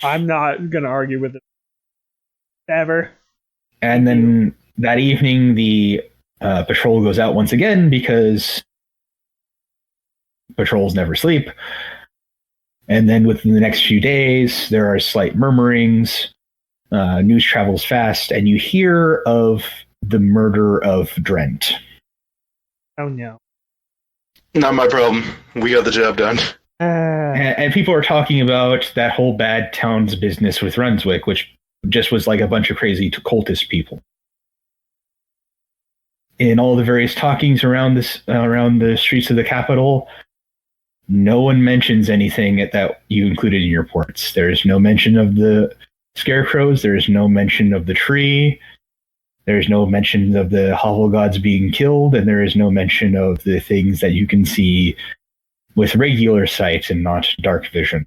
I'm not gonna argue with it. Ever. And then that evening, the patrol goes out once again because patrols never sleep. And then within the next few days, there are slight murmurings. News travels fast, and you hear of the murder of Drent. Oh no. Not my problem. We got the job done. And people are talking about that whole bad town's business with Runswick, which just was like a bunch of crazy cultist people. In all the various talkings around the streets of the capital, no one mentions anything that you included in your reports. There is no mention of the scarecrows. There is no mention of the tree. There is no mention of the hollow gods being killed, and there is no mention of the things that you can see with regular sight and not dark vision.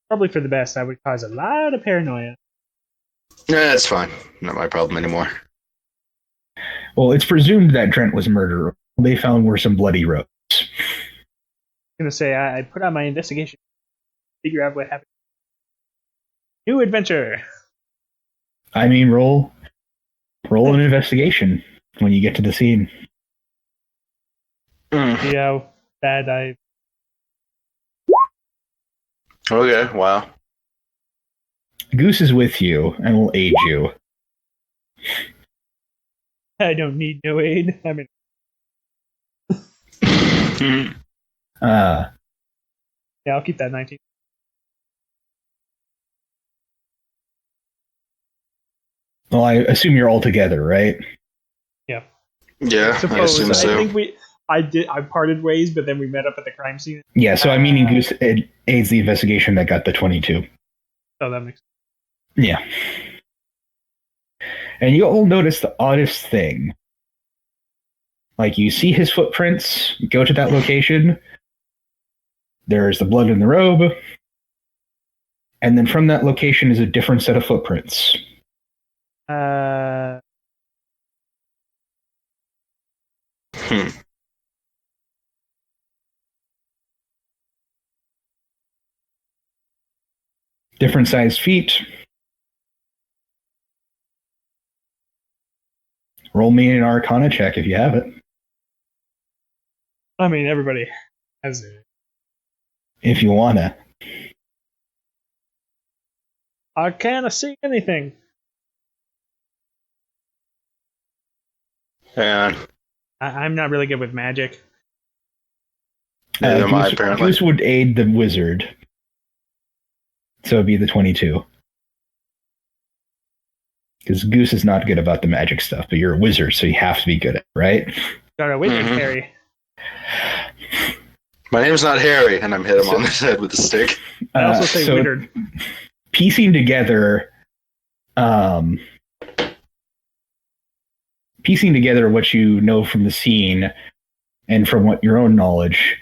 Probably for the best. That would cause a lot of paranoia. Nah, it's fine. Not my problem anymore. Well, it's presumed that Drent was murdered. All they found were some bloody robes. I'm gonna say I put on my investigation, figure out what happened. New adventure. I mean, roll an investigation when you get to the scene. See how bad I. Okay, wow. Goose is with you and will aid you. I don't need no aid. I mean, Uh, yeah, I'll keep that 19. well, I assume you're all together, right? Yeah, I Suppose. assume I so. think I parted ways, but then we met up at the crime scene. Yeah, so I'm meaning Goose aids the investigation that got the 22. So that makes Yeah. And you all notice the oddest thing. Like, you see his footprints, you go to that location, there's the blood in the robe, and then from that location is a different set of footprints. Hmm. Different sized feet. Roll me an Arcana check if you have it. I mean, everybody has it. If you wanna. I can't see anything. And I'm not really good with magic. neither am I, apparently. Goose would aid the wizard. So it'd be the 22. Because Goose is not good about the magic stuff, but you're a wizard, so you have to be good at it, right? Got a wizard, Mhm. Harry. My name's not Harry, and I'm hit him on the head with a stick. I also say so wizard. piecing together what you know from the scene and from what your own knowledge,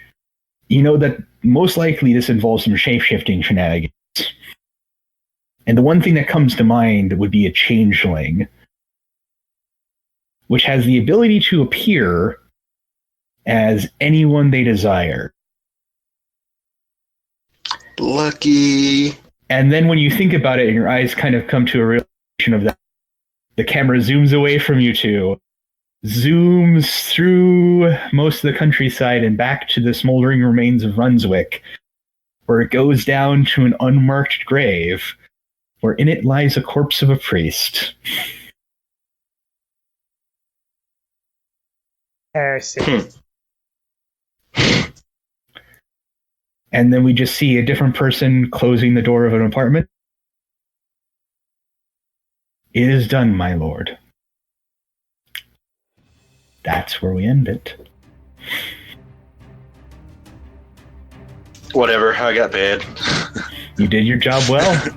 you know that most likely this involves some shape-shifting shenanigans. And the one thing that comes to mind would be a changeling, which has the ability to appear as anyone they desire. Lucky. And then when you think about it and your eyes kind of come to a realization of that, the camera zooms away from you two, zooms through most of the countryside and back to the smoldering remains of Runswick, where it goes down to an unmarked grave, where in it lies a corpse of a priest. Heresy. And then we just see a different person closing the door of an apartment. It is done, my lord. That's where we end it. Whatever, I got bad. You did your job well.